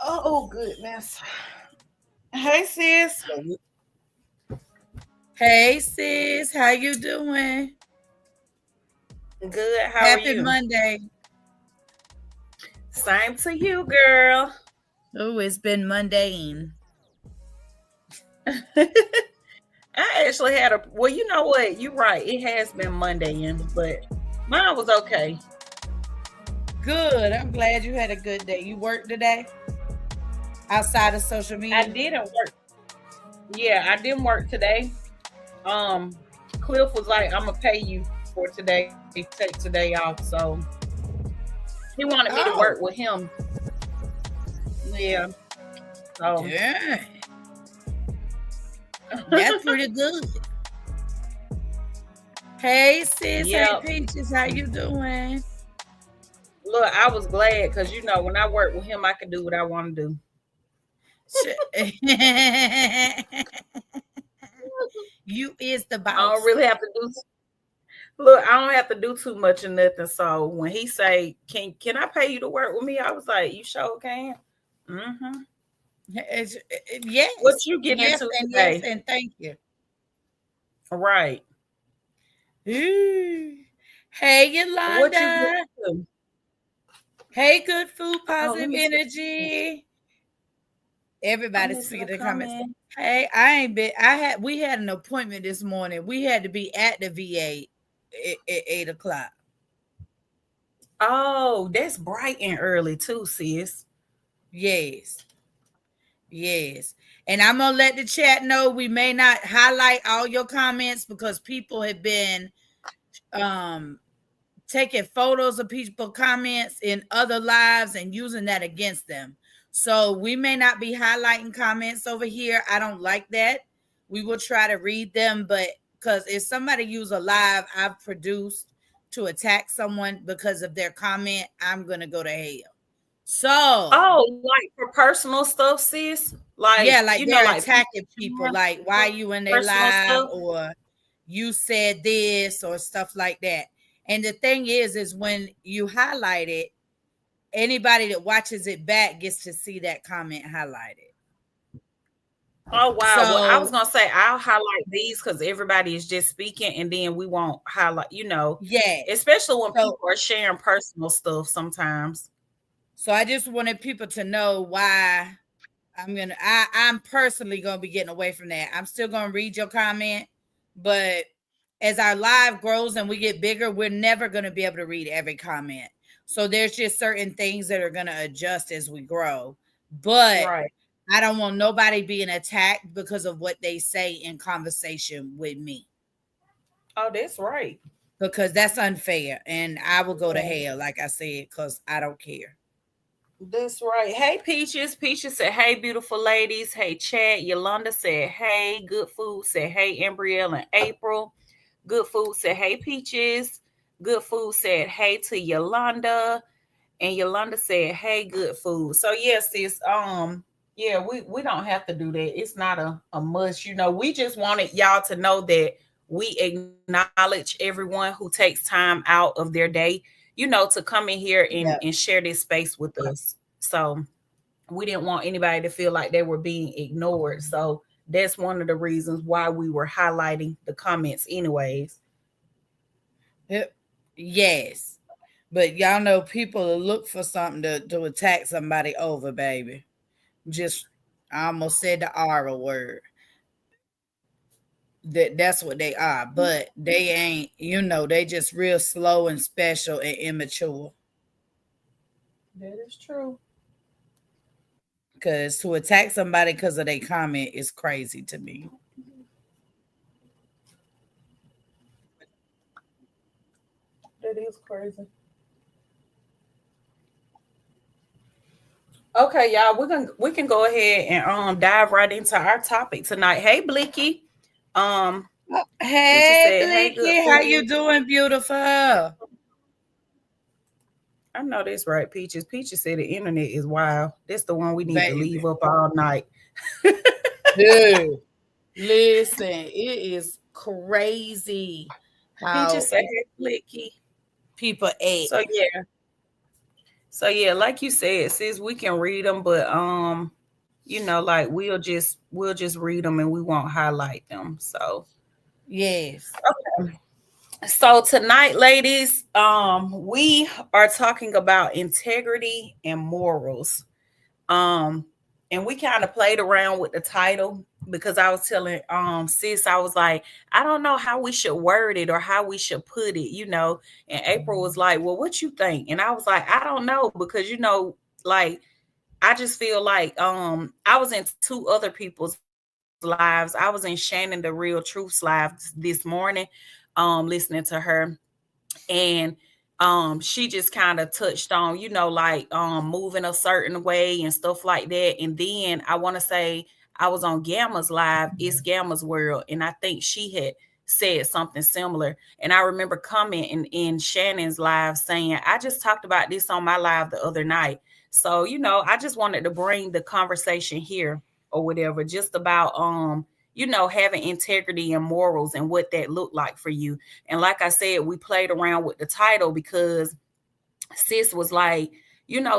Oh goodness. Hey sis. Hey sis, how you doing? Good. How are Happy you? Monday. Same to you, girl. Oh, it's been mundane. I actually had a well, you know what? You're right. It has been Monday, but mine was okay. Good. I'm glad you had a good day. You worked today outside of social I media? didn't work. Yeah, I didn't work today. Um, Cliff was like, "I'm gonna pay you for today. Take today off." So he wanted me to work with Oh, him. Yeah. So yeah. That's pretty good. Hey sis, hey yep. Peaches, how you doing? Look, I was glad because when I work with him, I can do what I want to do. You is the I don't boss. really have to do. Look, I don't have to do too much of nothing. So when he say, "Can I pay you to work with me?" I was like, "You sure can." Mm-hmm. What Yes, you getting yes, into and yes, today? and thank you. Right. Ooh. Hey, What you getting Yolanda. into? Hey, good food, Oh, let positive me see. energy. I'm Everybody missing a speaking in the comments. comment. Hey, we had an appointment this morning. We had to be at the VA at 8 o'clock. Oh, that's bright and early too, sis. Yes, yes. And I'm gonna let the chat know we may not highlight all your comments because people have been um taking photos of people comments in other lives and using that against them. So we may not be highlighting comments over here. I don't like that. We will try to read them, but because if somebody use a live I've produced to attack someone because of their comment, I'm gonna go to hell. So Oh, like for personal stuff, sis. Like yeah, like they're like people attacking people, sharing like why you in their personal live stuff. or you said this or stuff like that. And the thing is when you highlight it, anybody that watches it back gets to see that comment highlighted. Oh wow. Well, I was So gonna say I'll highlight these because everybody is just speaking, and then we won't highlight. yes. Especially when So people are sharing personal stuff. Sometimes. so I just wanted people to know why I'm personally gonna be getting away from that. I'm still gonna read your comment, but as our live grows and we get bigger, we're never gonna be able to read every comment. So there's just certain things that are gonna adjust as we grow. But Right. I don't want nobody being attacked because of what they say in conversation with me. Oh, that's right. Because that's unfair. And I will go to Yeah, hell, like I said, because I don't care. that's right. Hey, Peaches. Peaches said, "Hey, beautiful ladies." Hey, Chad. Yolanda said, "Hey, good food." Said, "Hey, Ambriel and April." Good food said, "Hey, Peaches." Good food said, "Hey" to Yolanda. And Yolanda said, "Hey, good food." So yes, sis. Yeah, we don't have to do that. It's not a must. We just wanted y'all to know that we acknowledge everyone who takes time out of their day, to come in here and Yeah. share this space with us. So we didn't want anybody to feel like they were being ignored. So that's one of the reasons why we were highlighting the comments, anyways. Yep. Yes. But y'all know people will look for something to attack somebody over, baby. Just I almost said the R word. That's what they are. But they ain't, they just real slow and special and immature. That is true. Cause to attack somebody because of their comment is crazy to me. That is crazy. Okay, y'all, we can go ahead and dive right into our topic tonight. Hey, Blicky. Um, Peaches Hey said, "Hey, good Blicky, how food." you doing, beautiful? I know that's right, Peaches. Peaches said the internet is wild. That's the one we need to leave Baby. up all night. Dude. Listen, it is crazy Peaches how said, "Hey, Blicky." people act. So yeah, So yeah, like you said, sis, we can read them, but like we'll just read them and we won't highlight them. So Yes. so tonight, ladies, we are talking about integrity and morals. Um, and we kind of played around with the title because I was telling sis, I was like, I don't know how we should word it or how we should put it. And April was like, well, what you think? And I was like, I don't know, because like I just feel like I was in two other people's lives. I was in Shannon the Real Truth's live this morning, listening to her, and she just kind of touched on like moving a certain way and stuff like that. And then I want to say I was on Gamma's live, it's Gamma's World, and I think she had said something similar. And I remember commenting in Shannon's live saying, I just talked about this on my live the other night. So I just wanted to bring the conversation here or whatever, just about having integrity and morals and what that looked like for you. And like I said, we played around with the title because sis was like,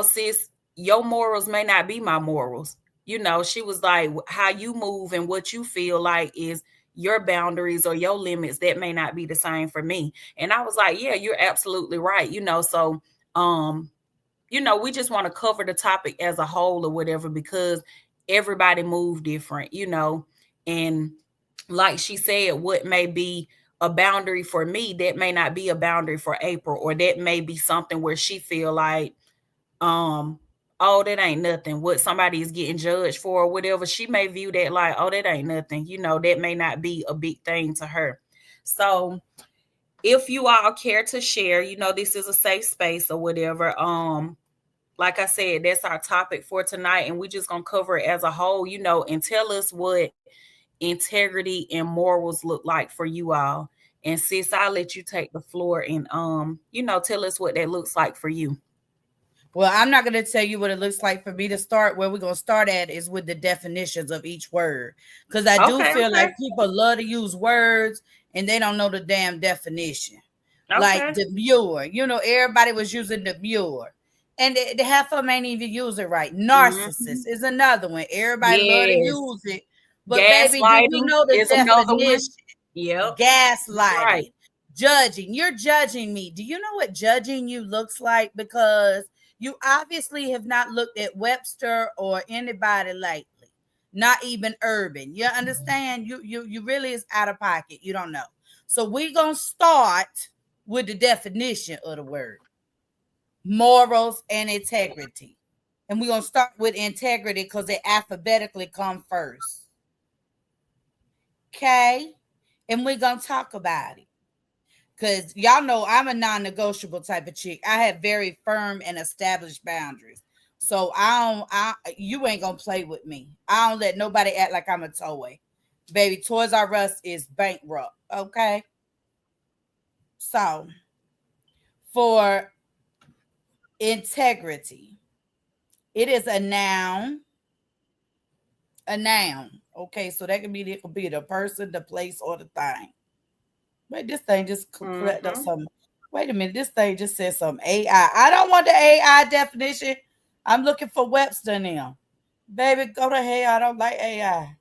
sis, your morals may not be my morals. She was like, how you move and what you feel like is your boundaries or your limits, that may not be the same for me. And I was like, yeah, you're absolutely right. So um we just want to cover the topic as a whole or whatever, because everybody move different. And like she said, what may be a boundary for me, that may not be a boundary for April, or that may be something where she feel like, um, oh, that ain't nothing. What somebody is getting judged for or whatever, she may view that like, oh, that ain't nothing. That may not be a big thing to her. So if you all care to share, this is a safe space or whatever. Like I said, that's our topic for tonight, and we just gonna cover it as a whole, and tell us what integrity and morals look like for you all. And sis, I'll let you take the floor and tell us what that looks like for you. Well, I'm not going to tell you what it looks like for me to start. Where we're going to start at is with the definitions of each word. Because I do Okay, feel okay, like people love to use words and they don't know the damn definition. Like okay. demure. Everybody was using demure. And the half of them ain't even use it right. Narcissist Hmm. is another one. Everybody love to Yes. use it. But baby, do you Gaslighting know the is another one. definition? Yep. You're right. Gaslighting, judging. You're judging me. Do you know what judging you looks like? Because you obviously have not looked at Webster or anybody lately, not even Urban. You understand? You really is out of pocket. You don't know. So we're gonna start with the definition of the word morals and integrity. And we're gonna start with integrity because they alphabetically come first. Okay. And we're gonna talk about it. Cause y'all know I'm a non-negotiable type of chick. I have very firm and established boundaries. So you ain't gonna play with me. I don't let nobody act like I'm a toy. Baby, Toys R Us is bankrupt. Okay. So for integrity, it is a noun. A noun. Okay, so that it could be the person, the place, or the thing. Wait, this thing just collect us Hmm. some. Wait a minute, this thing just says some AI. I don't want the AI definition. I'm looking for Webster now. Baby, go to hell. I don't like AI.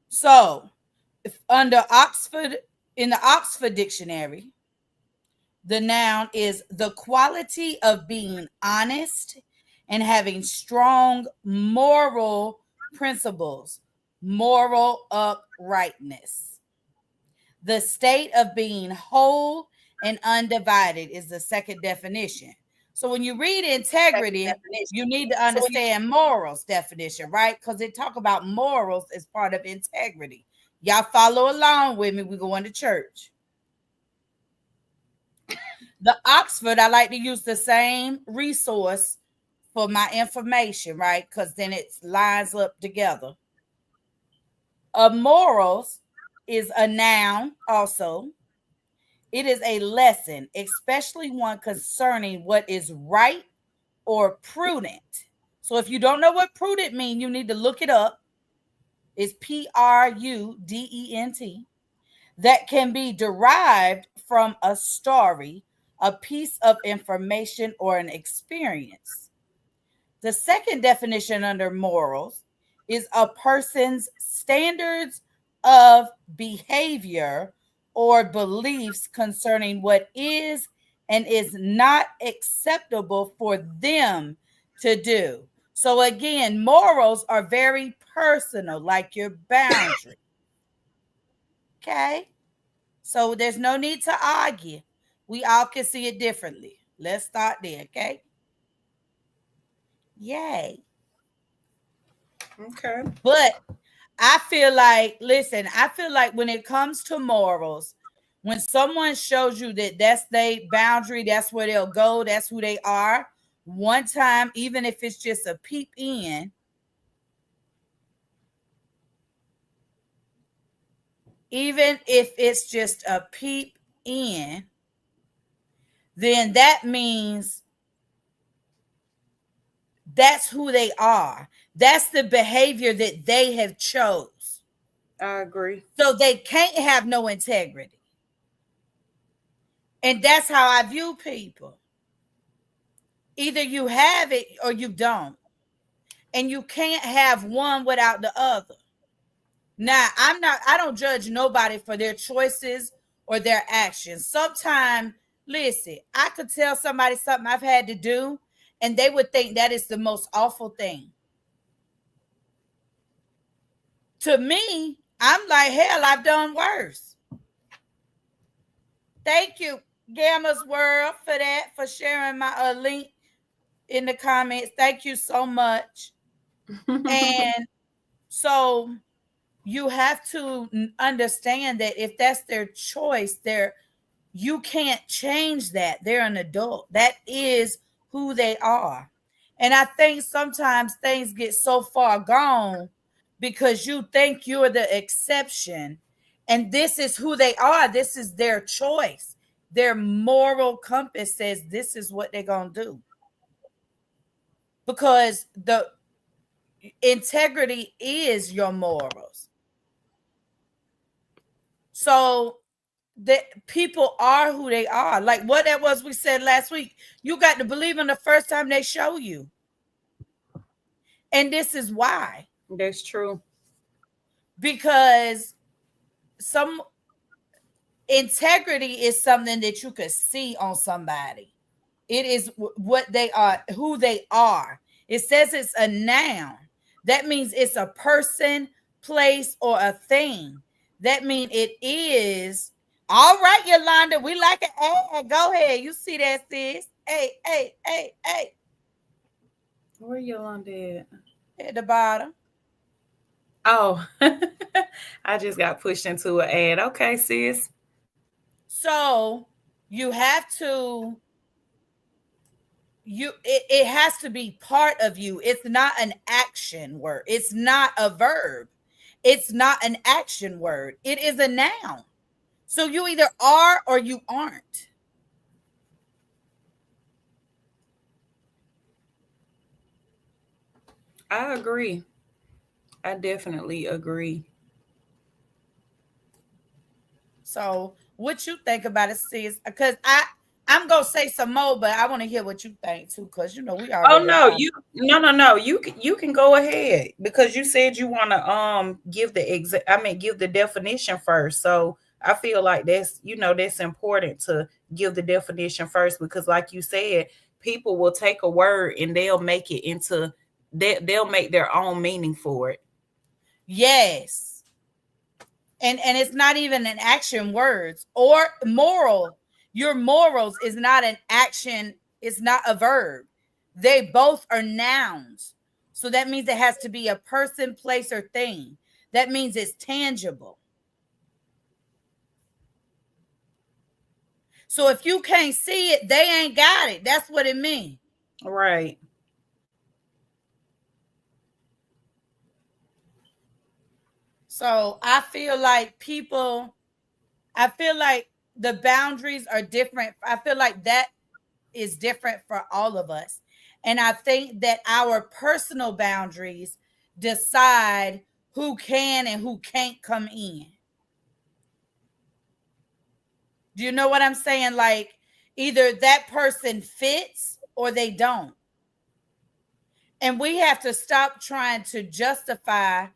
So, if under Oxford, in the Oxford Dictionary, the noun is the quality of being honest and having strong moral principles, moral uprightness. The state of being whole and undivided is the second definition. So when you read Second integrity, definition. you need to So when you understand morals definition, right? Because they talk about morals as part of integrity. Y'all follow along with me. We're going to church. The Oxford, I like to use the same resource for my information, right? Because then it lines up together. Morals is a noun also. It is a lesson, especially one concerning what is right or prudent. So if you don't know what prudent means, you need to look it up. It's Prudent, that can be derived from a story, a piece of information, or an experience. The second definition under morals is a person's standards of behavior or beliefs concerning what is and is not acceptable for them to do. So, again, morals are very personal, like your boundary. Okay? So, there's no need to argue. We all can see it differently. Let's start there. Okay? Yay. Okay. But I feel like, listen, I feel like when it comes to morals, when someone shows you that that's their boundary, that's where they'll go, that's who they are, one time, even if it's just a peep in, even if it's just a peep in, then that means that's who they are. That's the behavior that they have chose. I agree. So they can't have no integrity. And that's how I view people. Either you have it or you don't. And you can't have one without the other. Now, I don't judge nobody for their choices or their actions. Sometimes, listen, I could tell somebody something I've had to do, and they would think that is the most awful thing. To me, I'm like, hell, I've done worse. Thank you, Gamma's World, for that, for sharing my link in the comments. Thank you so much. And so you have to understand that if that's their choice, you can't change that. They're an adult. That is who they are. And I think sometimes things get so far gone because you think you're the exception. And this is who they are. This is their choice. Their moral compass says this is what they're going to do. Because the integrity is your morals. So that people are who they are. Like what that was we said last week. You got to believe them the first time they show you. And this is why. That's true. Because some integrity is something that you could see on somebody. It is what they are, who they are. It says it's a noun. That means it's a person, place, or a thing. That means it is. All right, Yolanda, we like it. Hey, go ahead. You see that, sis? Hey. Where Yolanda At the bottom. Oh, I just got pushed into an ad. Okay, sis. So you have to, it has to be part of you. It's not an action word. It's not a verb. It's not an action word. It is a noun. So you either are or you aren't. I agree. I definitely agree. So what you think about it, sis? Because I'm gonna say some more, but I want to hear what you think too. Because we Oh already no, on. no. You can go ahead because you said you want to give give the definition first. So I feel like that's important to give the definition first because like you said, people will take a word and they'll make it into they'll make their own meaning for it. Yes. And it's not even an action words or moral. Your morals is not an action, it's not a verb. They both are nouns. So that means it has to be a person, place, or thing. That means it's tangible. So if you can't see it, they ain't got it. That's what it means. Right. So I feel like the boundaries are different. I feel like that is different for all of us. And I think that our personal boundaries decide who can and who can't come in. Do you know what I'm saying? Like, Either that person fits or they don't. And we have to stop trying to justify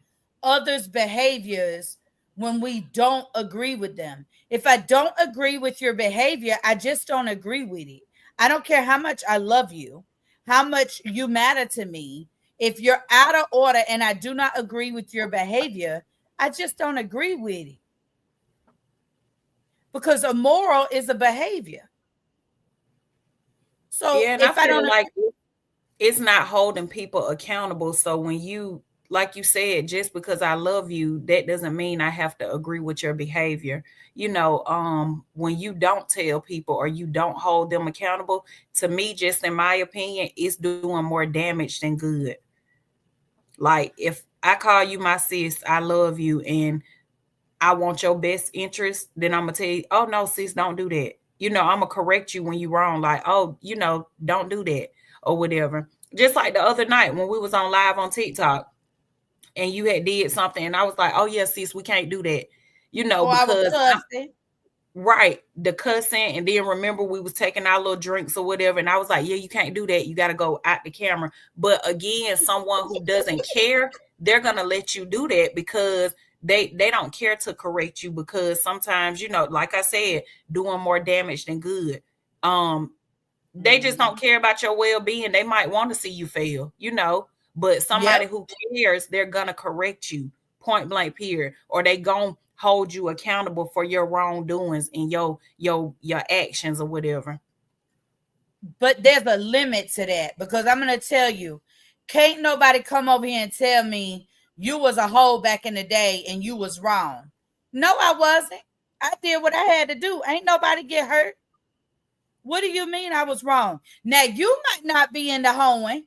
others' behaviors when we don't agree with them. If I don't agree with your behavior, I just don't agree with it. I don't care how much I love you, how much you matter to me. If you're out of order and I do not agree with your behavior, I just don't agree with it. Because a moral is a behavior. So Yeah, and I if I feel don't, like it's not holding people accountable. So when you, like you said, just because I love you, that doesn't mean I have to agree with your behavior. When you don't tell people or you don't hold them accountable, to me, just in my opinion, it's doing more damage than good. Like if I call you my sis, I love you, and I want your best interest, then I'm gonna tell you, oh no, sis, don't do that. I'm gonna correct you when you're wrong, like, oh, don't do that or whatever. Just like the other night when we was on live on TikTok and you had did something and I was like, oh yeah, sis, we can't do that. or I was Because cussing. right, the cussing, and then remember we was taking our little drinks or whatever, and I was like, yeah, you can't do that. You got to go out the camera. But again, someone who doesn't care, they're gonna let you do that because they don't care to correct you, because sometimes, like I said, doing more damage than good. Um, they just don't Mhm. care about your well-being. They might want to see you fail. But somebody Yep. who cares, they're gonna correct you point blank period, or they gonna hold you accountable for your wrongdoings and your actions or whatever. But there's a limit to that, because I'm gonna tell you, can't nobody come over here and tell me you was a hoe back in the day and you was wrong. No, I wasn't. I did what I had to do. Ain't nobody get hurt. What do you mean I was wrong? Now you might not be in the hoeing,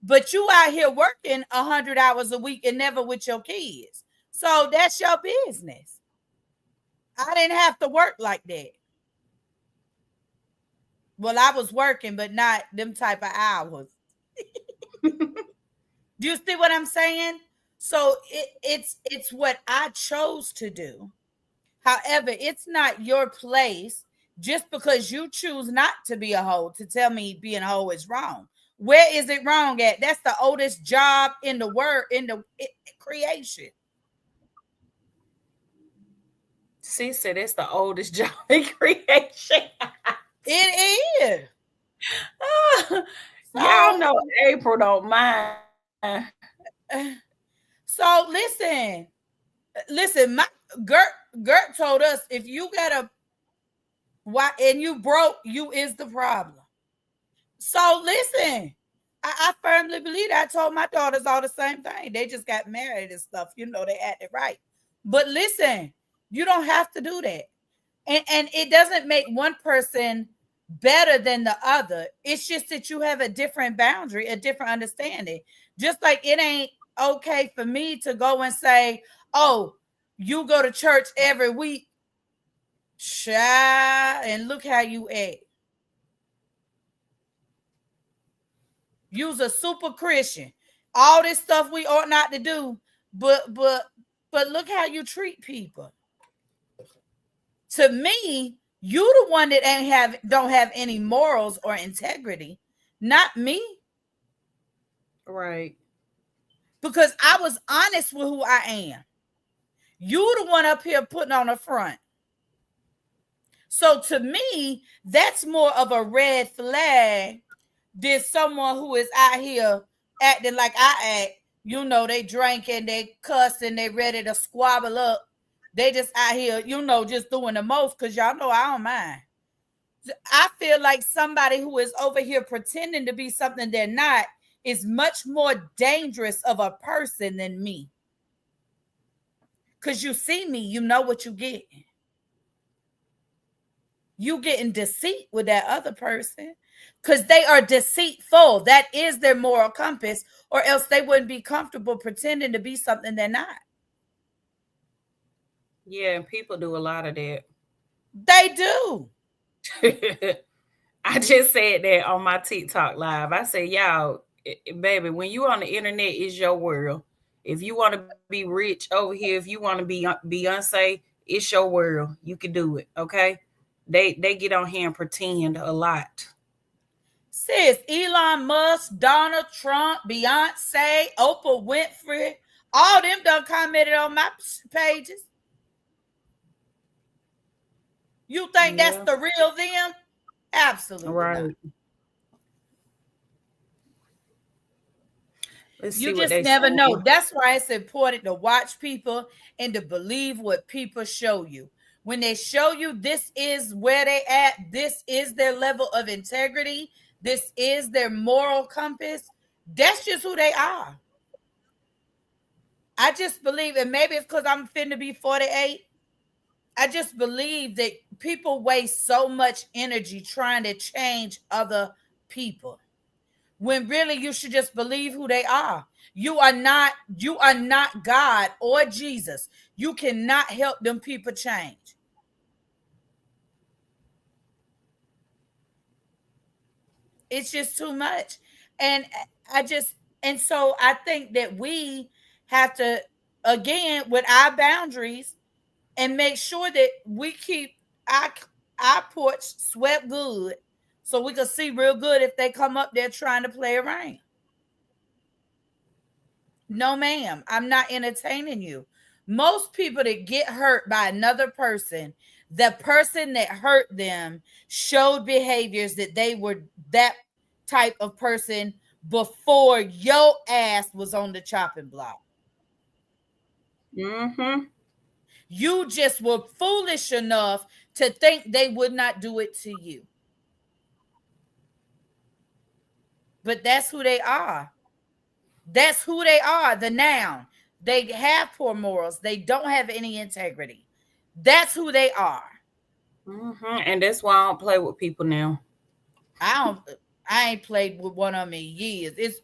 but you out here working 100 hours a week and never with your kids. So that's your business. I didn't have to work like that. Well, I was working, but not them type of hours. Do you see what I'm saying? So it's what I chose to do. However, it's not your place just because you choose not to be a hoe to tell me being a hoe is wrong. Where is it wrong at? That's the oldest job in the word in the creation. She said it's the oldest job in creation. It is. Y'all So know April don't mind. so listen, my Gert told us if you got a why and you broke, you is the problem. So listen, I firmly believe that. I told my daughters all the same thing. They just got married and stuff. They acted right. But listen, you don't have to do that. And it doesn't make one person better than the other. It's just that you have a different boundary, a different understanding. Just like it ain't okay for me to go and say, oh, you go to church every week, child, and look how you act. You's a super Christian. All this stuff we ought not to do, but look how you treat people. To me, you the one that don't have any morals or integrity, not me. Right. Because I was honest with who I am. You the one up here putting on a front. So to me, that's more of a red flag than someone who is out here acting like I act. They drinking, they cussing, they ready to squabble up. They just out here, just doing the most, because y'all know I don't mind. I feel like somebody who is over here pretending to be something they're not is much more dangerous of a person than me. Because you see me, you know what you get. You getting deceit with that other person because they are deceitful. That is their moral compass, or else they wouldn't be comfortable pretending to be something they're not. Yeah, and people do a lot of that. They do. I just said that on my TikTok live. I said, y'all, baby, when you on the internet, is your world. If you want to be rich over here, if you want to be Beyonce, it's your world. You can do it. Okay. They get on here and pretend a lot. Sis, Elon Musk, Donald Trump, Beyonce, Oprah Winfrey, all them done commented on my pages. You think that's Yeah. the real them? Absolutely not. Right. Let's see You what just they never know. saying. That's why it's important to watch people and to believe what people show you. When they show you this is where they at, this is their level of integrity, this is their moral compass, that's just who they are. I just believe, and maybe it's because I'm finna be 48. I just believe that people waste so much energy trying to change other people when really you should just believe who they are. You are not God or Jesus. You cannot help them people change. It's just too much. And I just and so I think that we have to, again, with our boundaries, and make sure that we keep our our porch swept good so we can see real good if they come up there trying to play around. No, ma'am, I'm not entertaining you. Most people that get hurt by another person, the person that hurt them showed behaviors that they were that type of person before your ass was on the chopping block. Mm-hmm. You just were foolish enough to think they would not do it to you. But that's who they are. That's who they are, the noun. They have poor morals. They don't have any integrity. That's who they are. Mm-hmm. And that's why I don't play with people now. I don't I ain't played with one of them in years. It's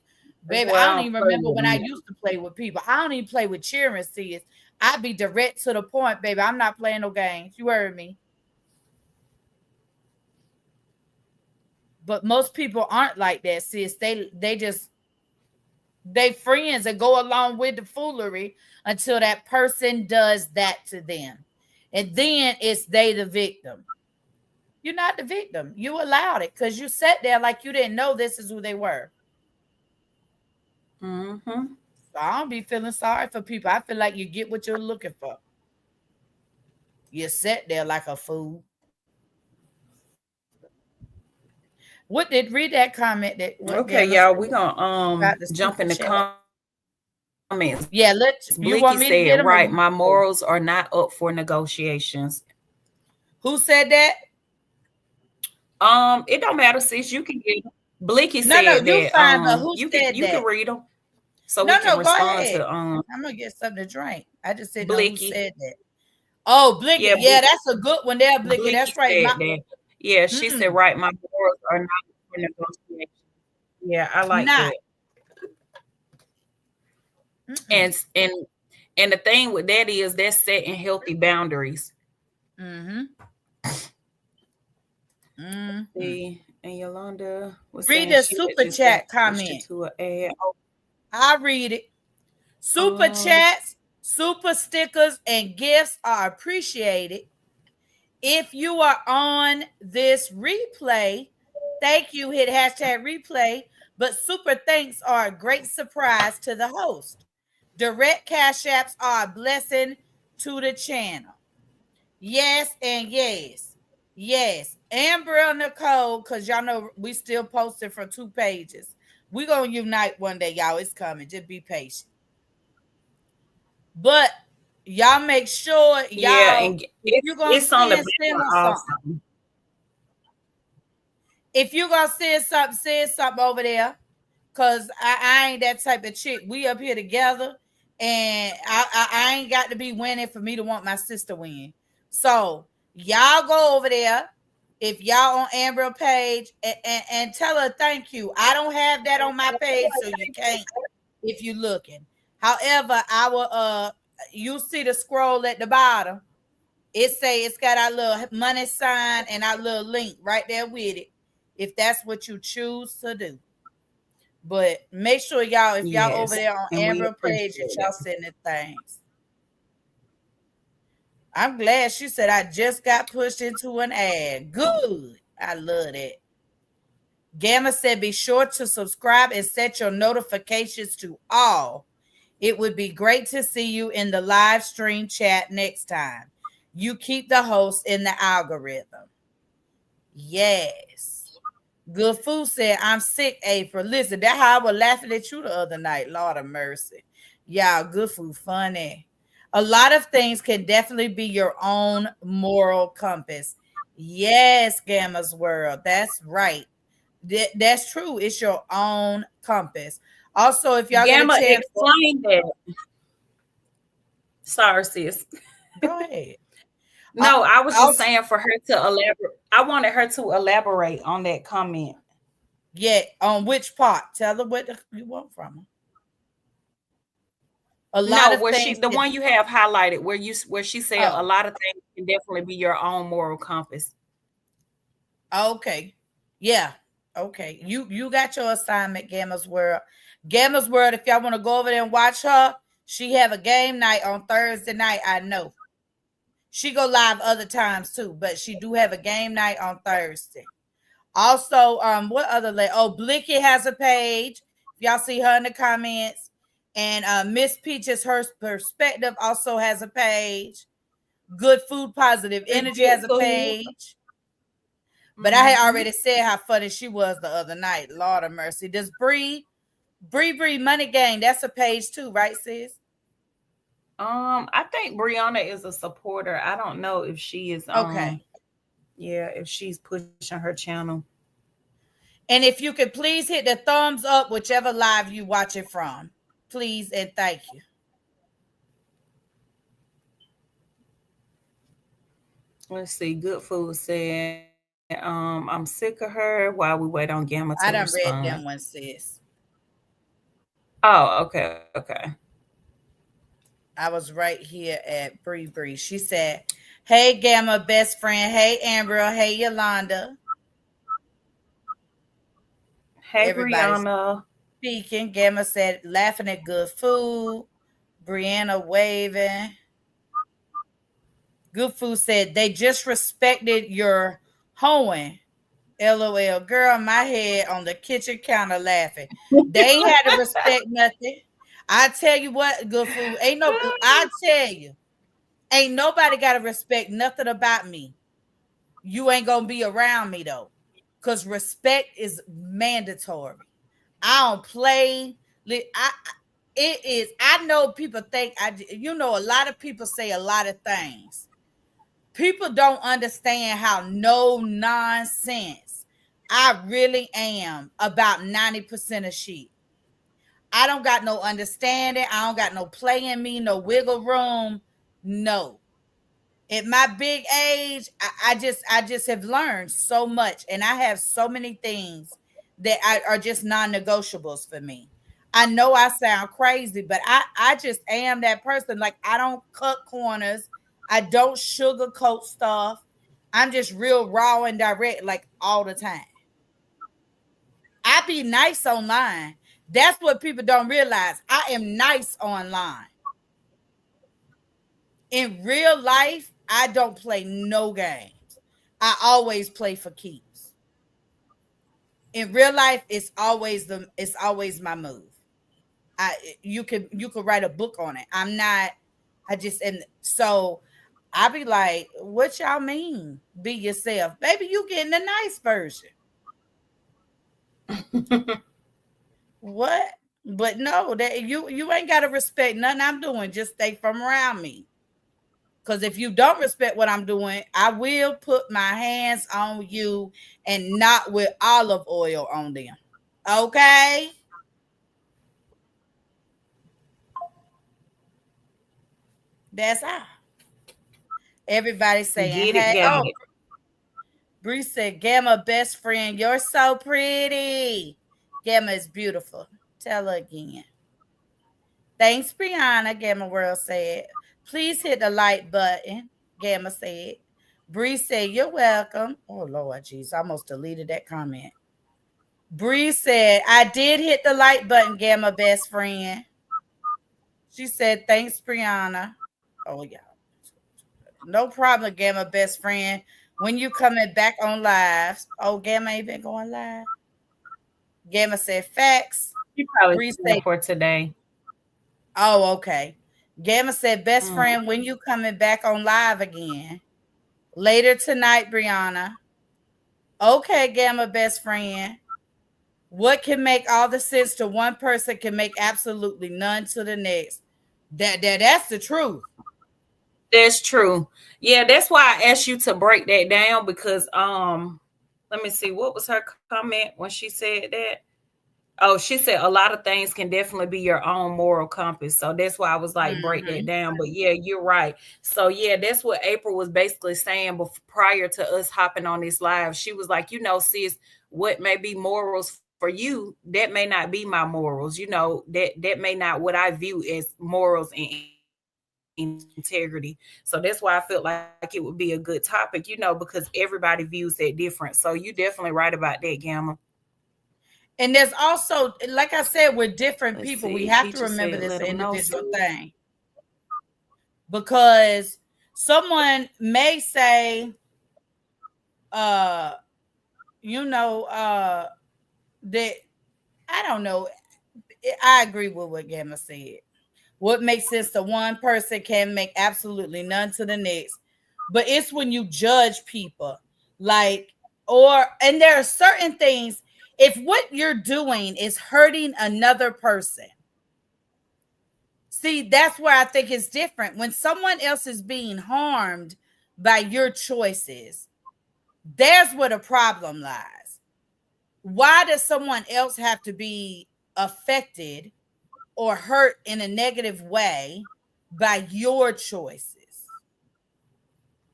That's baby, why I I don't don't even play remember with when them I now. used to play with people. I don't even play with cheering sis. I be direct to the point, baby. I'm not playing no games. You heard me. But most people aren't like that, sis. They just they friends and go along with the foolery until that person does that to them. And then it's they the victim. You're not the victim. You allowed it because you sat there like you didn't know this is who they were. Mm-hmm. So I don't be feeling sorry for people. I feel like you get what you're looking for. You sat there like a fool. What did read that comment that what Okay, girl? Let's y'all, see we gonna about the jump super in the chat. comments. Blicky Yeah, said, let right, you my want me to get them morals or are you not go? up for negotiations. Who said that? It don't matter, sis. You can get 'em. Blicky No, no, said you that fine, but who you said can that? read them so we No, can no, go respond ahead. to I'm gonna get something to drink. I just didn't know who Blicky. said that. Oh, Blicky. Yeah, Yeah, that's a good one there, Blicky. Blicky That's right. said that. Yeah, she said, Mm-mm, right, my morals are not up for negotiations. Yeah, I like not. that. Mm-mm, And and and the thing with that is that's setting healthy boundaries. mm-hmm, mm-hmm. See, and Yolanda was Read saying the she had super just got chat pushed comment. into an ad. Oh, I read it. Super um, chats, super stickers, and gifts are appreciated. If you are on this replay, thank you. Hit hashtag replay. But super thanks are a great surprise to the host. Direct cash apps are a blessing to the channel. Yes and yes. Yes. Ambriel Nicole, because y'all know we still posting from 2 pages. We're going to unite one day, y'all. It's coming. Just be patient. But y'all make sure yeah, y'all, and if you're going to it's on the send banner us something. also. If you're going to send something over there. Cause I ain't that type of chick. We up here together, and I ain't got to be winning for me to want my sister win. So y'all go over there if y'all on Amber page and tell her thank you. I don't have that on my page, so you can't if you looking. However, our you see the scroll at the bottom. It's got our little money sign and our little link right there with it. If that's what you choose to do. But make sure y'all, if y'all over Yes, there on and we Amber appreciate page, that it. y'all sending things. I'm glad she said I just got pushed into an ad. Good. I love it. Gamma said be sure to subscribe and set your notifications to all. It would be great to see you in the live stream chat next time. You keep the host in the algorithm. Yes. Good Food said, I'm sick, April. Listen, that's how I was laughing at you the other night. Lord of mercy. Y'all, Good Food funny. A lot of things can definitely be your own moral compass. Yes, Gamma's World. That's right. That's true. It's your own compass. Also, if y'all get a Gamma chance, explained that. Sorry, sis. go ahead. No, I was just Also, saying for her to elaborate. I wanted her to elaborate on that comment. yeah, on which part? Tell her what you want from her. A lot No, of where she things the can, one you have highlighted where she said a oh, lot of things can definitely be your own moral compass. okay. Yeah. Okay. You got your assignment, Gamma's World. Gamma's World, if y'all want to go over there and watch her, she have a game night on Thursday night. I know. She go live other times too, but she do have a game night on Thursday. Also, what other oh, Blicky has a page. If y'all see her in the comments. And Miss Peaches, her perspective also has a page. Good Food Positive It's Energy good has a food. page. But I had Mm-hmm. already said how funny she was the other night. Lord of mercy. Does Bree Money Gang, that's a page too, right, sis? I think Brianna is a supporter. I don't know if she is Okay. yeah, if she's pushing her channel. And if you could please hit the thumbs up, whichever live you watch it from. Please and thank you. Let's see. Good food said, I'm sick of her while we wait on Gamma to I done respond. read them one, sis. Oh, okay, okay. I was right here at Bree. She said, hey, Gamma best friend. Hey, Ambriel. Hey, Yolanda. Hey Everybody's Brianna. speaking. Gamma said, laughing at good food. Brianna waving. Good food said, they just respected your hoeing. LOL. Girl, my head on the kitchen counter laughing. They ain't had to respect nothing. I tell you what, good food. I tell you, ain't nobody got to respect nothing about me. You ain't gonna be around me though, because respect is mandatory. I don't play. It is. I know people think a lot of people say a lot of things. People don't understand how no nonsense I really am about 90% of shit. I don't got no understanding. I don't got no play in me, no wiggle room. No. At my big age, I just have learned so much, and I have so many things that are just non-negotiables for me. I know I sound crazy, but I just am that person. Like, I don't cut corners. I don't sugarcoat stuff. I'm just real raw and direct, like, all the time. I be nice online. That's what people don't realize. I am nice online. In real life, I don't play no games. I always play for keeps. In real life, it's always my move. You could write a book on it. I'm not. I just and so I be like, what y'all mean? Be yourself, baby. You getting the nice version. What? But no, that you ain't gotta respect nothing I'm doing. Just stay from around me. Because if you don't respect what I'm doing, I will put my hands on you and not with olive oil on them. Okay? That's how. Everybody saying, Get it, hey, got oh, it. Bree said, Gamma, best friend, you're so pretty. Gamma is beautiful. Tell her again. Thanks, Brianna, Gamma World said. Please hit the like button, Gamma said. Bree said, you're welcome. Oh, Lord, jeez, I almost deleted that comment. Bree said, I did hit the like button, Gamma best friend. She said, thanks, Brianna. Oh, yeah. No problem, Gamma best friend. When you coming back on lives? Oh, Gamma ain't been going live. Gamma said facts. She probably Bree done said, for today. oh, okay. Gamma said, best Mm. friend, when you coming back on live again? Later tonight, Brianna. Okay, Gamma best friend. What can make all the sense to one person can make absolutely none to the next. That's the truth. That's true. Yeah, that's why I asked you to break that down because let me see what was her comment when she said that. Oh, she said a lot of things can definitely be your own moral compass. So that's why I was like, break that Mm-hmm. down. But yeah, you're right. So yeah, that's what April was basically saying before, prior to us hopping on this live. She was like, sis, what may be morals for you, that may not be my morals. That may not what I view as morals and integrity. So that's why I felt like it would be a good topic, because everybody views that different. So you definitely right about that, Gamma. And there's also, like I said, we're Let's different see. people. We Peaches have to said, let remember them this know, individual sis. thing because someone may say, uh, you know, that I don't know. I agree with what Gamma said. What makes sense to one person can make absolutely none to the next. But it's when you judge people, like, and there are certain things, if what you're doing is hurting another person, see, that's where I think it's different. When someone else is being harmed by your choices, there's where the problem lies. Why does someone else have to be affected or hurt in a negative way by your choices?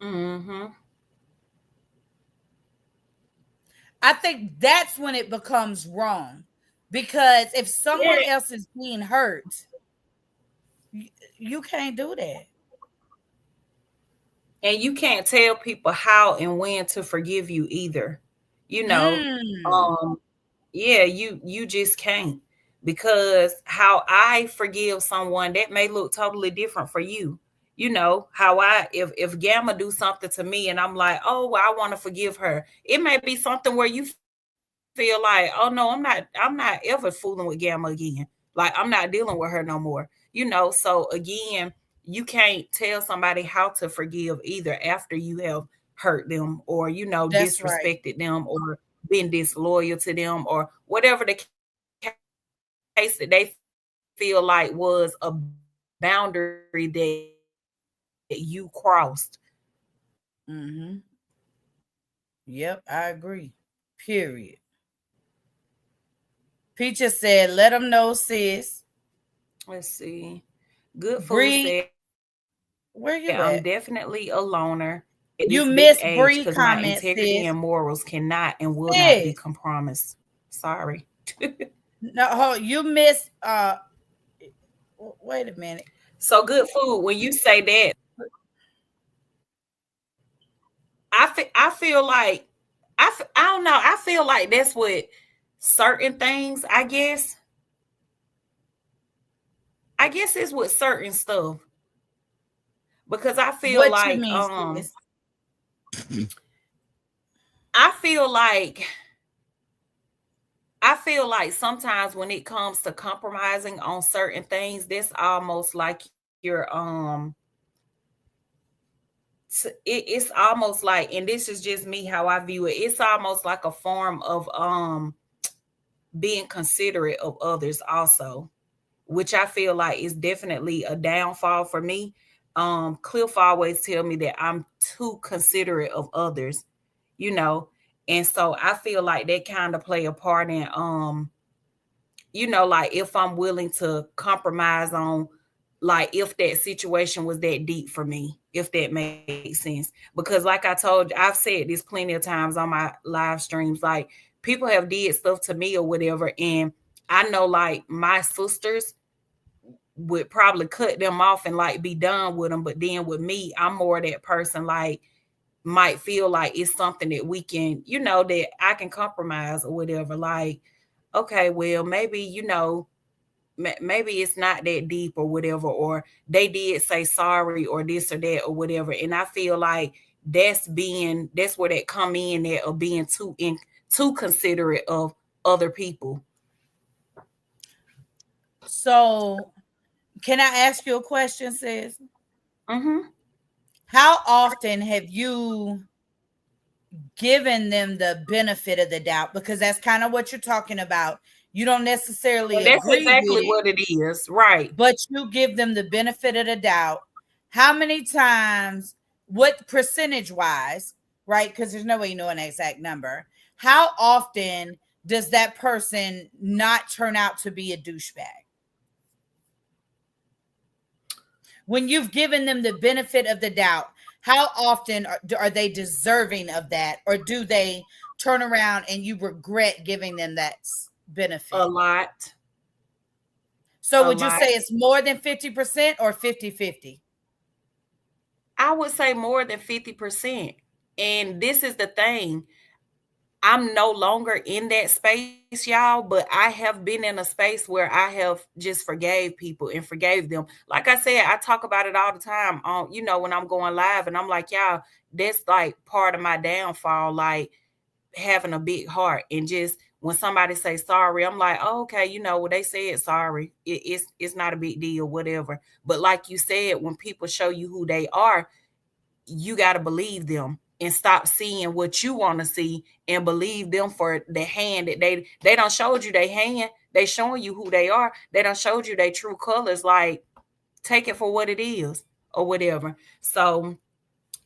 Mm-hmm. I think that's when it becomes wrong. Because if Yeah. someone else is being hurt, you can't do that. And you can't tell people how and when to forgive you either. You know, Mm, um, yeah, you just can't, because how I forgive someone, that may look totally different for you. How I, if Gamma do something to me and I'm like, oh well, I want to forgive her, it may be something where you feel like, oh no, I'm not ever fooling with Gamma again. Like, I'm not dealing with her no more. So again, you can't tell somebody how to forgive either after you have hurt them, or that's right. disrespected them, or been disloyal to them, or whatever the case that they feel like was a boundary that you crossed. Mm-hmm. Yep, I agree. Period. Peaches said, let them know, sis. Let's see. Good Food Bree, said, I'm definitely a where you loner at? at this big age because You my miss integrity Bree and morals comment, sis. cannot and will not be Sis. compromised. Sorry. No, you miss wait a minute. So Good Food, when you say that, I feel like I don't know. I feel like that's what certain things. I guess it's with certain stuff, because What you mean, sis? I feel like I feel like sometimes when it comes to compromising on certain things, that's almost like it's almost like, and this is just me how I view it. It's almost like a form of being considerate of others also, which I feel like is definitely a downfall for me. Cliff always tell me that I'm too considerate of others, you know, and so I feel like that kind of play a part in like if I'm willing to compromise on, like if that situation was that deep for me, if that makes sense. Because like I told you, I've said this plenty of times on my live streams, like people have did stuff to me or whatever, and I know like my sisters would probably cut them off and like be done with them, but then with me, I'm more that person, like might feel like it's something that we can, that I can compromise or whatever. Like, okay, well, maybe, maybe it's not that deep or whatever, or they did say sorry or this or that or whatever. And I feel like that's where that come in there of being too considerate of other people. So, can I ask you a question, sis? Mm-hmm. How often have you given them the benefit of the doubt? Because that's kind of what you're talking about. You don't necessarily And that's agree with exactly it, what it is, right? but you give them the benefit of the doubt. How many times, what percentage wise, right? Because there's no way you know an exact number. How often does that person not turn out to be a douchebag? When you've given them the benefit of the doubt, how often are they deserving of that? Or do they turn around and you regret giving them that A benefit? lot, So a would you lot. say it's more than 50% or 50-50? I would say more than 50%. And this is the thing. I'm no longer in that space, y'all, but I have been in a space where I have just forgave people and forgave them. Like I said, I talk about it all the time on, when I'm going live, and I'm like, y'all, that's like part of my downfall, like having a big heart. And just when somebody say sorry, I'm like, oh, okay, well, they said sorry. It's not a big deal, whatever. But like you said, when people show you who they are, you got to believe them and stop seeing what you want to see and believe them for the hand that they don't showed you their hand. They showing you who they are. They don't showed you their true colors. Like, take it for what it is or whatever. So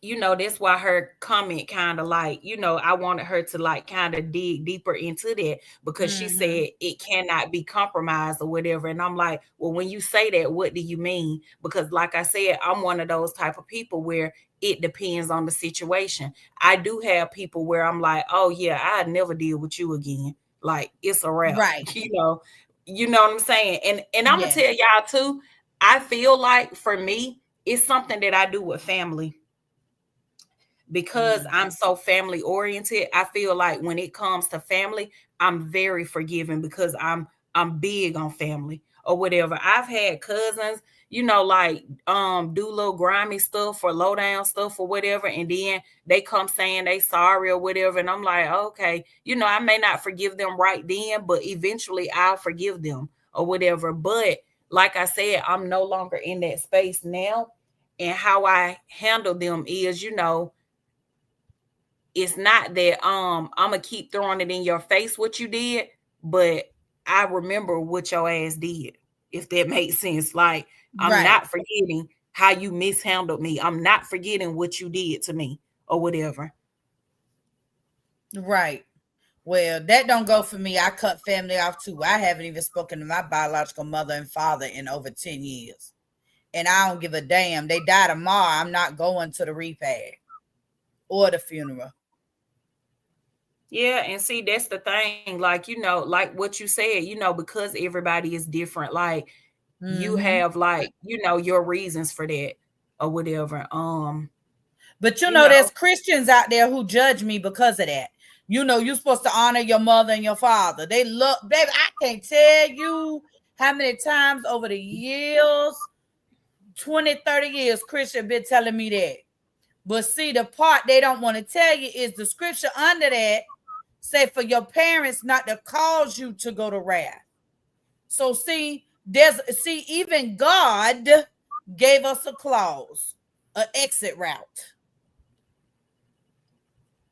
that's why her comment kind of like, I wanted her to like kind of dig deeper into that, because she Mm-hmm. said it cannot be compromised or whatever. And I'm like, well, when you say that, what do you mean? Because like I said, I'm one of those type of people where it depends on the situation. I do have people where I'm like, oh yeah, I'd never deal with you again. Like, it's a wrap, Right. you know what I'm saying? And I'm gonna tell Yes. y'all too, I feel like for me, it's something that I do with family, because I'm Mm-hmm. so family oriented. I feel like when it comes to family, I'm very forgiving, because I'm big on family or whatever. I've had cousins, like do little grimy stuff or low down stuff or whatever, and then they come saying they sorry or whatever, and I'm like, okay, I may not forgive them right then, but eventually I'll forgive them or whatever. But like I said, I'm no longer in that space now, and how I handle them is, it's not that I'm gonna keep throwing it in your face what you did, but I remember what your ass did, if that makes sense. Like, I'm Right. not forgetting how you mishandled me. I'm not forgetting what you did to me or whatever. Right. Well, that don't go for me. I cut family off too. I haven't even spoken to my biological mother and father in over 10 years. And I don't give a damn. They die tomorrow. I'm not going to the repast or the funeral. Yeah, and see, that's the thing. Like, like what you said, because everybody is different, like you Mm-hmm. have like, your reasons for that or whatever. But You there's know, Christians out there who judge me because of that. You're supposed to honor your mother and your father. They look, baby, I can't tell you how many times over the years, 20, 30 years, Christian been telling me that. But see, the part they don't want to tell you is the scripture under that say for your parents not to cause you to go to wrath. So see, even God gave us a clause, an exit route.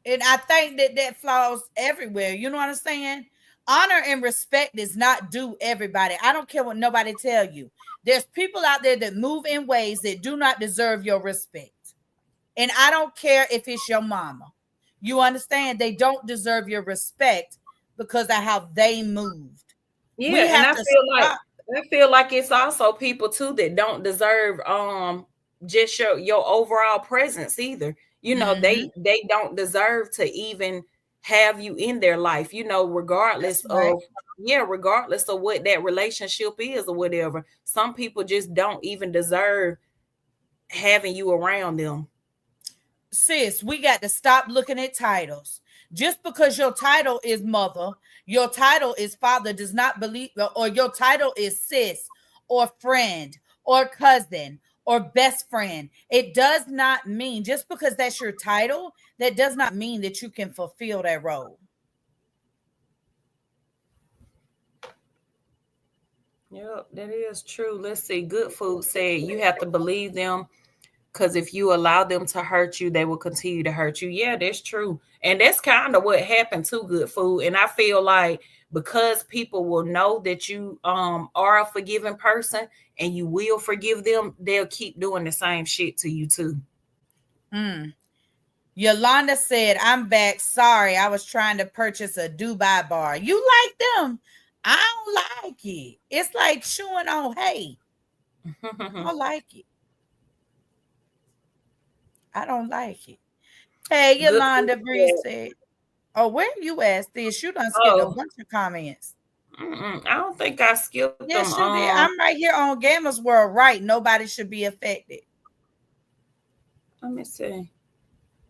And I think that flaws everywhere. You know what I'm saying? Honor and respect is not due everybody. I don't care what nobody tell you. There's people out there that move in ways that do not deserve your respect. And I don't care if it's your mama. You understand? They don't deserve your respect because of how they moved. yeah, We and have I to feel like stop. it's also people too that don't deserve just your overall presence either. Mm-hmm. They don't deserve to even have you in their life, That's regardless right. of, yeah, regardless of what that relationship is or whatever. Some people just don't even deserve having you around them. Sis, we got to stop looking at titles. Just because your title is mother Your title is father does not believe, or your title is sis or friend or cousin or best friend. It does not mean, just because that's your title, that does not mean that you can fulfill that role. Yep, that is true. Let's see. Good Food said you have to believe them because if you allow them to hurt you, they will continue to hurt you. Yeah, that's true. And that's kind of what happened to Good Food. And I feel like because people will know that you are a forgiving person and you will forgive them, they'll keep doing the same shit to you too. Mm. Yolanda said, I'm back. Sorry, I was trying to purchase a Dubai bar. You like them? I don't like it. It's like chewing on hay. I don't like it. I don't like it. Hey, Good Food Yolanda Bree said, said, oh, where you at, this? You done skipped a oh, bunch of comments. I don't think I skipped them. Yes, you did. I'm right here on Gamers World. Right. Nobody should be affected. Let me see.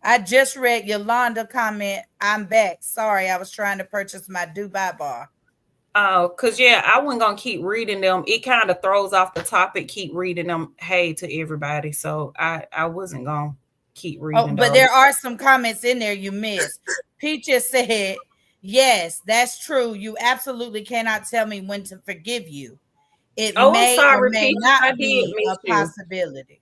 I just read Yolanda comment. I'm back. Sorry, I was trying to purchase my Dubai bar. Oh, cause yeah, I wasn't gonna keep reading them. It kind of throws off the topic. Keep reading them. Hey to everybody. So I wasn't gonna keep Oh, reading but those. there are some comments in there you missed. Peaches said, yes, that's true. You absolutely cannot tell me when to forgive you. It Oh, I'm may or sorry, may Peaches. I not did be miss a you. possibility.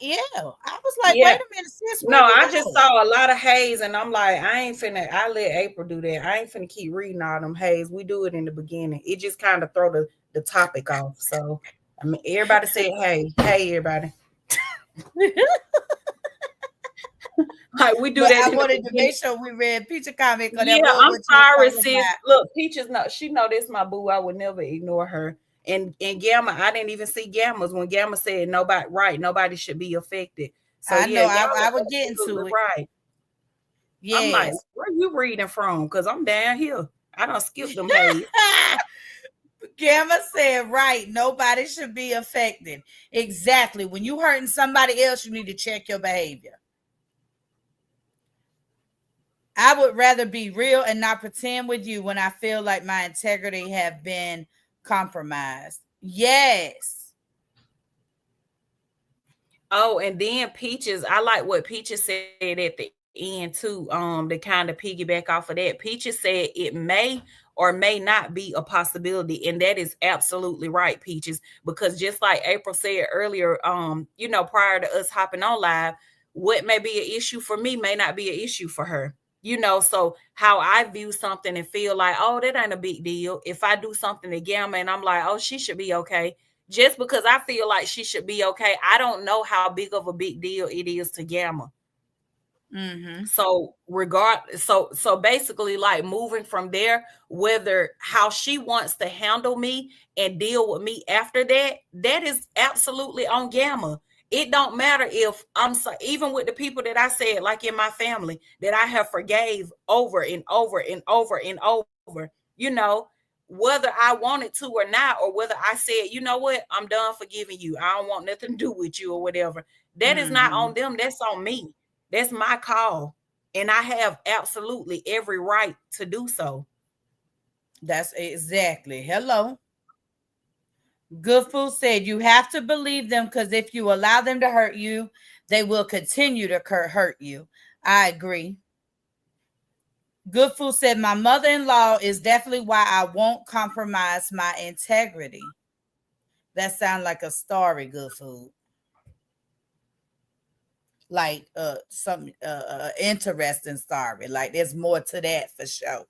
Yeah. I was like, wait Yeah. a minute, sis, No, where you I just go? saw a lot of haze, and I'm like, I ain't finna. I let April do that. I ain't finna keep reading all them haze. We do it in the beginning. It just kind of throw the topic off. So I mean, everybody said, hey, everybody. Like we do But that I in the wanted to beginning. make sure we read Peacher comment because that Yeah, was I'm what you were sorry, talking sis. about. Look, Peaches, no, she know this my boo. I would never ignore her. And Gamma, I didn't even see Gamma's when Gamma said nobody right, nobody should be affected. So I yeah, know y'all I are would get absolutely into it. right. I'm like, Yes. where you reading from? Because I'm down here. I don't skip them haze. Gamma said, right, nobody should be affected. Exactly. When you hurting somebody else, you need to check your behavior. I would rather be real and not pretend with you when I feel like my integrity have been compromised. Yes. Oh, and then Peaches, I like what Peaches said at the end too. To kind of piggyback off of that. Peaches said it may or may not be a possibility, and that is absolutely right, Peaches. Because just like April said earlier, prior to us hopping on live, what may be an issue for me may not be an issue for her. So how I view something and feel like, oh, that ain't a big deal. If I do something to Gamma and I'm like, oh, she should be okay, just because I feel like she should be okay, I don't know how big of a big deal it is to Gamma. Mm-hmm. So basically, like moving from there, whether how she wants to handle me and deal with me after that, that is absolutely on Gamma. It don't matter if I'm so, even with the people that I said, like in my family, that I have forgave over and over and over and over, whether I wanted to or not, or whether I said, you know what, I'm done forgiving you. I don't want nothing to do with you or whatever. That is not Mm-hmm. on them. That's on me. That's my call. And I have absolutely every right to do so. That's exactly. Hello. Good Food said you have to believe them because if you allow them to hurt you, they will continue to hurt you. I agree. Good Food said my mother-in-law is definitely why I won't compromise my integrity. That sounds like a story, Good Food. Like some interesting story. Like there's more to that for sure.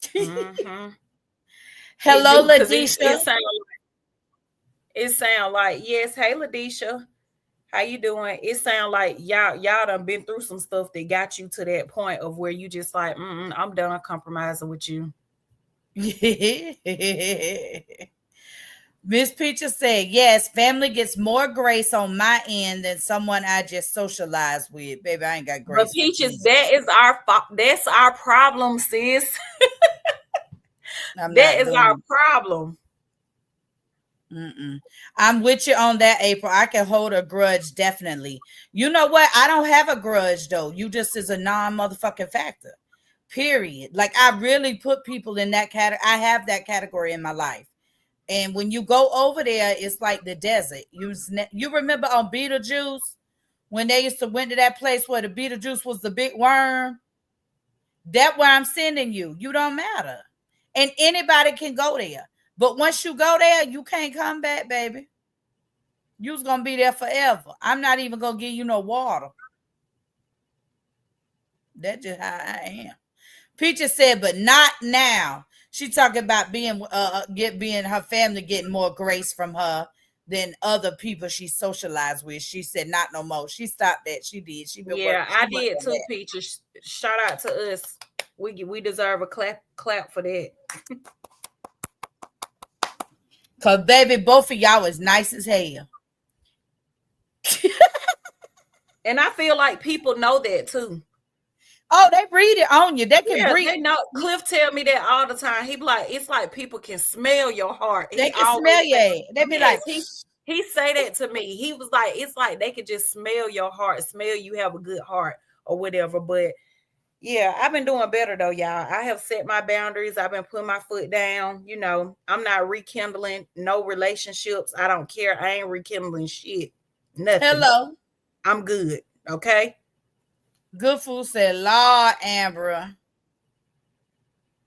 Mm-hmm. It Hello, do because it Ladisha. sound like yes. Hey, Ladisha, how you doing? It sound like y'all done been through some stuff that got you to that point of where you just like, I'm done compromising with you. Miss Peacher said, yes, family gets more grace on my end than someone I just socialize with. Baby, I ain't got But grace for Peaches, Jesus. that's our problem, sis. I'm That not is our doing problem. it. Mm-mm. I'm with you on that, April. I can hold a grudge, definitely. You know what? I don't have a grudge, though. You just is a non-motherfucking factor. period. Like, I really put people in that category. I have that category in my life. And when you go over there, it's like the desert. You remember on Beetlejuice when they used to went to that place where the Beetlejuice was the big worm? That's where I'm sending you. You don't matter. And anybody can go there. But once you go there, you can't come back, baby. You's gonna be there forever. I'm not even gonna give you no water. That's just how I am. Peaches said, but not now. She talking about being her family getting more grace from her than other people she socialized with. She said, not no more. She stopped that. She did. She been Yeah, working. I She worked did on too, that. Peaches. Shout out to us. We deserve a clap for that. Cause baby, both of y'all is nice as hell. And I feel like people know that too. Oh, they read it on you. They can Yeah, breathe. they know. Cliff tell me that all the time. He be like, it's like people can smell your heart. They He can smell always say, you. They be yes, like, he say that to me. He was like, it's like they can just smell your heart, smell you have a good heart or whatever. But yeah, I've been doing better though, y'all. I have set my boundaries. I've been putting my foot down. I'm not rekindling no relationships. I don't care. I ain't rekindling shit. Nothing. hello. I'm good. Okay. Good food said, Lord, Amber.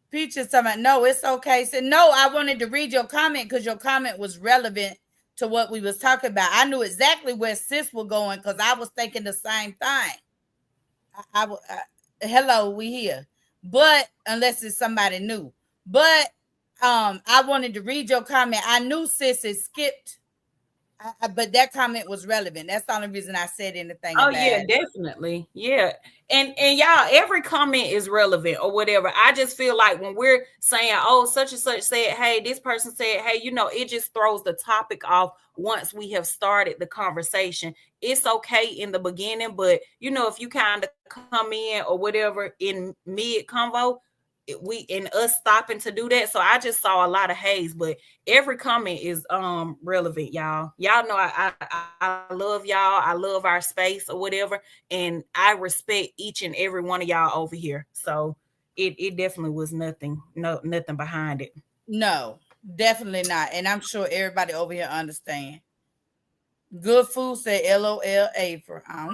Peaches talking about, no, it's okay. Said, no, I wanted to read your comment because your comment was relevant to what we was talking about. I knew exactly where sis was going because I was thinking the same thing. Hello, we here. But unless it's somebody new. But I wanted to read your comment. I knew sis had skipped, but that comment was relevant. That's the only reason I said anything Oh about yeah, it. definitely. Yeah. And y'all, every comment is relevant or whatever. I just feel like when we're saying, oh, such and such said, hey, this person said, hey, it just throws the topic off once we have started the conversation. It's okay in the beginning, but if you kind of come in or whatever in mid convo, we and us stopping to do that. So I just saw a lot of haze, but every comment is relevant, y'all. Y'all know I love y'all. I love our space or whatever, and I respect each and every one of y'all over here. So it definitely was nothing behind it. No, definitely not. And I'm sure everybody over here understand. Good food said LOL April. I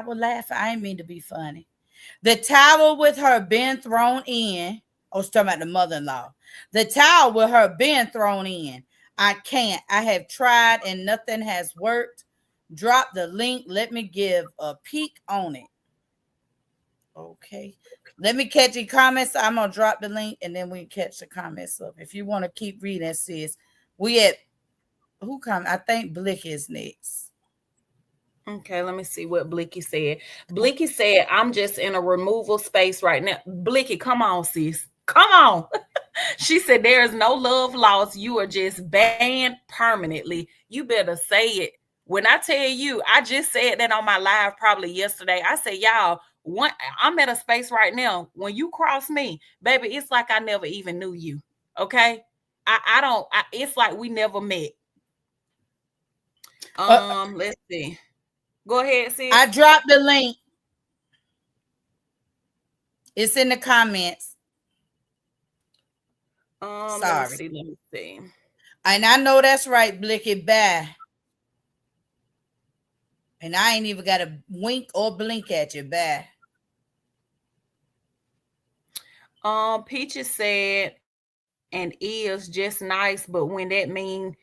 would laugh. I ain't mean to be funny. The towel with her being thrown in. I was talking about the mother-in-law. The towel with her being thrown in. I can't. I have tried and nothing has worked. Drop the link. Let me give a peek on it. Okay. Let me catch your comments. I'm gonna drop the link and then we catch the comments up. If you want to keep reading, sis. We at who come? I think Blick is next. Okay, let me see what Blicky said. Blicky said, I'm just in a removal space right now. Blicky, come on, sis. Come on. She said, there is no love lost. You are just banned permanently. You better say it. When I tell you, I just said that on my live probably yesterday. I said, y'all, I'm at a space right now. When you cross me, baby, it's like I never even knew you. Okay? It's like we never met. Let's see. Go ahead, sis. I dropped the link. It's in the comments. Sorry. Let me see. And I know that's right, Blicky. Bye. And I ain't even got to wink or blink at you. Bye. Peaches said, and is just nice, but when that mean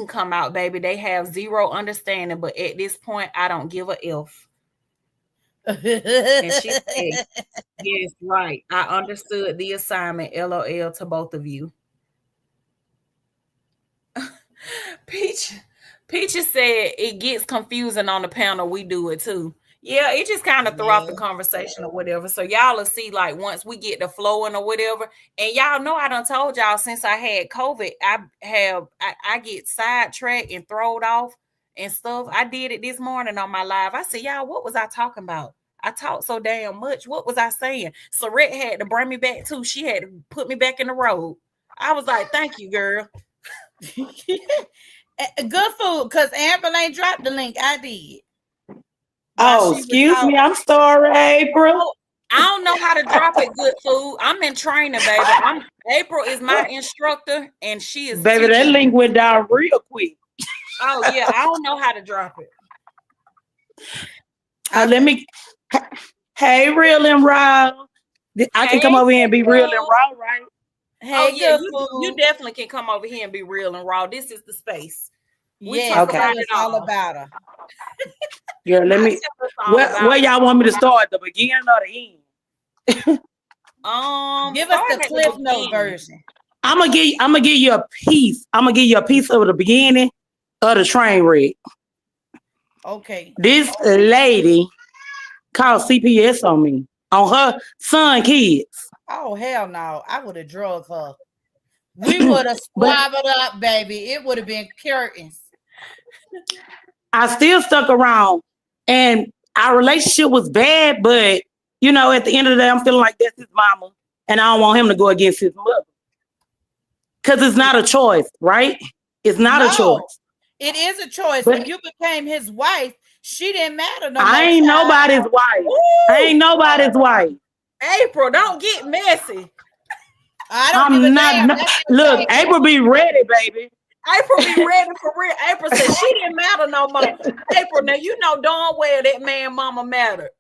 come out, baby, they have zero understanding. But at this point, I don't give a f. And she said, yes, right. I understood the assignment. LOL to both of you. Peach Peaches said it gets confusing on the panel. We do it too. Yeah, it just kind of threw off the Yeah. conversation or whatever. So y'all will see, like, once we get the flowing or whatever. And y'all know I done told y'all since I had COVID, I get sidetracked and thrown off and stuff. I did it this morning on my live. I said, y'all, what was I talking about? I talked so damn much. What was I saying? Sorette had to bring me back too. She had to put me back in the road. I was like, thank you, girl. Good food, because Amber ain't dropped the link. I did. Oh, excuse me. I'm sorry, April. I don't know how to drop it. Good food. I'm in training, baby. April is my instructor, and she is Baby, that teaching me. link went down real quick. Oh yeah, I don't know how to drop it. Let me. Hey, real and raw. I can Hey, come over here and be real and food. raw, right? Oh Hey, yeah, good you food. definitely can come over here and be real and raw. This is the space. We Yes, talk Okay. tell about us it all all. about her. Girl, let I me. tell us all Where about y'all want me to start? The beginning or the end? Give us the start at the Cliff Note beginning. version. I'm gonna give you a piece. I'm gonna give you a piece of the beginning of the train wreck. Okay. This lady called CPS on me on her son kids. Oh hell no! I would have drugged her. We would have But squabbled up, baby. It would have been curtains. I still stuck around, and our relationship was bad. But you know, at the end of the day, I'm feeling like that's his mama, and I don't want him to go against his mother because it's not a choice, right? It's not a No, choice. it is a choice. When But you became his wife, she didn't matter no I more, ain't child. nobody's wife. I Ooh, ain't nobody's wife. April, don't get messy. I don't give a I'm not. damn. No, That's look, entertainment. April be ready, baby. April be ready for real. April said she didn't matter no more. April, now you know darn well that man mama mattered.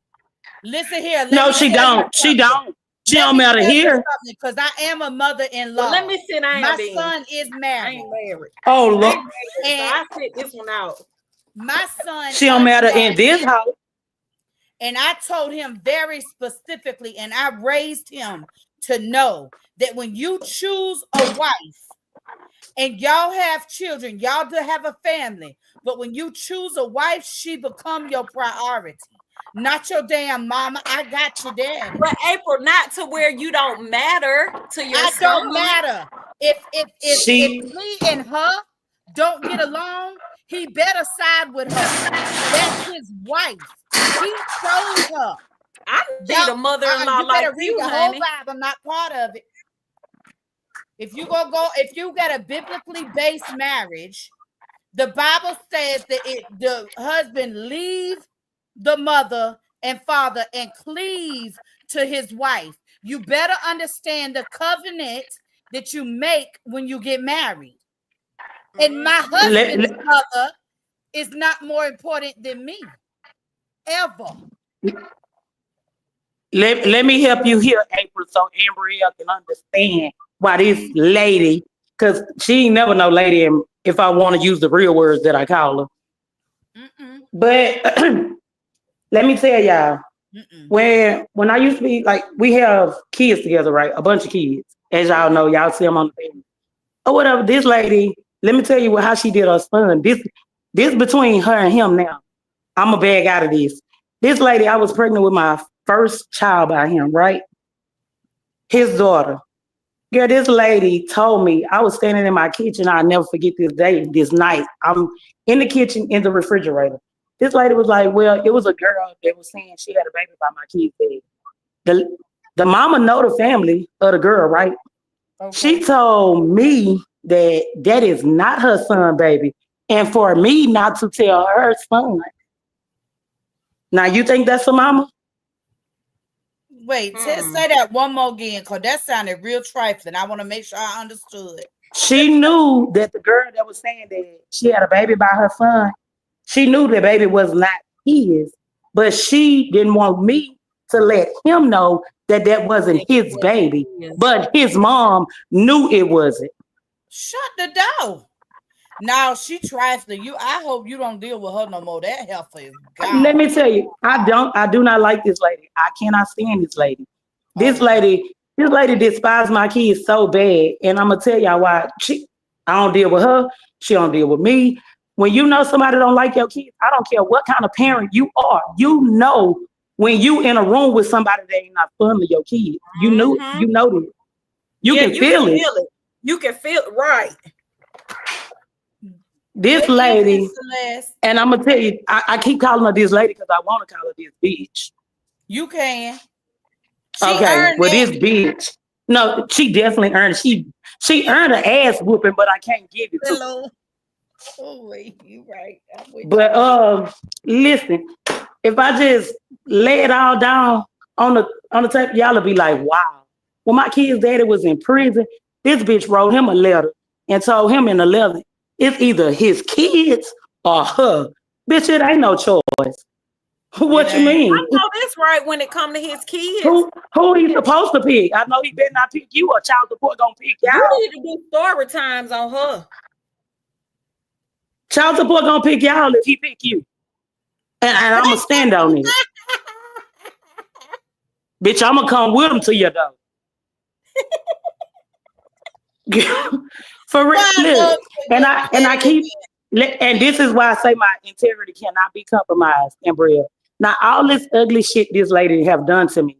Listen here. Let No, me she tell you don't. She something. don't. She Let don't me matter tell you here. something, because I am a Well, let mother-in-law. me sit down My then. son is I married, ain't married. Oh I look, ain't married, so and I sit this one out. my son she don't is matter in married. this house. And I told him very specifically, and I raised him to know that when you choose a wife and y'all have children, y'all do have a family, but when you choose a wife, she become your priority, not your damn mama. I got your daddy. But April, not to where you don't matter to your I son. don't matter. If She me and her don't get along, he better side with her. That's his wife. He chose her. I need Y'all, a mother-in-law you like better read you, the whole honey. Bible, not part of it. If you got a biblically based marriage, the Bible says that the husband leave the mother and father and cleave to his wife. You better understand the covenant that you make when you get married. And my let, husband's mother is not more important than me, ever. let me help you here, April, so Ambriel can understand why this lady, because she ain't never no lady, and if I want to use the real words that I call her. Mm-mm, But let me tell y'all, mm-mm. when I used to be like, we have kids together, right? A bunch of kids, as y'all know, y'all see them on the family or whatever. This lady, let me tell you how she did her son. This between her and him now. I'm a bag out of this. This lady, I was pregnant with my first child by him, right? His daughter. Girl, this lady told me, I was standing in my kitchen. I'll never forget this day, this night. I'm in the kitchen in the refrigerator. This lady was like, well, it was a girl that was saying she had a baby by my kid's bed. The mama know the family of the girl, right? She Okay. told me that that is not her son, baby. And for me not to tell her son. Now, you think that's a mama? Wait, Hmm. say that one more again, because that sounded real trifling. I want to make sure I understood. She knew that the girl that was saying that she had a baby by her son, she knew the baby was not his, but she didn't want me to let him know that that wasn't That his wasn't baby. his. But his mom knew it wasn't. Shut the door. Now she trifling you. I hope you don't deal with her no more. That heifer is Let gone. me tell you, I do not like this lady. I cannot stand this lady. This Okay. lady, this lady despises my kids so bad. And I'm gonna tell y'all why. I don't deal with her. She don't deal with me. When you know somebody don't like your kids, I don't care what kind of parent you are. You know when you in a room with somebody that ain't not fun to your kids. Mm-hmm. You know this. You Yeah, can you can feel it. feel it. You can feel it, right. This What is it, lady, Celeste? and I'm gonna tell you, I keep calling her this lady because I want to call her this bitch. You can. She Okay, earned well, that. this bitch. No, she definitely earned it. She earned an ass whooping, but I can't give it to her. Hello. Oh, wait, you right. I'm with But listen, if I just lay it all down, on the tape, y'all will be like, wow. When my kid's daddy was in prison, this bitch wrote him a letter and told him in the letter, it's either his kids or her. Bitch, it ain't no choice. What you mean? I know that's right when it come to his kids. Who he supposed to pick? I know he better not pick you or child support gonna pick y'all. You need to do story times on her. Child support gonna pick y'all if he pick you. And I'm gonna stand on it. Bitch, I'm gonna come with him to your door. For real. Look, and I keep and this is why I say my integrity cannot be compromised, Ambriel. Now all this ugly shit this lady have done to me.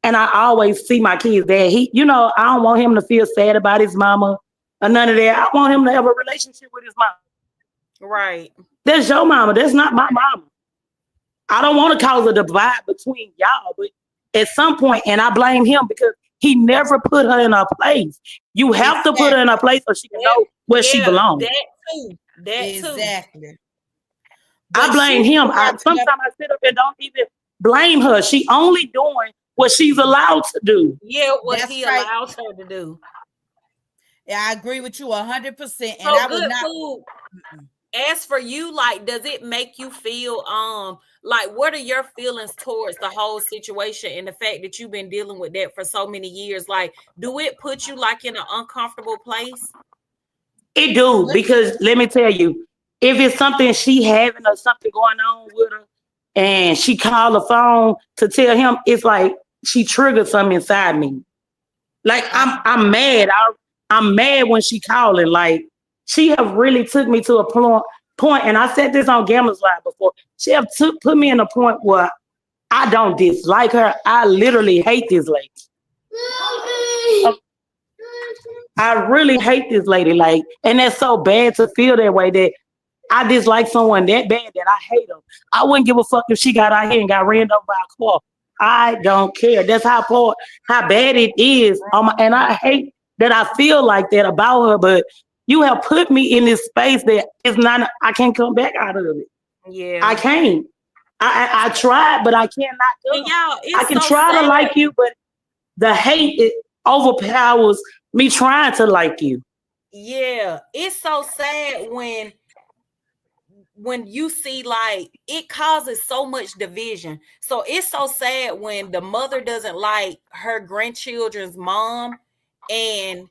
And I always see my kids dad. I don't want him to feel sad about his mama or none of that. I want him to have a relationship with his mama. Right. That's your mama. That's not my mama. I don't want to cause a divide between y'all, but at some point, and I blame him because he never put her in her place. You have to put her in her place so she can know where she belongs. That too. Exactly. I blame him. Sometimes I sit up and don't even blame her. She only doing what she's allowed to do. Yeah, what he allows her to do. Yeah, I agree with you 100%. And so I would not. Food. As for you, like, does it make you feel like what are your feelings towards the whole situation and the fact that you've been dealing with that for so many years? Like, do it put you like in an uncomfortable place? It do, because let me tell you, if it's something she having or something going on with her, and she call the phone to tell him, it's like she triggered something inside me. Like I'm mad. I'm mad when she calling. Like she have really took me to a point, and I said this on Gamma's Live before. She have put me in a point where I don't dislike her. I literally hate this lady. I really hate this lady. Like, and that's so bad to feel that way, that I dislike someone that bad that I hate them. I wouldn't give a fuck if she got out here and got ran over by a car. I don't care. That's how bad it is. And I hate that I feel like that about her, but you have put me in this space that is not, I can't come back out of it. Yeah. I can't. I tried, but I cannot do it. I can try to like you, but the hate, it overpowers me trying to like you. Yeah. It's so sad when you see, like, it causes so much division. So it's so sad when the mother doesn't like her grandchildren's mom, and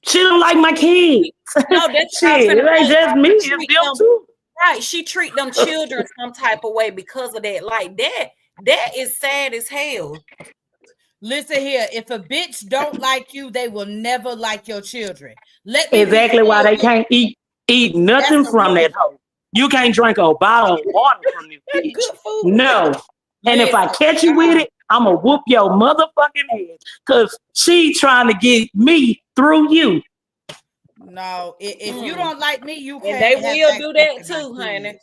she don't like my kids. No, that's shit. It ain't just me, it's them too. Right. She treat them children some type of way because of that. Like that is sad as hell. Listen here, if a bitch don't like you, they will never like your children. Exactly why they can't eat nothing from that hoe. You can't drink a bottle of water from this bitch. Good food. No. And if I catch you with it, I'm going to whoop your motherfucking ass. Because she trying to get me through you. No, if you don't like me, you can't. And they will do that too, honey.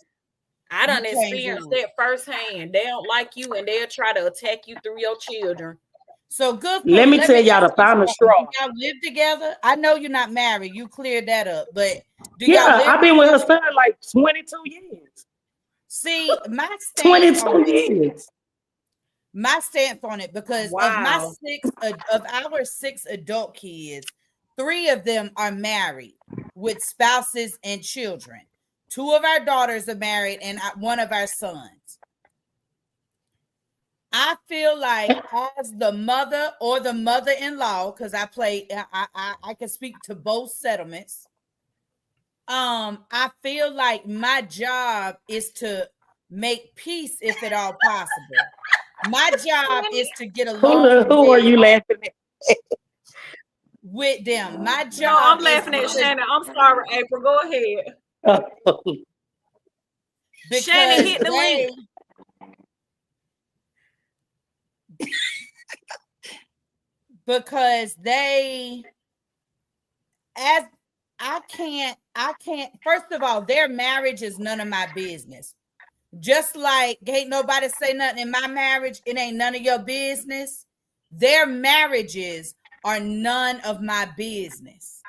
I done experienced that firsthand. They don't like you and they'll try to attack you through your children. So good. Let me tell y'all the final straw. Y'all live together? I know you're not married. You cleared that up. But I've been with her son like 22 years. See, my stance 22 years. My stance on it, because of our six adult kids, 3 of them are married with spouses and children. 2 of our daughters are married, and 1 of our sons. I feel like as the mother or the mother-in-law, because I can speak to both settlements. I feel like my job is to make peace if at all possible. My job is to get along. Who are you laughing at? With them. My job. No, I'm laughing at Shannon. I'm sorry, April. Go ahead. Shannon, hit the link. Because I can't, first of all, their marriage is none of my business. Just like ain't nobody say nothing in my marriage, it ain't none of your business. Their marriages are none of my business.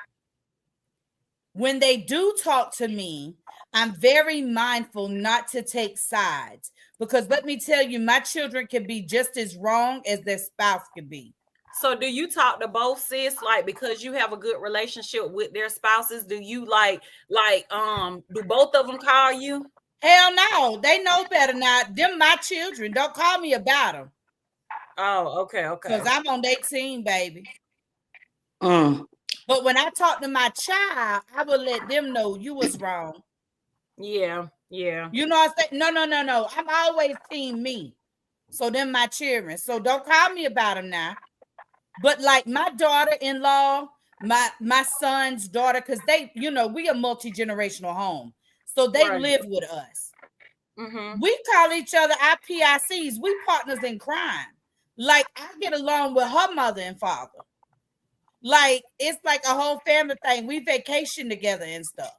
when they do talk to me, I'm very mindful not to take sides, because let me tell you, my children can be just as wrong as their spouse can be. So do you talk to both, sis? Like, because you have a good relationship with their spouses, do you do both of them call you? Hell no, they know better now. Them my children. Don't call me about them. Oh, okay, Because okay. I'm on 18, baby. Mm. But when I talk to my child, I will let them know you was wrong. Yeah, yeah. You know what I'm saying? No. I'm always team me. So them my children. So don't call me about them now. But like my daughter-in-law, my son's daughter, because they, we a multi-generational home. So they Right. live with us. Mm-hmm. We call each other our PICs. We partners in crime. Like I get along with her mother and father. Like it's like a whole family thing. We vacation together and stuff.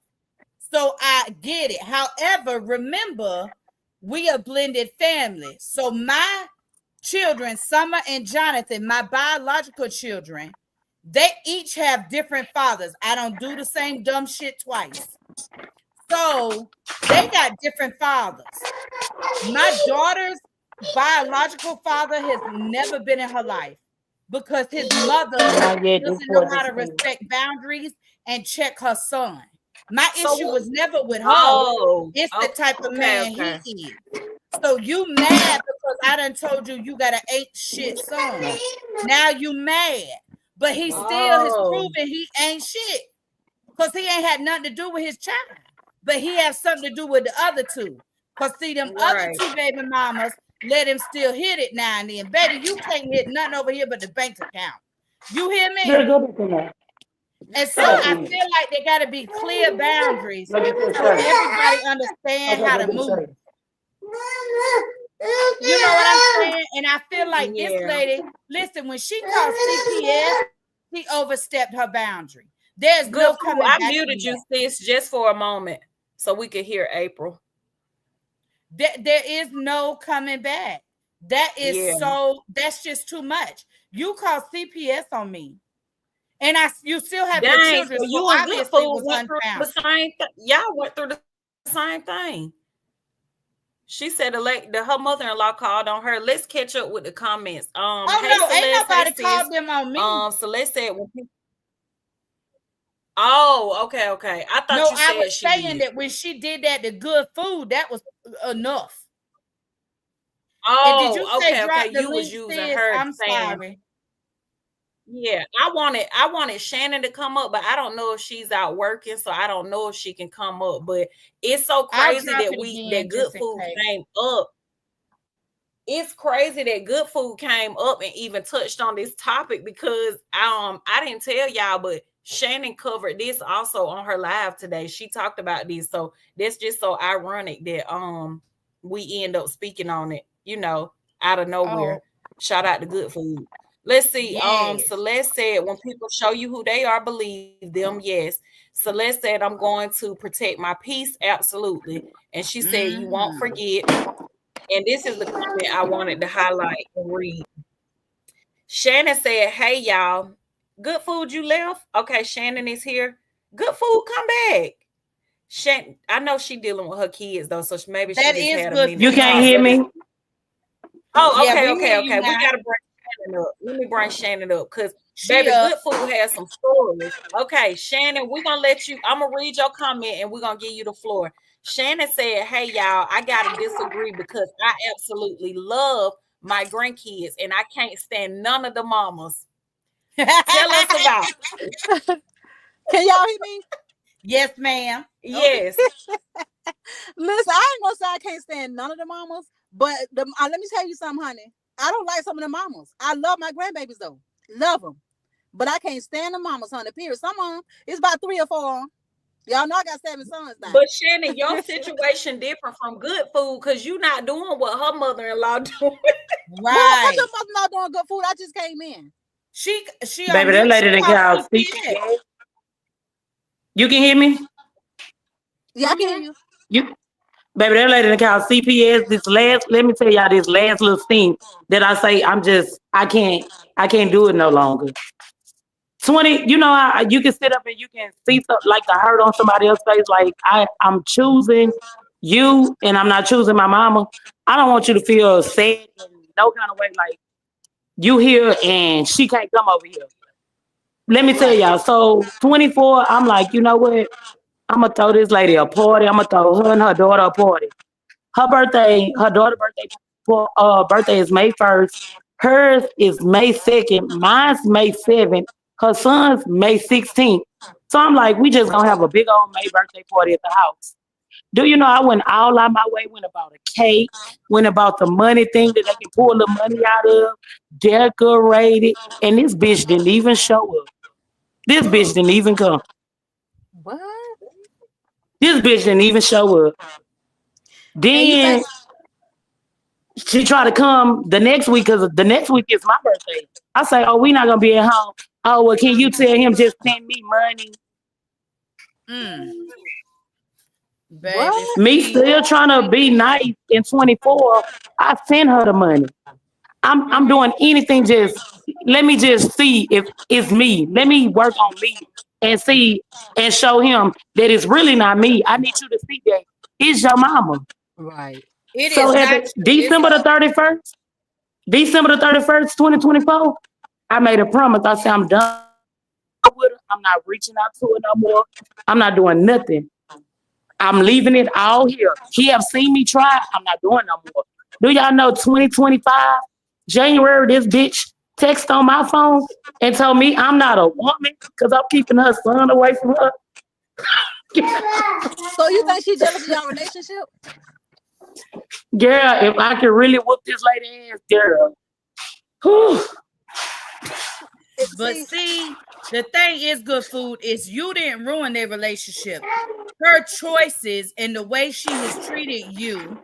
So I get it. However, remember, we a blended family. So my children, Summer and Jonathan, my biological children, they each have different fathers. I don't do the same dumb shit twice. So they got different fathers. My daughter's biological father has never been in her life because his mother Not yet. This doesn't know for how this to thing. respect boundaries and check her son. My So issue was never with her. oh, It's the type of okay, man he okay. is. So you mad because I done told you got an ain't shit son. Now you mad. But he still has Oh, proven he ain't shit. Because he ain't had nothing to do with his child. But he has something to do with the other two. Because see, them other right. two baby mamas let him still hit it now and then. Baby, you can't hit nothing over here but the bank account. You hear Girl, me? go back in there. And so Go back I in there. feel like there got to be clear boundaries Go get your so shirt. everybody understand Okay, how go to get your move. shirt. You know what I'm saying? And I feel like this Yeah. lady, listen, when she called CPS, she overstepped her boundary. There's Good no food. coming I back from muted you, that. sis, just for a moment so we could hear April. There is no coming back. Yeah. That's just too much. You call CPS on me. And you still have your Dang. children, So so you and Good obviously it Food was went through the unfounded. same thing. Y'all went through the same thing. She said her mother-in-law called on her. Let's catch up with the comments. Oh Hey no, ain't Celeste, hey nobody sis. called them on me. Celeste said oh, okay, okay. I thought No, you I said was she saying did. that when she did that to Good Food, that was enough. And did you Oh, say okay, okay. drop the You was link, using sis? her I'm saying, sorry. yeah, I wanted Shannon to come up, but I don't know if she's out working, so I don't know if she can come up. But it's so I'll crazy drop that it that again Good just in Food case. came up. It's crazy that Good Food came up and even touched on this topic because I didn't tell y'all, but Shannon covered this also on her live today. She talked about this, so that's just so ironic that we end up speaking on it, out of nowhere. Oh, Shout out to Good Food. Let's see. yes. Celeste said, when people show you who they are, believe them. Yes. Celeste said, I'm going to protect my peace. Absolutely. And she said, you won't Mm-hmm. forget. And this is the comment I wanted to highlight and read. Shannon said, hey, y'all. Good Food, you left? Okay, Shannon is here. Good Food, come back. Shannon, I know she dealing with her kids, though, so maybe she That just is had a Good minute You to Food can't talk. hear talking. me? Oh, Yeah, okay, we hear okay, you okay. We now. got to bring Shannon up. Let me bring Shannon up because, She baby, up. Good Food has some stories. Okay, Shannon, we're going to let you, I'm going to read your comment and we're going to give you the floor. Shannon said, hey, y'all, I got to disagree because I absolutely love my grandkids and I can't stand none of the mamas. Tell us about it. Can y'all hear me? Yes, ma'am. Okay. Yes. Listen, I ain't gonna say I can't stand none of the mamas, but let me tell you something, honey. I don't like some of the mamas. I love my grandbabies though, love them, but I can't stand the mamas, honey. Period. Some of them, it's about 3 or 4. Y'all know I got 7 sons now. But Shannon, your situation different from Good Food because you're not doing what her mother-in-law doing. What Right. your mother not doing good food? I just came in. She on Baby, that mute. She lady done called called CPS. CPS. You can hear me? Yeah, I can hear Mm-hmm. you. You, baby, that lady done called CPS. Let me tell y'all this last little thing that I say, I can't do it no longer. 20, you know, you can sit up and you can see like the hurt on somebody else's face. Like I'm choosing you, and I'm not choosing my mama. I don't want you to feel sad in no kind of way. Like you here and she can't come over here. Let me tell Right. y'all. So 24, I'm like, you know what? I'm gonna throw this lady a party. I'm gonna throw her and her daughter a party. Her daughter's birthday is May 1st. Hers is May 2nd. Mine's May 7th. Her son's May 16th. So I'm like, we just gonna have a big old May birthday party at the house. Do you know I went all out my way, went about a cake, went about the money thing that they can pull the money out of, decorated, and this bitch didn't even show up. This bitch didn't even come. What? This bitch didn't even show up. And you Then think she tried to come the next week because the next week is my birthday. I say, oh, we not gonna be at home. Oh, well, can you tell him just send me money? Mm. Baby, what? Me still trying to be nice in 24. I send her the money. I'm doing anything. Just let me just see if it's me. Let me work on me and see and show him that it's really not me. I need you to see that it's your mama. Right. it So is at not you. It's her. December the 31st, 2024, I made a promise. I said I'm done with her. I'm not reaching out to her no more. I'm not doing nothing. I'm leaving it all here. He have seen me try. I'm not doing no more. Do y'all know 2025, January, this bitch text on my phone and told me I'm not a woman because I'm keeping her son away from her. So you think she jealous of your relationship? Girl, if I could really whoop this lady ass, girl. Whew. But See, see, the thing is, good food is you didn't ruin their relationship. Her choices and the way she has treated you,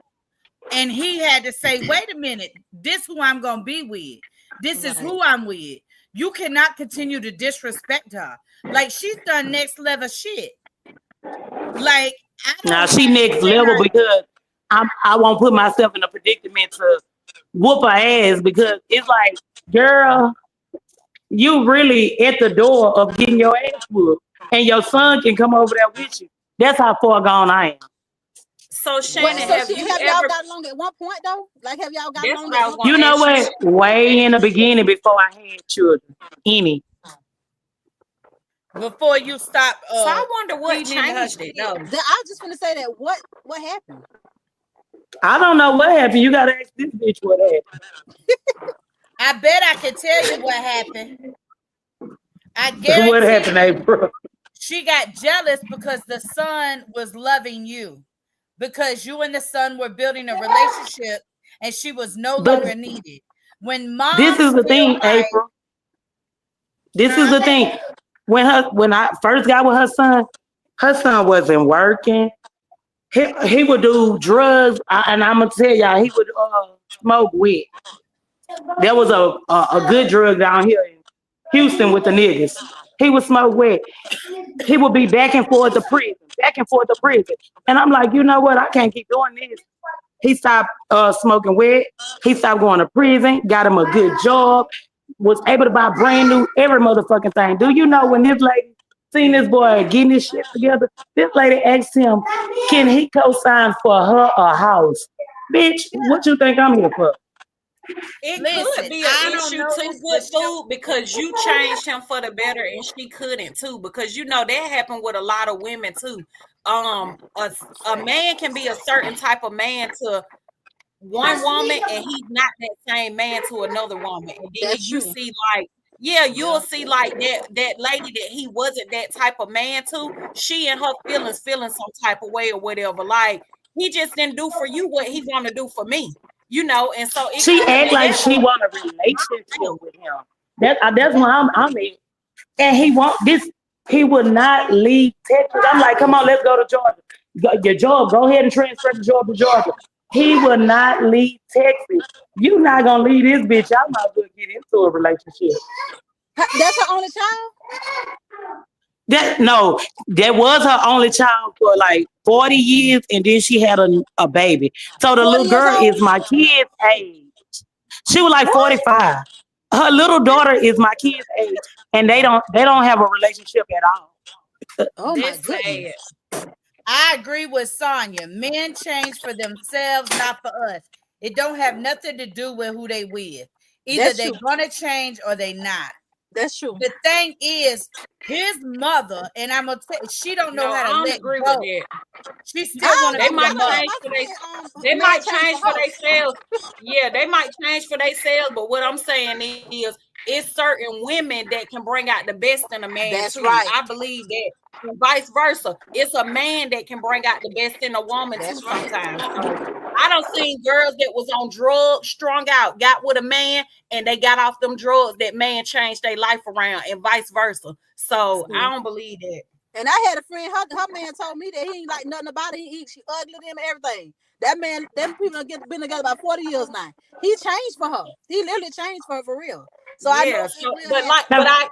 and he had to say, "Wait a minute, this who I'm gonna be with. This is right. who I'm with. You cannot continue to disrespect her. Like she's done next level shit. Like I Now don't she next level cannot. because I won't put myself in a predicament to whoop her ass because it's like, girl, you really at the door of getting your ass whooped, and your son can come over there with you. That's how far gone I am. So What? Shannon, So have she you have y'all ever? got along at one point though? Like have y'all got That's along what at I was one gonna You point? know ask you. what? Way in the beginning, before I had children, any. Before you stop So I wonder what feeding into her changed it shit. though. I was just gonna say that. What happened? I don't know what happened. You gotta ask this bitch what happened. I bet I can tell you what happened. I What guarantee happened, you April? she got jealous because the son was loving you. Because you and the son were building a relationship and she was no longer But needed. When this moms is the feel thing, like, April. This is huh? the thing. When I first got with her son wasn't working. He would do drugs, and I'm gonna tell y'all, he would smoke weed. There was a good drug down here in Houston with the niggas. He would smoke weed. He would be back and forth to prison, back and forth to prison. And I'm like, you know what? I can't keep doing this. He stopped smoking weed. He stopped going to prison. Got him a good job. Was able to buy brand new every motherfucking thing. Do you know when this lady seen this boy getting his shit together? This lady asked him, "Can he co-sign for her a house?" Bitch, what you think I'm here for? It Listen, could be an I don't issue know too, this, good but food, because you changed him for the better and she couldn't too. Because you know that happened with a lot of women too. A man can be a certain type of man to one woman and he's not that same man to another woman. And then That's you true. see like, yeah, you'll Yeah. see like that lady that he wasn't that type of man to, she and her feeling some type of way or whatever. Like he just didn't do for you what he want to do for me, and so it She could act be like that she way want a relationship too. with him. That's what I'm in. And he want this. He would not leave Texas. I'm like, come on, let's go to Georgia. Your job, go ahead and transfer the job to Georgia. He would not leave Texas. You not gonna leave this bitch. I might as well get into a relationship. That's her only child. That was her only child for like 40 years, and then she had a baby. So the 40 little years girl old. is my kid's age. She was like What? 45. her little daughter is my kid's age, and they don't have a relationship at all. Oh my That's goodness. sad. I agree with Sonya. Men change for themselves, not for us. It don't have nothing to do with who they with. Either That's they true. gonna change or they not. That's true. The thing is, his mother, and I'm gonna tell she don't know No, I how to don't let agree go. with that. She still want to They be might the mother. change for they might change for themselves. Yeah, they might change for themselves, but what I'm saying is it's certain women that can bring out the best in a man That's too. right. I believe that, and vice versa. It's a man that can bring out the best in a woman too That's right. sometimes. So I don't seen girls that was on drugs, strung out, got with a man, and they got off them drugs. That man changed their life around, and vice versa. So I don't believe that. And I had a friend, her man told me that he ain't like nothing about it. She ugly to him and everything. That man, them people been together about 40 years now. He changed for her. He literally changed for her for real. So I know Yeah, it so, will but happen. I,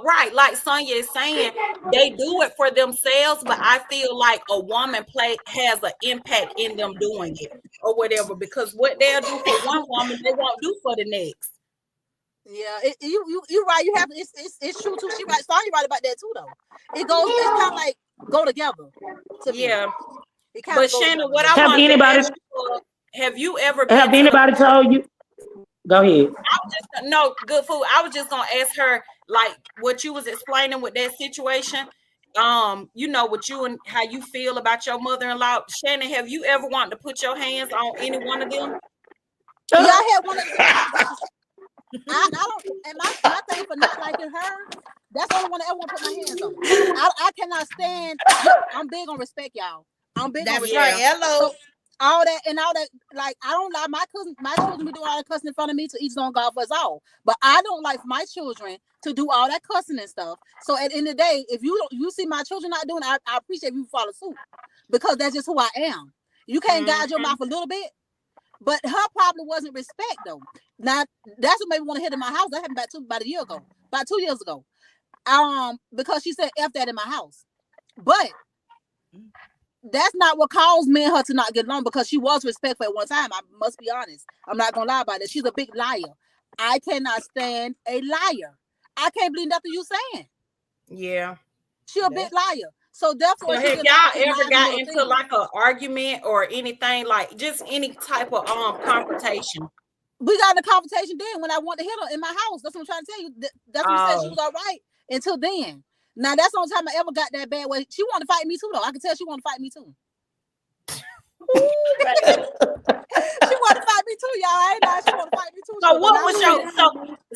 right, like Sonya is saying, they do it for themselves, but I feel like a woman has an impact in them doing it or whatever, because what they'll do for one woman, they won't do for the next. Yeah, you right. You have it's true too. She right. Sonya right about that too though. It's kind of like go together. To me. Yeah, It kind but of goes Shannon, together. what I Have wanted to anybody ask you, have you ever have been to the anybody told you? Go ahead. no good food? I was just gonna ask her like what you was explaining with that situation. What you and how you feel about your mother-in-law. Shannon, have you ever wanted to put your hands on any one of them? Yeah, I had one of the I don't, and my thing for not liking her, that's the only one I ever want to put my hands on. I cannot stand. I'm big on respect, y'all. I'm big on That's respect. right. Hello. So all that, like I don't like my children be doing all that cussing in front of me to each on God for us all. But I don't like my children to do all that cussing and stuff. So at the end of the day, if you see my children not doing it, I appreciate if you follow suit because that's just who I am. You can't guide your mouth a little bit. But her problem wasn't respect though. Now that's what made me want to hit in my house. That happened about a year ago, about 2 years ago. Because she said F that in my house. But that's not what caused me and her to not get along because she was respectful at one time. I must be honest. I'm not gonna lie about it. She's a big liar. I cannot stand a liar. I can't believe nothing you saying. Yeah. She a big liar. So therefore, So she have did y'all not ever got into like an argument or anything, like just any type of confrontation? We got in a conversation then when I wanted to hit her in my house. That's what I'm trying to tell you. That's what we said. She was all right until then. Now that's the only time I ever got that bad way. She wanted to fight me too, though. I can tell she wanted to fight me too. She wanted to fight me too, y'all. I ain't know she wanted to fight me too. So what was your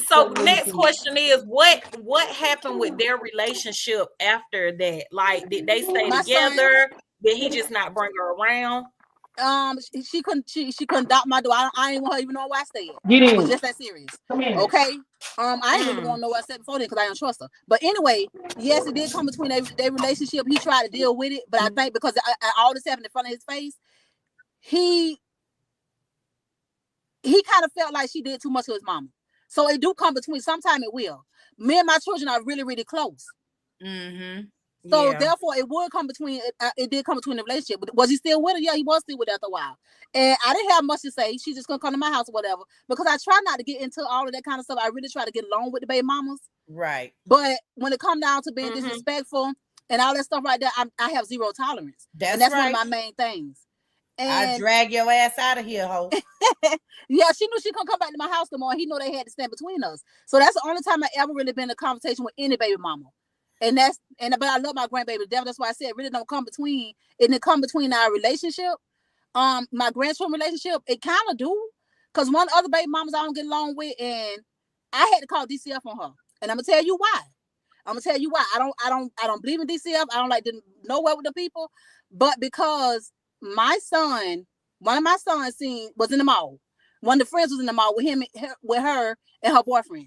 so next question is what happened with their relationship after that? Like, did they stay together? Did he just not bring her around? She couldn't dot my door. I ain't want her even know where I stayed. Get It was in. just that serious. Okay. I ain't really want to know what I said before then because I don't trust her. But anyway, yes, it did come between their relationship. He tried to deal with it, but I think because all this happened in front of his face, he kind of felt like she did too much to his mama. So it do come between. Sometime it will. Me and my children are really, really close. Mm-hmm. So therefore, it would come between. It did come between the relationship. But was he still with her? Yeah, he was still with her after a while. And I didn't have much to say. She just gonna come to my house or whatever. Because I try not to get into all of that kind of stuff. I really try to get along with the baby mamas. Right. But when it come down to being disrespectful and all that stuff right there, I have zero tolerance. That's and that's right. one of my main things. And I drag your ass out of here, ho. Yeah, she knew she couldn't come back to my house no more. He knew they had to stand between us. So that's the only time I ever really been in a conversation with any baby mama. But I love my grandbaby to death. That's why I said it really don't come between. It didn't come between our relationship. My grandchildren relationship, it kind of do. Because one other baby mamas I don't get along with, and I had to call DCF on her. And I'm gonna tell you why. I don't believe in DCF. I don't like to nowhere with the people. But because my son, one of my sons was in the mall. One of the friends was in the mall with her and her boyfriend.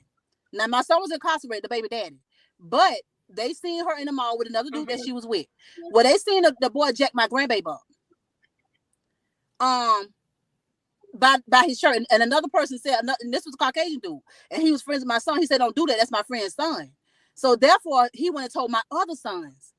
Now my son was incarcerated, the baby daddy. But they seen her in the mall with another dude that she was with. Well, they seen the boy jack my grandbaby up. By his shirt. And another person said, and this was a Caucasian dude, and he was friends with my son. He said, "Don't do that. That's my friend's son." So therefore, he went and told my other sons.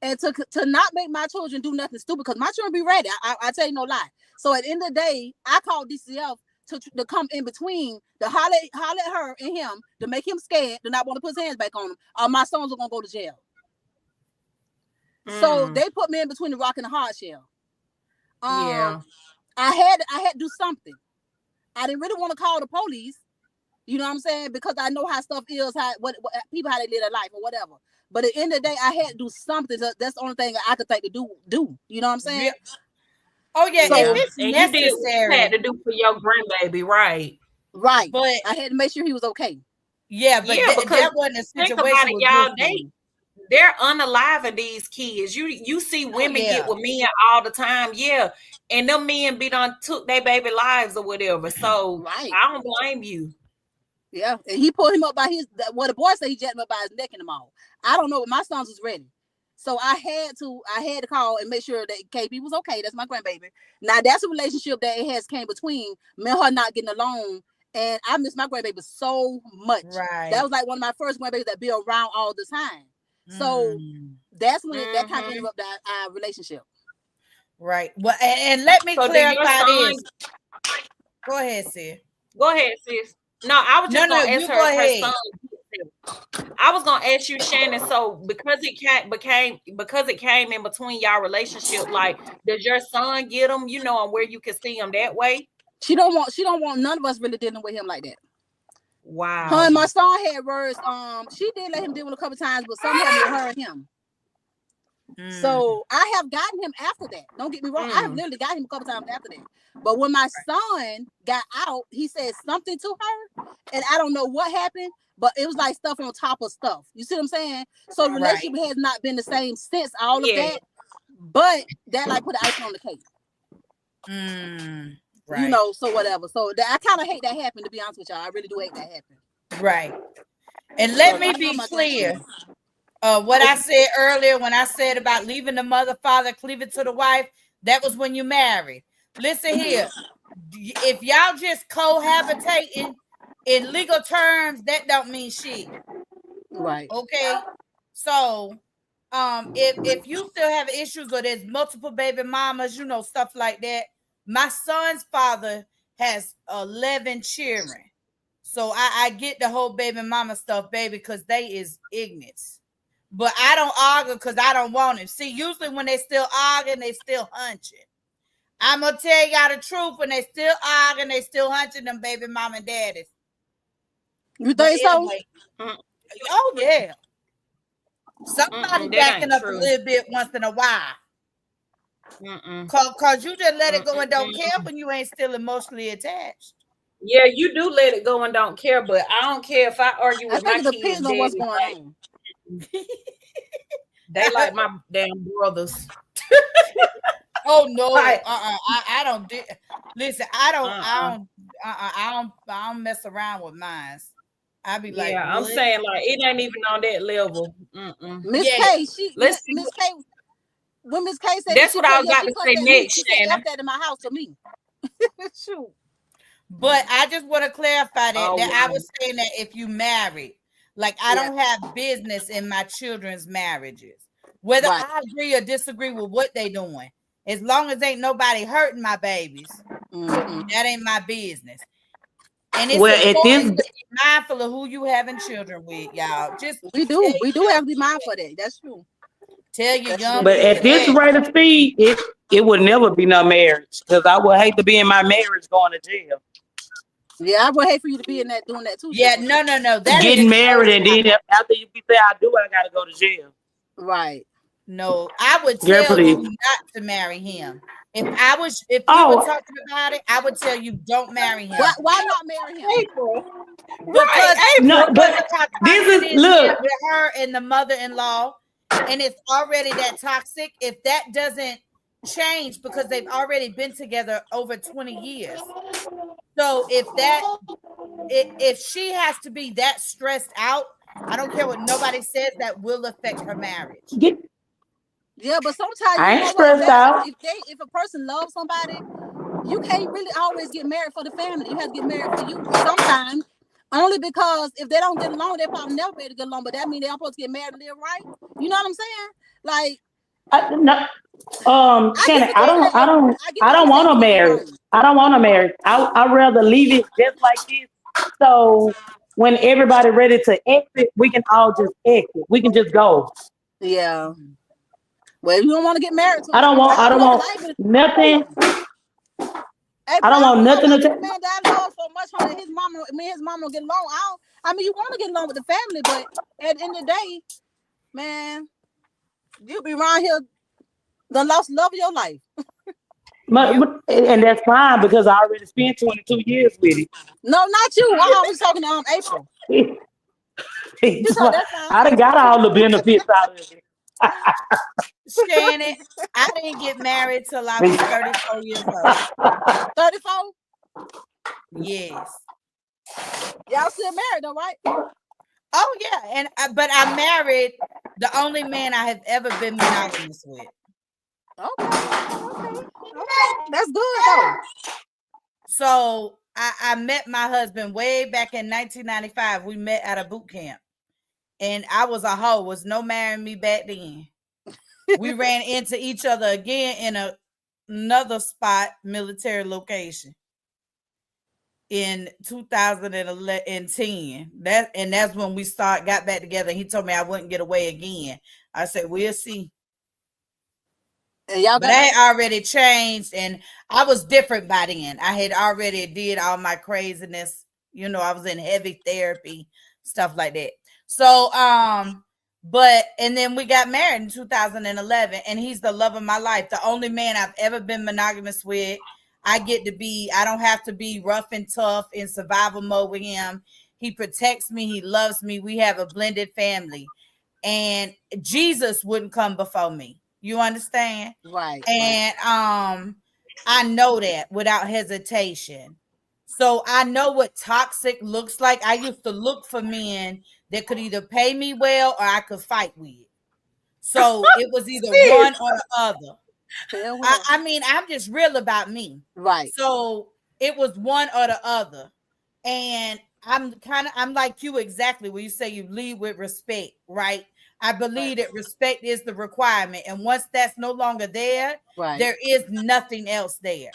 And to not make my children do nothing stupid, because my children be ready. I tell you no lie. So at the end of the day, I called DCF to come in between, to holler at her and him, to make him scared, to not want to put his hands back on him, or my sons are gonna go to jail. So they put me in between the rock and the hard shell. Yeah. I had to do something. I didn't really want to call the police, you know what I'm saying, because I know how stuff is, what people, how they live their life or whatever. But at the end of the day, I had to do something. That's the only thing I could think to do. You know what I'm saying? Yeah. Oh yeah, So, if it's and necessary. you did what you had to do for your grandbaby, right? Right. But I had to make sure he was okay. Yeah, but Yeah, because that wasn't a think situation. about it, with y'all. this one. They're unaliving these kids. You see women get with men all the time, yeah, and them men be done took their baby lives or whatever. So Right. I don't blame you. Yeah, and he pulled him up by the boy said he jacked him up by his neck in the mall. I don't know, but my sons was ready. So I had to call and make sure that KP was okay. That's my grandbaby. Now that's a relationship that it has came between me and her not getting along. And I miss my grandbaby so much. Right. That was like one of my first grandbabies that be around all the time. So that's when that kind of interrupted our relationship. Right. Well, and let me clarify this. Go ahead, sis. Go ahead, sis. No, I was just gonna ask her son. I was gonna ask you, Shannon. So because it came in between y'all relationship, like, does your son get them? You know, and where you can see him that way? She don't want none of us really dealing with him like that. Wow. Her and my son had words. She did let him deal with a couple times, but some had with her and him. So I have gotten him after that. Don't get me wrong. I have literally got him a couple times after that. But when my son got out, he said something to her, and I don't know what happened, but it was like stuff on top of stuff. You see what I'm saying? So the relationship has not been the same since all of that. But that like put the icing on the cake. Right. You know, so whatever. So I kind of hate that happened, to be honest with y'all. I really do hate that happen. Right. And let me be clear. What I said earlier when I said about leaving the mother, father, cleaving to the wife, that was when you married. Listen here. If y'all just cohabitating in legal terms, that don't mean shit. Right. Okay. So if you still have issues or there's multiple baby mamas, you know, stuff like that. My son's father has 11 children. So I get the whole baby mama stuff, baby, because they is ignorance. But I don't argue because I don't want it. See, usually when they still arguing, they still hunching. I'm going to tell y'all the truth. When they still arguing, they still hunching them baby mama and daddies. You think so? Oh, yeah. Somebody backing up a little bit once in a while. Cause you just let it go and don't care when you ain't still emotionally attached. Yeah, you do let it go and don't care, but I don't care if I argue with my kids. It depends on what's going on. They like my damn brothers. Oh no! I don't. Listen, I don't mess around with mine. I be like, yeah, I'm saying like it ain't even on that level. Miss K, Miss K. When Miss K said that's what I was about to say next, Shannon. That in my house to me. Shoot. But I just want to clarify that I was saying that if you married, like I don't have business in my children's marriages, whether I agree or disagree with what they doing, as long as ain't nobody hurting my babies, that ain't my business. And it's important to be mindful of who you having children with, y'all. We do have to be mindful of that. That's true. Tell you young. But at this rate of speed, it would never be no marriage, because I would hate to be in my marriage going to jail. Yeah, I would hate for you to be in that doing that too. Yeah, no. That getting married and then after you say I do, I gotta go to jail. Right. No, I would tell you not to marry him. If you were talking about it, I would tell you don't marry him. Why not marry him? Because this is look with her and the mother-in-law, and it's already that toxic. If that doesn't change, because they've already been together over 20 years. So if she has to be that stressed out, I don't care what nobody says, that will affect her marriage. Yeah, but sometimes I ain't stressed out. If a person loves somebody, you can't really always get married for the family. You have to get married for you sometimes. Only because if they don't get along, they probably never be able to get along. But that means they're supposed to get married and live right. You know what I'm saying? Like, Shannon, I don't want to marry. I don't want to marry. I'd rather leave it just like this. So when everybody ready to exit, we can all just exit. We can just go. Yeah. Well, if you don't want to get married to I him, don't want. I I don't don't know, want cause I ain't been. nothing. Hey, I but don't I want don't know. nothing to Like this take. man that I love so much, honey. His mama, me and his mama don't get along. I don't. I mean, you want to get along with the family, but at the end of the day, man, you be around here the lost love of your life. Yep. And that's fine because I already spent 22 years with No, not you. I was talking to April. it. She told that's fine. I done got all the benefits out of it. Shannon, I didn't get married till I was 34 years old. 34. Yes. Y'all still married though, right? Oh yeah, and but I married the only man I have ever been monogamous with. Okay. That's good though. So I met my husband way back in 1995. We met at a boot camp, and I was a hoe. Was no marrying me back then. We ran into each other again in another spot, military location, in 2010. That's when we got back together. He told me I wouldn't get away again. I said, we'll see. And y'all But I had already changed, and I was different by then. I had already did all my craziness. You know, I was in heavy therapy, stuff like that. So, and then we got married in 2011, and he's the love of my life. The only man I've ever been monogamous with. I don't have to be rough and tough in survival mode with him. He protects me. He loves me. We have a blended family, and Jesus wouldn't come before me. You understand? right. And I know that without hesitation. So I know what toxic looks like. I used to look for men that could either pay me well or I could fight with. So it was either one or the other. I mean, I'm just real about me. Right. So it was one or the other. And I'm like you exactly when you say you lead with respect, right? I believe that respect is the requirement. And once that's no longer there, there is nothing else there.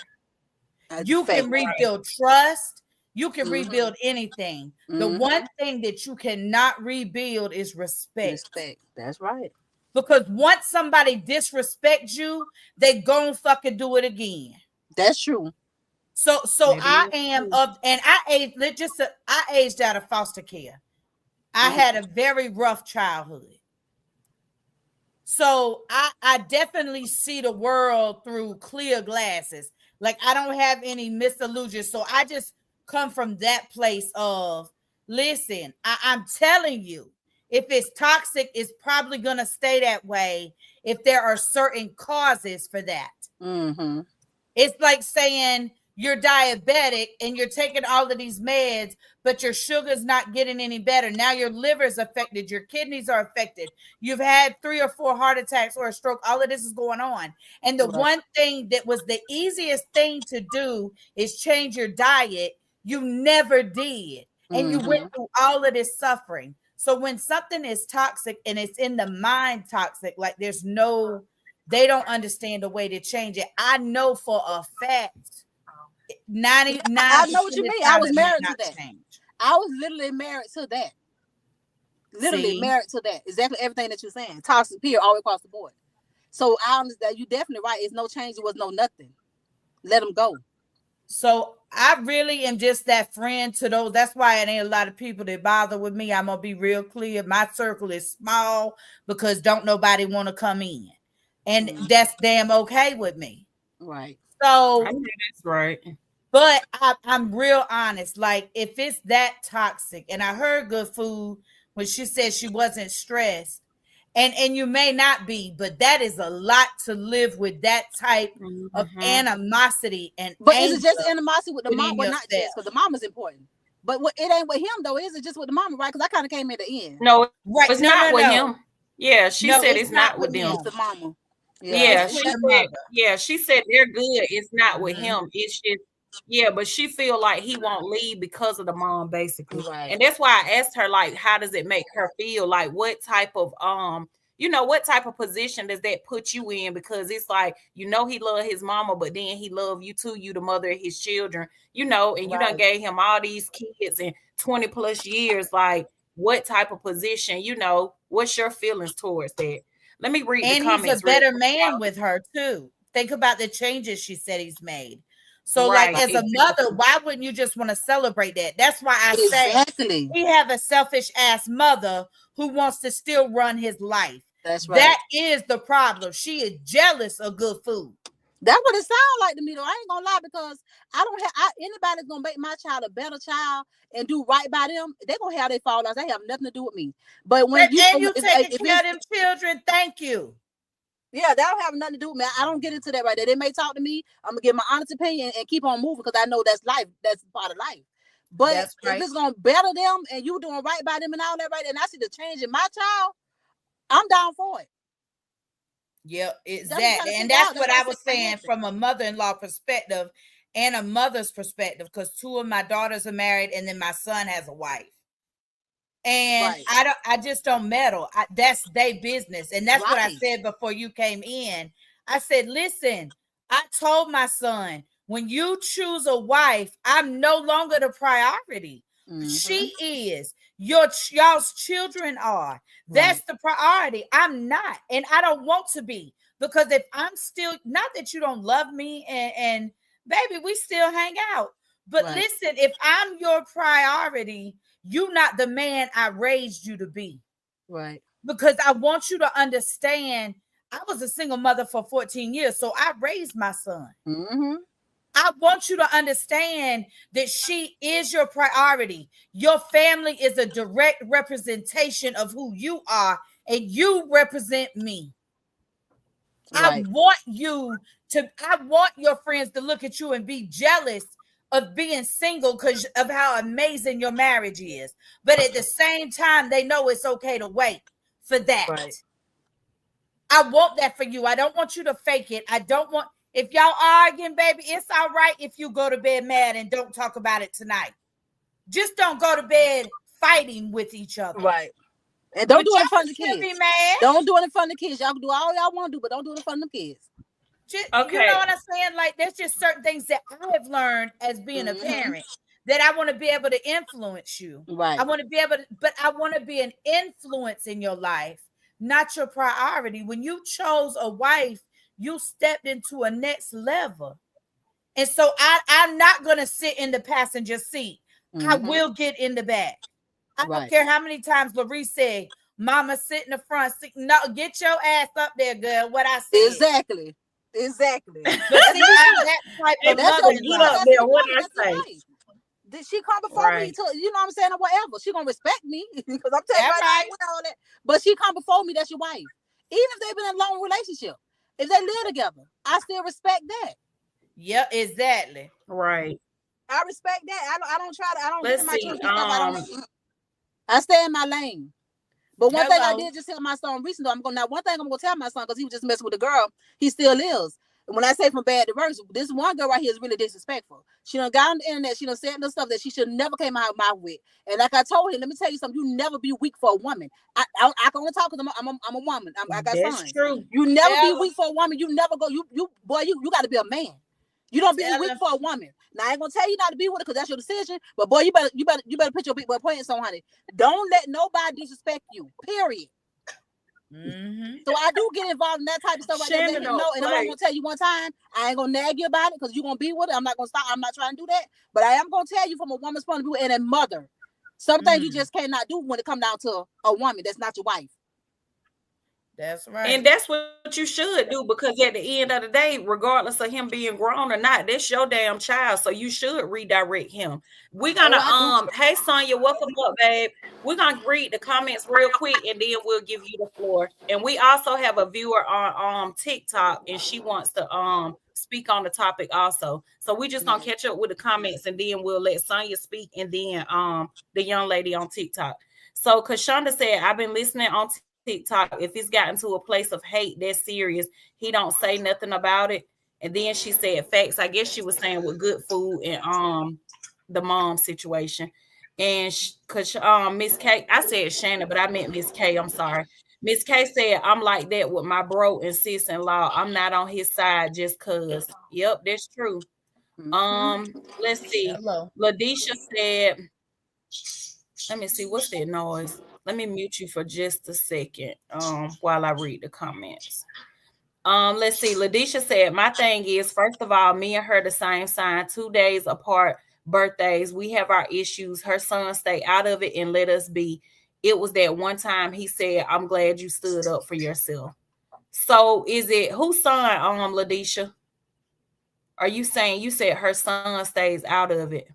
You can rebuild trust. You can rebuild anything. The one thing that you cannot rebuild is respect. Respect. That's right. Because once somebody disrespects you, they gon' fucking do it again. That's true. So I am of, and I aged out of foster care. I had a very rough childhood. So I definitely see the world through clear glasses. Like I don't have any misillusions. So I just come from that place of, listen, I'm telling you, if it's toxic, it's probably going to stay that way if there are certain causes for that. Mm-hmm. It's like saying you're diabetic and you're taking all of these meds, but your sugar's not getting any better. Now your liver's affected, your kidneys are affected. You've had 3 or 4 heart attacks or a stroke. All of this is going on. And the one thing that was the easiest thing to do is change your diet. You never did. And you went through all of this suffering. So when something is toxic and it's in the mind toxic, like they don't understand the way to change it. I know for a fact 99%. I know what you mean. I was married to that. Change. I was literally married to that. Literally married to that. Exactly everything that you're saying. Toxic period all across the board. So I understand. You're definitely right. It's no change. It was no nothing. Let them go. So I really am just that friend to those. That's why it ain't a lot of people that bother with me. I'm gonna be real clear. My circle is small because don't nobody want to come in. And that's damn okay with me. Right. So I think that's right. But I'm real honest. Like if it's that toxic, and I heard Good Food when she said she wasn't stressed, and you may not be, but that is a lot to live with that type of animosity and But is it just animosity with the mom? Well, yourself. not just because the mom is important. But it ain't with him though, is it just with the mama, right? Because I kind of came at the end. No, Right. it's not with him. Yeah, she said it's not with them. It's the mama. Yeah, she said they're good. It's not with him. It's just but she feel like he won't leave because of the mom, basically. Right. And that's why I asked her, like, how does it make her feel? Like, what type of what type of position does that put you in? Because it's like, he love his mama, but then he love you too, you the mother of his children, and you done gave him all these kids and 20 plus years. Like, what type of position, what's your feelings towards that? Let me read the comments. And he's a better man with her too. Think about the changes she said he's made. So, Right, like, as a mother, why wouldn't you just want to celebrate that? That's why I say we have a selfish ass mother who wants to still run his life. That's right. That is the problem. She is jealous of good food. That's what it sounds like to me, though. I ain't gonna lie, because I don't have anybody's gonna make my child a better child and do right by them. They're gonna have their faults. They have nothing to do with me. But when you taking care of them children, thank you. Yeah, that don't have nothing to do with me. I don't get into that right there. They may talk to me. I'm gonna give my honest opinion and keep on moving, because I know that's life. That's part of life. But if it's gonna better them and you doing right by them and all that, right, and I see the change in my child, I'm down for it. Yeah, exactly. And that's what I was saying from a mother-in-law perspective and a mother's perspective, because 2 of my daughters are married, and then my son has a wife. And I just don't meddle. That's their business. And that's what I said before you came in. I said, listen, I told my son, when you choose a wife, I'm no longer the priority. Mm-hmm. She is. Y'all's children are. That's the priority. I'm not. And I don't want to be. Because if I'm still, not that you don't love me, and baby, we still hang out. But listen, if I'm your priority, you're not the man I raised you to be. Right. Because I want you to understand, I was a single mother for 14 years, so I raised my son. Mm-hmm. I want you to understand that she is your priority. Your family is a direct representation of who you are, and you represent me. Right. I want your friends to look at you and be jealous of being single because of how amazing your marriage is. But at the same time, they know it's okay to wait for that. Right. I want that for you. I don't want you to fake it. If y'all arguing, baby, it's all right if you go to bed mad and don't talk about it tonight. Just don't go to bed fighting with each other. Right. And don't do it in front of the kids. Be mad. Don't do it in front of the kids. Y'all can do all y'all want to do, but don't do it in front of the kids. You know what I'm saying? Like, there's just certain things that I've learned as being a parent that I want to be able to influence you. Right. I want to be able to, but I want to be an influence in your life, not your priority. When you chose a wife, you stepped into a next level. And so I'm not going to sit in the passenger seat. I will get in the back. I don't care how many times Larice said, Mama, sit in the front seat. No, get your ass up there, girl. What I said. Exactly. But see, I'm that type of mother. Get up there. What I say. Did she come before me? You know what I'm saying? Or whatever. She gonna respect me because I'm telling you with all that. But she come before me. That's your wife. Even if they've been in a long relationship, if they live together, I still respect that. Yeah, exactly. Right. I respect that. I don't try to. I don't get my children. I stay in my lane. But one thing I did just tell my son recently, one thing I'm gonna tell my son, because he was just messing with a girl, he still is. And when I say from bad to worse, this one girl right here is really disrespectful. She done got on the internet, she done said the stuff that she should never came out of my mouth with. And like I told him, let me tell you something, you never be weak for a woman. I can only talk because I'm a woman. I got sons. That's true. You never be weak for a woman. You never go, you gotta be a man. You don't be weak for a woman. Now I ain't gonna tell you not to be with her because that's your decision. But boy, you better put your big boy points on, honey. Don't let nobody disrespect you. Period. Mm-hmm. So I do get involved in that type of stuff like that. And I'm gonna tell you one time, I ain't gonna nag you about it because you're gonna be with it. I'm not gonna stop. I'm not trying to do that. But I am gonna tell you from a woman's point of view and a mother, some things you just cannot do when it comes down to a woman that's not your wife. That's right. And that's what you should do, because at the end of the day, regardless of him being grown or not, that's your damn child. So you should redirect him. We're gonna hey Sonia, welcome up, babe. We're gonna read the comments real quick and then we'll give you the floor. And we also have a viewer on TikTok, and she wants to speak on the topic also. So we just gonna catch up with the comments and then we'll let Sonia speak, and then the young lady on TikTok. So Kashonda said, I've been listening on TikTok. If it's gotten to a place of hate that's serious, he don't say nothing about it. And then she said facts. I guess she was saying with good food and the mom situation. And because Miss K, I said Shannon, but I meant Miss K. I'm sorry. Miss K said, I'm like that with my bro and sis-in-law. I'm not on his side just cause. Yep, that's true. Mhm. Let's see. Hello. Ladisha said, let me see, what's that noise? Let me mute you for just a second. While I read the comments. Let's see. Ladisha said, my thing is, first of all, me and her the same sign, 2 days apart, birthdays. We have our issues. Her son stay out of it and let us be. It was that one time he said, I'm glad you stood up for yourself. So is it whose son, Ladisha? Are you saying you said her son stays out of it?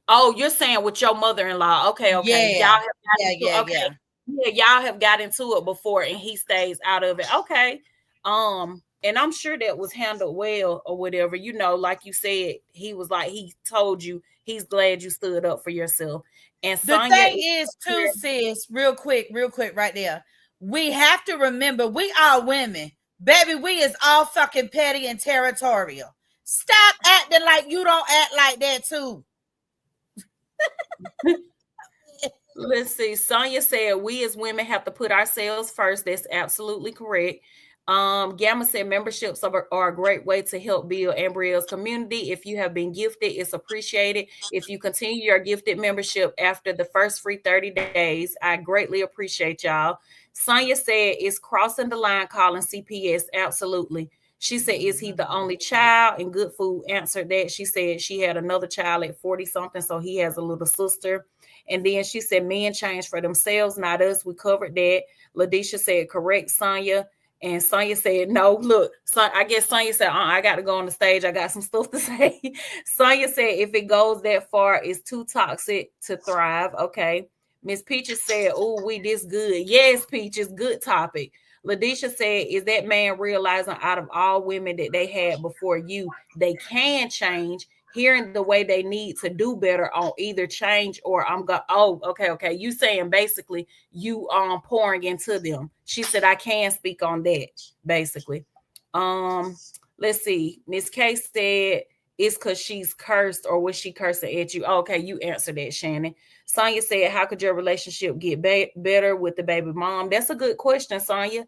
Oh, you're saying with your mother-in-law. Okay, okay. Y'all Yeah. have got Yeah, into yeah, okay. yeah. Yeah, y'all have got into it before and he stays out of it. Okay. And I'm sure that was handled well or whatever. You know, like you said, he was like he told you he's glad you stood up for yourself. And The Sonya thing is is, too, sis, real quick, right there. We have to remember we are women. Baby, we is all fucking petty and territorial. Stop acting like you don't act like that, too. let's see. Sonya said we as women have to put ourselves first. That's absolutely correct. Gamma said memberships are a great way to help build Ambriel's community. If you have been gifted, it's appreciated. If you continue your gifted membership after the first free 30 days, I greatly appreciate y'all. Sonya said, is crossing the line calling CPS? Absolutely. She said, is he the only child? And Good Food answered that. She said she had another child at 40 something, so he has a little sister. And then she said, men change for themselves, not us. We covered that. Ladisha said, correct, Sonya. And Sonya said, no, look, I guess Sonya said, I got to go on the stage. I got some stuff to say. Sonya said, if it goes that far, it's too toxic to thrive. Okay. Miss Peaches said, oh, we this good. Yes, Peaches, good topic. Ladisha said, is that man realizing out of all women that they had before you, they can change, hearing the way they need to do better on either change or I'm go. Oh, okay. You saying basically you pouring into them. She said I can speak on that basically. Um, let's see. Miss K said it's because she's cursed or was she cursing at you? Oh, okay, you answered that, Shannon. Sonya said, how could your relationship get better with the baby mom? That's a good question, Sonya.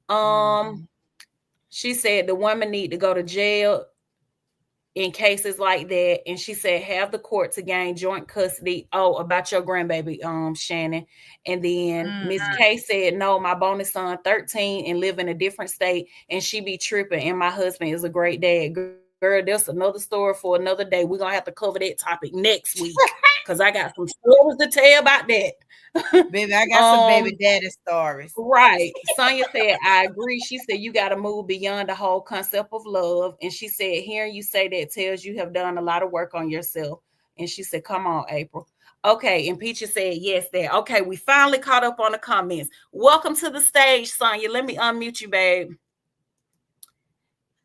Um, she said the woman need to go to jail in cases like that. And she said, have the court to gain joint custody. Oh, about your grandbaby, Shannon. And then Miss K said, no, my bonus son 13 and live in a different state and she be tripping. And my husband is a great dad. Girl, there's another story for another day. We're gonna have to cover that topic next week. Cause I got some stories to tell about that. Baby, I got some baby daddy stories. Right. Sonya said, I agree. She said, you got to move beyond the whole concept of love. And she said, hearing you say that tells you have done a lot of work on yourself. And she said, come on, April. Okay. And Peaches said, yes, that. Okay. We finally caught up on the comments. Welcome to the stage, Sonya. Let me unmute you, babe.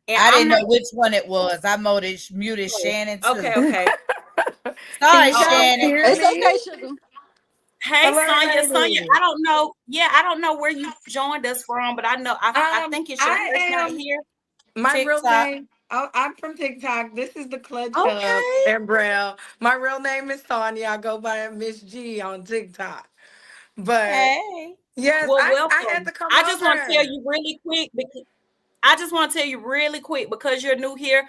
And I didn't know which one it was. I muted Shannon too. Okay. Sorry, Can y'all Shannon. hear It's me? okay, sugar. Hey, Hello, Sonya, ladies. I don't know. Yeah, I don't know where you joined us from, but I know I think it's your I first night am here. my real TikTok. name. I'm from TikTok. This is the Clutch Hub, Okay. Ambriel. My real name is Sonya. I go by Miss G on TikTok. But Hey. yes, Well, I had welcome. to come I just want to tell over. you really quick because I just want to tell you really quick because you're new here.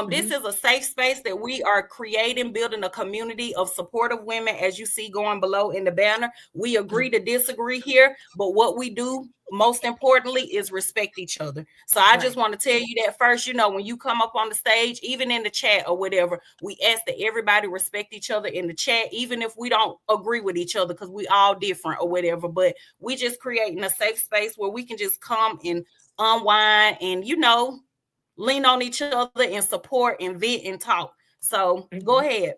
This Mhm. is a safe space that we are creating, building a community of supportive women, as you see going below in the banner. We agree to disagree here, but what we do most importantly is respect each other. So I just Right. want to tell you that first, when you come up on the stage, even in the chat or whatever, we ask that everybody respect each other in the chat, even if we don't agree with each other because we all different or whatever. But we just creating a safe space where we can just come and unwind and lean on each other and support and vent and talk. So go Mhm. ahead.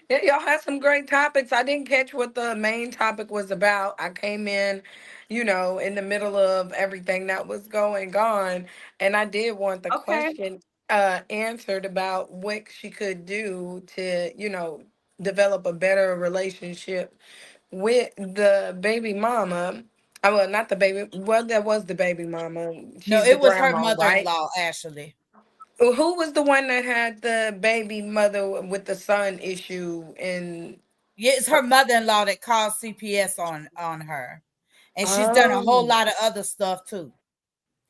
Yeah, y'all had some great topics. I didn't catch what the main topic was about. I came in, in the middle of everything that was going on, and I did want the Okay. question answered about what she could do to, develop a better relationship with the baby mama. Well, not the baby. Well, that was the baby mama. No, She's the it was her grandma, right? mother-in-law, actually. Who was the one that had the baby mother with the son issue and Yeah, it's her mother-in-law that called CPS on her. and she's done a whole Oh. lot of other stuff too.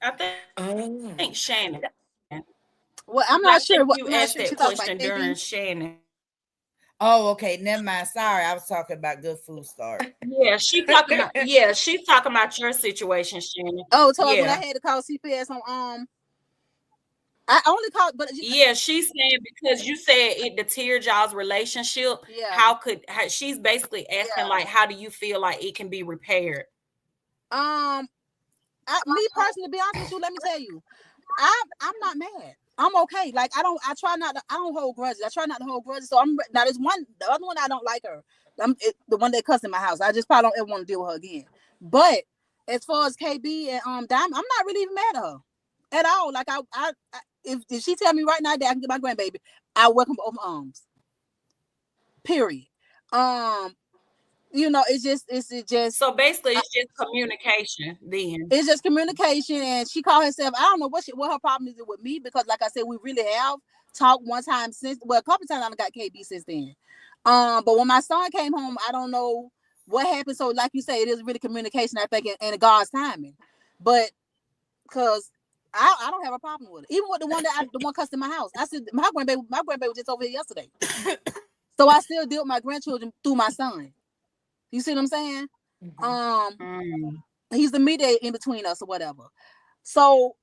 I think Oh. Shannon. Well, I I'm not think sure. you I'm not asked sure that she talking about question during KB. Shannon. Oh, okay, never mind. Sorry, I was talking about Good Food Start. She's talking about your situation, Shannon. Oh, so when I Yeah. had to call CPS on I only called, but Yeah, she's saying because you said it deterred y'all's relationship. yeah, She's basically asking like, how do you feel like it can be repaired? me personally, to be honest with you, let me tell you, I'm not mad. I'm okay. Like I try not to. I don't hold grudges. I try not to hold grudges. So I'm now. There's one. The other one I don't like her. The one that cussed in my house. I just probably don't ever want to deal with her again. But as far as KB and Diamond, I'm not really even mad at her at all. Like if she tell me right now that I can get my grandbaby, I welcome with open arms. Period. Um, it's just So basically, it's just communication. Then it's just communication, and she called herself. I don't know what her problem is with me, because, like I said, we really have talked one time since. Well, a couple times I got KB since then. But when my son came home, I don't know what happened. So, like you say, it is really communication. I think, and God's timing. But because I don't have a problem with it, even with the one cussed in my house. I said my grandbaby was just over here yesterday, so I still deal with my grandchildren through my son. You see what I'm saying? mm. He's the mediator in between us or whatever. So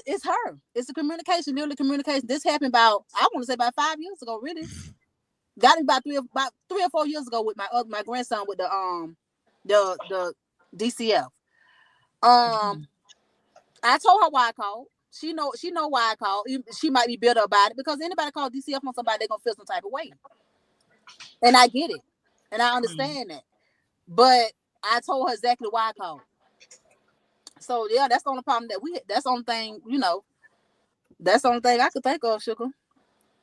it's her. It's the communication, literally communication. This happened I want to say about 5 years ago, really. Got it about 3 or 4 years ago with my grandson with the DCF. I told her why I called. She know why I called. She might be bitter about it, because anybody call DCF on somebody, they're gonna feel some type of way. And I get it. And I understand that. But I told her exactly why I called. So yeah, that's the only problem that's the only thing, that's the only thing I could think of, sugar.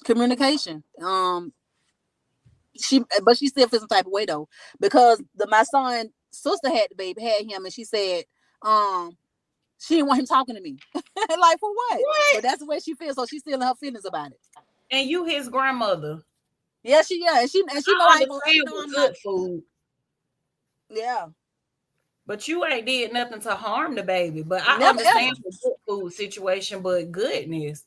Communication. But she still feels some type of way though, because my son sister had the baby, had him, and she said, she didn't want him talking to me. Like, for what? But What? that's the way she feels, so she's still in her feelings about it. And you his grandmother. Yeah, and she know I she understand know with I'm not. good food, Yeah, but you ain't did nothing to harm the baby. But I never understand ever. the good food situation. But goodness,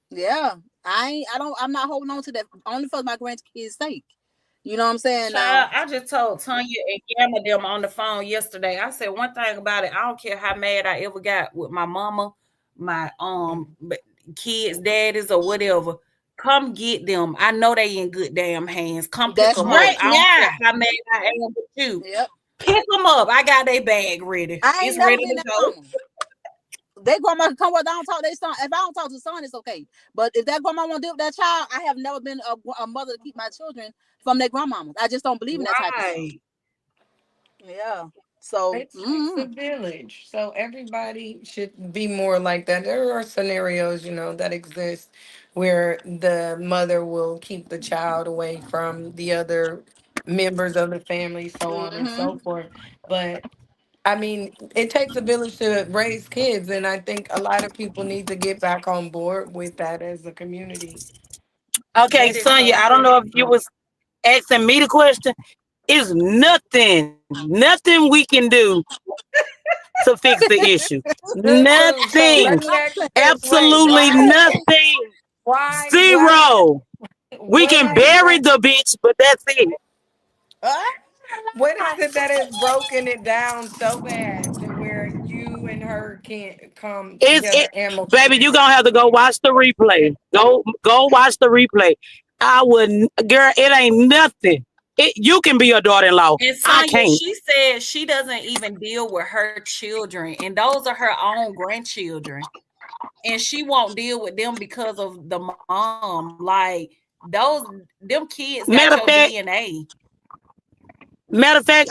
Yeah, I'm not holding on to that only for my grandkids' sake. You know what I'm saying? Now, child, I just told Tanya and Gamma them on the phone yesterday. I said one thing about it. I don't care how mad I ever got with my mama, my kids, daddies, or whatever. Come get them. I know they in good damn hands. Come pick that's them up. Right right. I don't now. care how mad I am with you. Yep. Pick them up. I got their bag ready. I ain't It's never ready been to that go. mama. They grandma can come with. I don't talk their son. If I don't talk to the son, it's okay. But if that grandma want to deal with that child, I have never been a mother to keep my children from their grandmama. I just don't believe in that type of stuff. Right. Yeah. So, It takes a village. So everybody should be more like that. There are scenarios, that exist where the mother will keep the child away from the other members of the family, so on and so forth. But I mean, it takes a village to raise kids, and I think a lot of people need to get back on board with that as a community. Okay, That is Sonya, so I don't know if you true. was asking me the question. It's nothing we can do to fix the issue. Good food. So Nothing. let me ask you this: Wait, Absolutely nothing. why, Zero. We what can is bury that? the bitch, but that's it. What is it that has broken it down so bad to where you and her can't come It's together it, baby. amicably? You gonna have to go watch the replay. Go watch the replay. I wouldn't, girl. It ain't nothing. You can be your daughter-in-law. And I Sonya, can't. she said she doesn't even deal with her children, and those are her own grandchildren. And she won't deal with them because of the mom. Like them kids got your Matter of fact, DNA.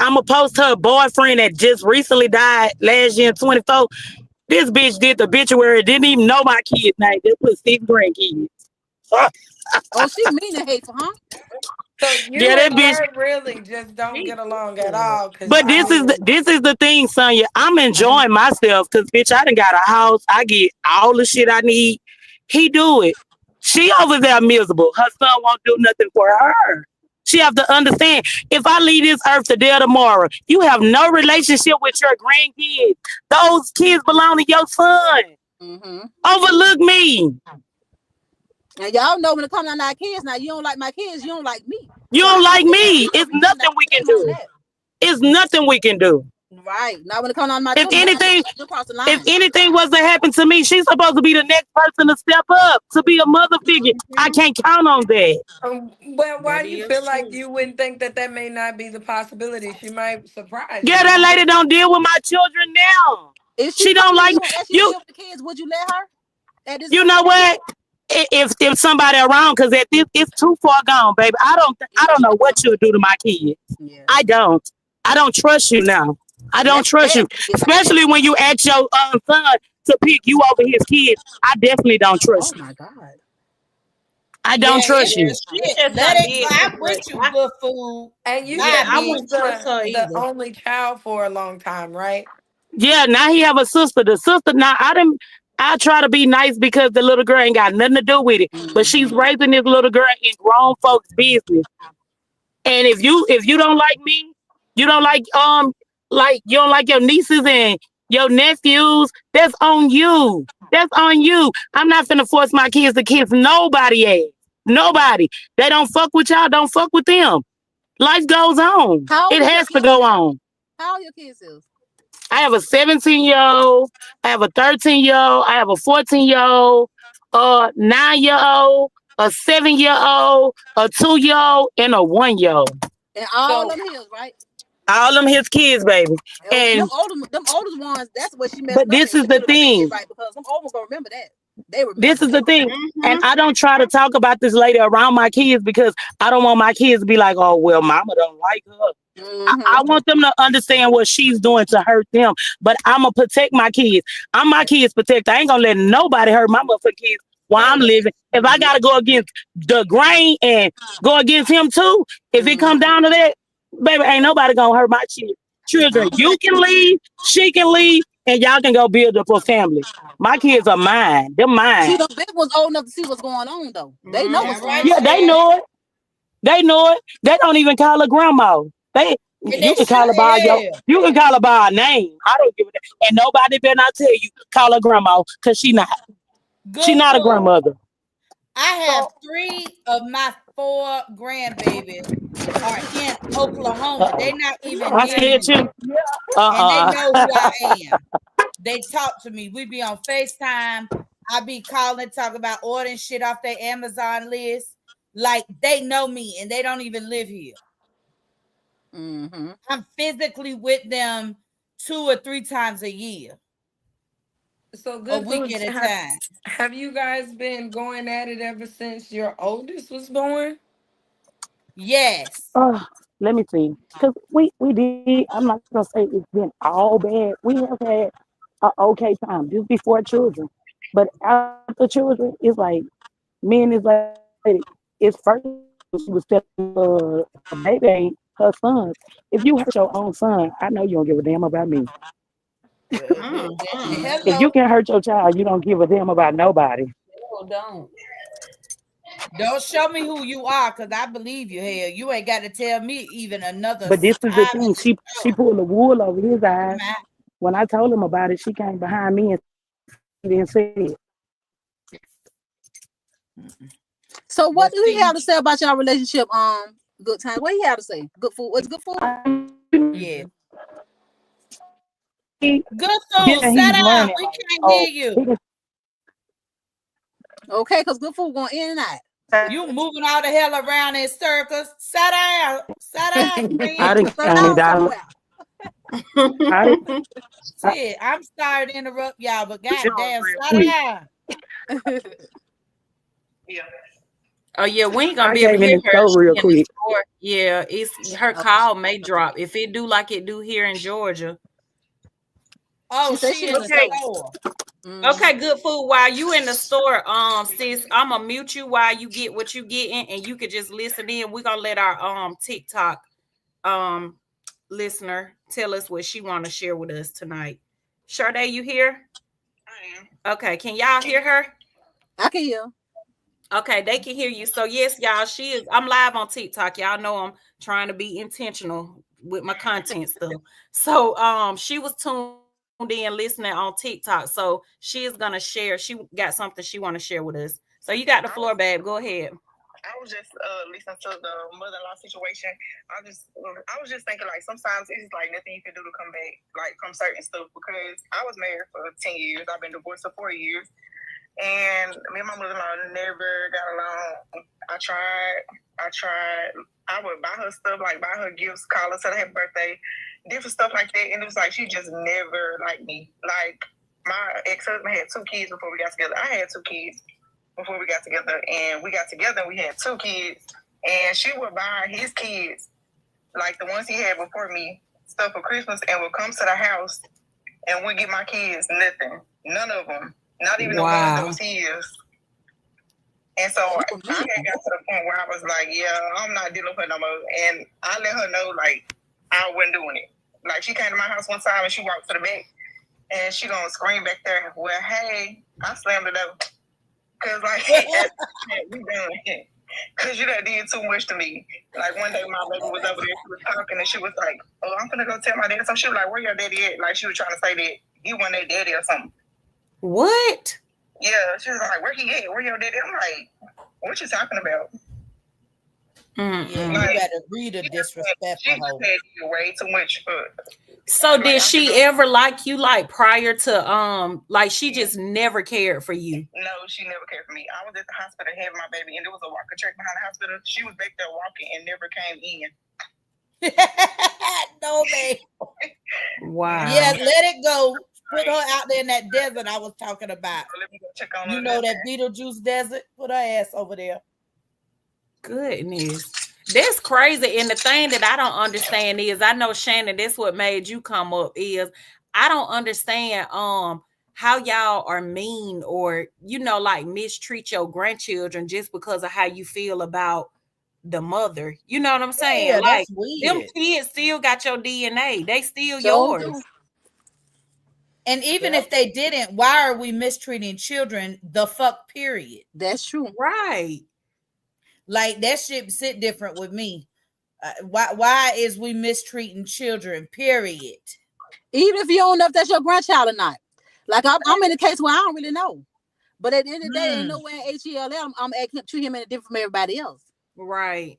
I'm gonna post her boyfriend that just recently died last year in 24. This bitch did the obituary. Didn't even know my kid's name. Just put 6 grandkids. oh, she mean and hateful, huh? So Yeah, you that and bitch. her really just don't get along at all. Cause But I mean, this is the thing, Sonya. I'm enjoying myself because bitch, I done got a house. I get all the shit I need. He do it. She over there miserable. Her son won't do nothing for her. She have to understand. If I leave this earth today tomorrow, you have no relationship with your grandkids. Those kids belong to your son. Mm-hmm. Overlook me. And y'all know when it comes down to our kids, now you don't like my kids, you don't like me. You So I don't can like understand, me. It's we can nothing we can understand on do. that. It's nothing we can do. Right. Now when it comes down to my If children, anything, you cross the if line. anything was to happen to me, she's supposed to be the next person to step up, to be a mother figure. I can't count on that. Well, why That you is feel like true. you wouldn't think that may not be the possibility? She might surprise Yeah, you. that lady don't deal with my children now. If she She don't come to like you and ask you to you. deal with the kids, would you let her at this You point? know what? If somebody around, because at this, it's too far gone, baby. I don't know what you'll do to my kids. Yeah. I don't. I don't trust you now. I And don't that's trust bad you, when you get like that. especially when you ask your son to pick you over his kids. I definitely don't Oh trust you. my God. I don't Yeah, trust it's Yeah, you. she shit. just Let done it did go. too I'm with much. you, good food. And you Yeah, said I Bye, he's wouldn't trust her the either. only child for a long time, right? Yeah, now he have a sister. The sister now I didn't. I try to be nice because the little girl ain't got nothing to do with it. But she's Mm-hmm. raising this little girl in grown folks' business. And if you don't like me, you don't like you don't like your nieces and your nephews, that's on you. That's on you. I'm not finna force my kids to kiss nobody ass. Nobody. They don't fuck with y'all, don't fuck with them. Life goes on. How old It is your has to kids? go on. How old your kids is? I have a 17-year-old, I have a 13-year-old, I have a 14-year-old, a 9-year-old, a 7-year-old, a 2-year-old, and a 1-year-old. And all So them hills, right? All them his kids, baby. Oh, And them oldest ones, that's what she messed but up this and is she the could have got that shit thing. right because them old ones gonna remember that. They This remember is the that. thing. And Mm-hmm. I don't try to talk about this lady around my kids because I don't want my kids to be like, oh well, mama don't like her. I Mm-hmm. want them to understand what she's doing to hurt them. But I'ma protect my kids. I'm my kids' protector. I ain't gonna let nobody hurt my motherfucking kids while I'm living. If I gotta go against the grain and go against him too, if it Mm-hmm. come down to that, baby, ain't nobody gonna hurt my children. You can leave, she can leave, and y'all can go build up a family. My kids are mine. They're See, mine. the big ones old enough to see what's going on though. They know what's That going right, Yeah, on. they Shan. know it. They know it. They don't even call her grandma. They And you they can should call her by your have. you can call her by her name. I don't give a damn. And nobody better not tell you call her grandma because she Good not a food. grandmother. I have so 3 of my 4 grandbabies are in Oklahoma. Uh-oh. They're not even I near scared me. you. And they know who I Uh-uh. am. They talk to me. We be on FaceTime. I be calling, talk about ordering shit off their Amazon list. Like they know me and they don't even live here. Mm-hmm. I'm physically with them 2 or 3 times a year, so a good week food. at a time. Have you guys been going at it ever since your oldest was born? Yes. Uh, let me see. Because we did, I'm not gonna say it's been all bad. We have had an okay time just before children. But after children, it's like me and this lady, it's first she was telling a baby ain't her son. If you hurt your own son, I know you don't give a damn about me. Mm-hmm. If you Hello. can hurt your child, you don't give a damn about nobody. Oh, don't. Don't show me who you are, cause I believe you. Hell, you ain't got to tell me even another But this is the time in thing. the She show. pulled the wool over his eyes. My- When I told him about it, she came behind me and said, So what But do he see, have to say about y'all relationship? Good time. What he have to say? Good food. What's good food? yeah. he, Good yeah, food. Sit he's down. learning We like, can't oh, hear you. he can Okay, because good food going in and out. You moving all the hell around in circles. Sit down. Sit down, I friend. didn't Sit count it down down. somewhere. I didn't. I, Shit, I'm sorry to interrupt y'all, but yours goddamn, real sit quick. down. Oh yeah, we ain't gonna I be able to came in hear the her. store real She in the quick. store. Yeah, it's her Oh, call may drop if it do like it do here in Georgia. Oh, she said she she in in the the Okay, store. store. okay, Mm-hmm. good food. While you in the store, sis, I'm gonna mute you while you get what you getting, and you could just listen in. We're gonna let our TikTok um listener tell us what she want to share with us tonight. Sade, you here? I am. Okay, can y'all hear her? I can hear. Okay, they can hear you. So yes, y'all, she is. I'm live on TikTok. Y'all know I'm trying to be intentional with my content stuff. So she was tuned in listening on TikTok. So she is gonna share. She got something she want to share with us. So you got the floor, babe. Go ahead. I was just listening to the mother-in-law situation. I was just thinking like sometimes it's like nothing you can do to come back like from certain stuff because I was married for 10 years. I've been divorced for 4 years, and me and my mother-in-law never got along. I tried. I would buy her stuff, like buy her gifts, call her, tell her happy birthday, different stuff like that, and it was like she just never liked me. Like my ex-husband had 2 kids before we got together. I had 2 kids before we got together, and we got together and we had 2 kids, and she would buy his kids, like the ones he had before me, stuff for Christmas, and would come to the house and would get my kids nothing, none of them, not even the ones that was his. And so I had got to the point where I was like, yeah, I'm not dealing with her no more, and I let her know like I wasn't doing it. Like she came to my house one time and she walked to the back and she gonna scream back there, well, hey, I slammed the door. Cause like we done, cause you done did too much to me. Like one day my baby was over there, she was talking and she was like, "Oh, I'm gonna go tell my dad." So she was like, "Where your daddy at?" Like she was trying to say that he wasn't their daddy or something. What? Yeah, she was like, "Where he at? Where your daddy?" I'm like, "What you talking about?" Yeah, Like, you better read a disrespectful she just hoe. had way too much for. So Like, did she ever like you like prior to like she just never cared for you? No, she never cared for me. I was at the hospital having my baby, and there was a walker track behind the hospital. She was back there walking and never came in. No, babe. Wow. Yeah, let it go. Put her out there in that desert I was talking about. So let me go check on You her. know that Beetlejuice desert? Put her ass over there. Goodness. That's crazy. And the thing that I don't understand is I know Shannon, that's what made you come up is I don't understand how y'all are mean or like mistreat your grandchildren just because of how you feel about the mother. You know what I'm saying? Yeah, Like that's weird. them kids still got your DNA. They still So yours. And even if they didn't, why are we mistreating children? The fuck period. that's true. Right. Like that shit sit different with me. Why is we mistreating children? Period. Even if you don't know if that's your grandchild or not. Like I'm in a case where I don't really know. But at the end of the day, ain't nowhere in HELL I'm treat him any different from everybody else. Right.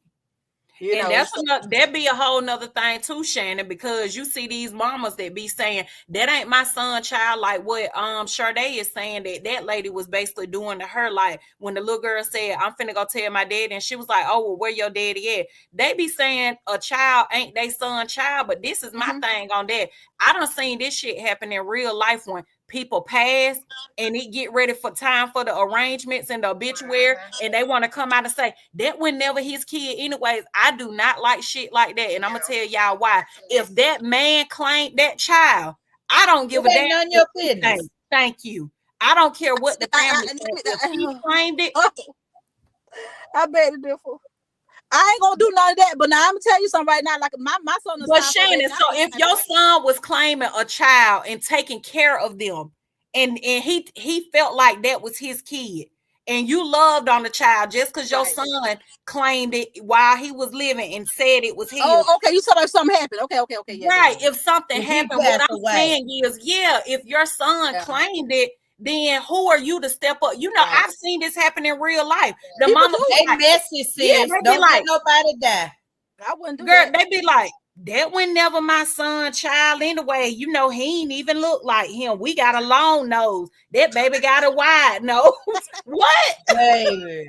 You and know, that's that be a whole nother thing too, Shannon, because you see these mamas that be saying that ain't my son child, like what Sade is saying that lady was basically doing to her, like when the little girl said, I'm finna go tell my daddy, and she was like, oh, well, where your daddy at? They be saying a child ain't they son child, but this is my thing on that. I done seen this shit happen in real life when people pass and it get ready for time for the arrangements and the obituary, and they want to come out and say that was never his kid anyways. I do not like shit like that, and I'm gonna tell y'all why. If that man claimed that child, I don't give a damn. None of your business. Thank you. I don't care what the family said. If he claimed it, I bet it different. I ain't gonna do none of that, but now I'm gonna tell you something right now. Like my son is. But Shannon, so if your son was claiming a child and taking care of them, and he felt like that was his kid, and you loved on the child just because your son claimed it while he was living and said it was his. Oh, okay. You saw like something happened. Okay. Yeah, right. If something happened, what I'm saying is, if your son claimed it, then who are you to step up? You know, I've seen this happen in real life. The mama, they messy, sis. Yeah, they don't be like, let nobody die. I wouldn't do girl, that. they be like, that was never my son child anyway. You know, he ain't even look like him. We got a long nose. That baby got a wide nose. What? Baby.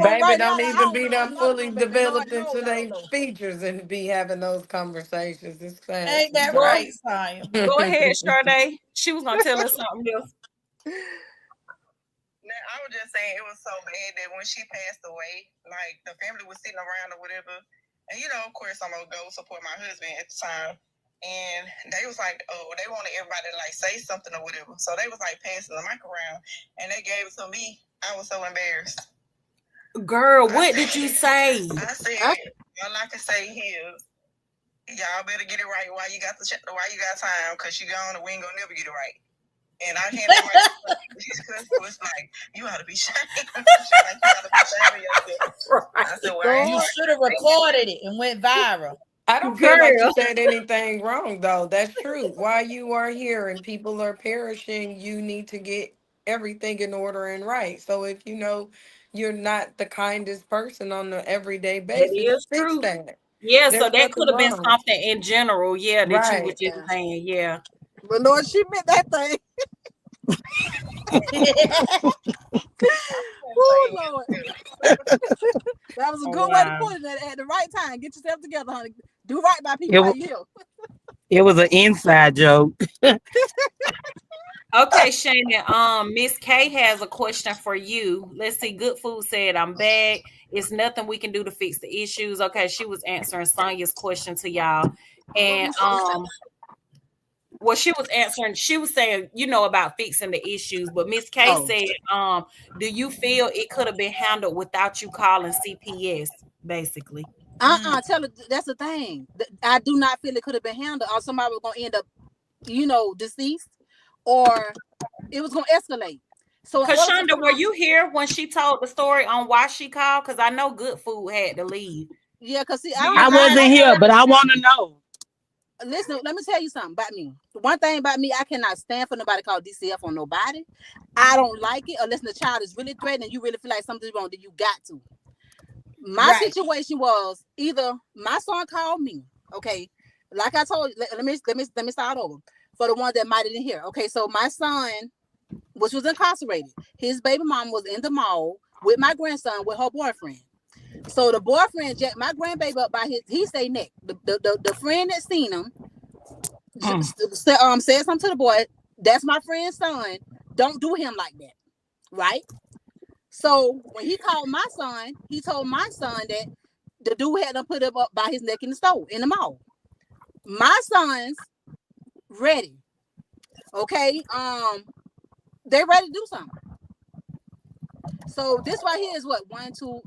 Baby don't even be done fully developed into their features and be having those conversations. It's sad. Ain't that right, Simon? Go ahead, Sade. She was gonna tell us something else. I was just saying it was so bad that when she passed away, like the family was sitting around or whatever, and of course I'm gonna go support my husband at the time, and they was like, oh, they wanted everybody to like say something or whatever, so they was like passing the mic around, and they gave it to me. I was so embarrassed. Girl, what did you say? I said, all I can say is, y'all better get it right while you got time, because she gone and we ain't gonna never get it right. And I handed my because was like, you ought to be ashamed. She like, you ought to be ashamed of yourself. I said, well, You should have recorded it and went viral. I don't feel like you Girl. said anything wrong, though. That's true. While you are here and people are perishing, you need to get everything in order and right. So if you know you're not the kindest person on an everyday That basis, is fix true. that. Yeah, so There's that nothing could have been wrong. something in general, yeah, that you were Right. just Yeah. saying, yeah. But Lord, she meant that thing. Oh Lord. That was a Oh, good way to wow. put it at the right time. Get yourself together, honey. Do right by It, people wa- while you here. it was an inside joke. Okay, Shannon. Miss K has a question for you. Let's see. Good Food said, I'm back. It's nothing we can do to fix the issues. Okay, she was answering Sonia's question to y'all. And well, she was answering, she was saying, about fixing the issues, but Miss K Oh. said, do you feel it could have been handled without you calling CPS, basically? Tell her that's the thing. I do not feel it could have been handled, or somebody was gonna end up, deceased, or it was gonna escalate. So in order to Kashonda, were you here when she told the story on why she called? Because I know Good Food had to leave. yeah, because see, I wasn't here, but I want to know. listen, let me tell you something about me. One thing about me, I cannot stand for nobody called DCF on nobody. I don't like it unless the child is really threatened and you really feel like something's wrong, then you got to. My Right. situation was either my son called me, okay. Like I told you, let me start over for the ones that might didn't hear. Okay, so my son, which was incarcerated, his baby mom was in the mall with my grandson with her boyfriend. So the boyfriend jacked my grandbaby up by he say neck. The friend that seen him said something to the boy. That's my friend's son. Don't do him like that, right? So when he called my son, he told my son that the dude had to put him up by his neck in the store in the mall. My son's ready. Okay, they ready to do something. So this right here is what 1, 2,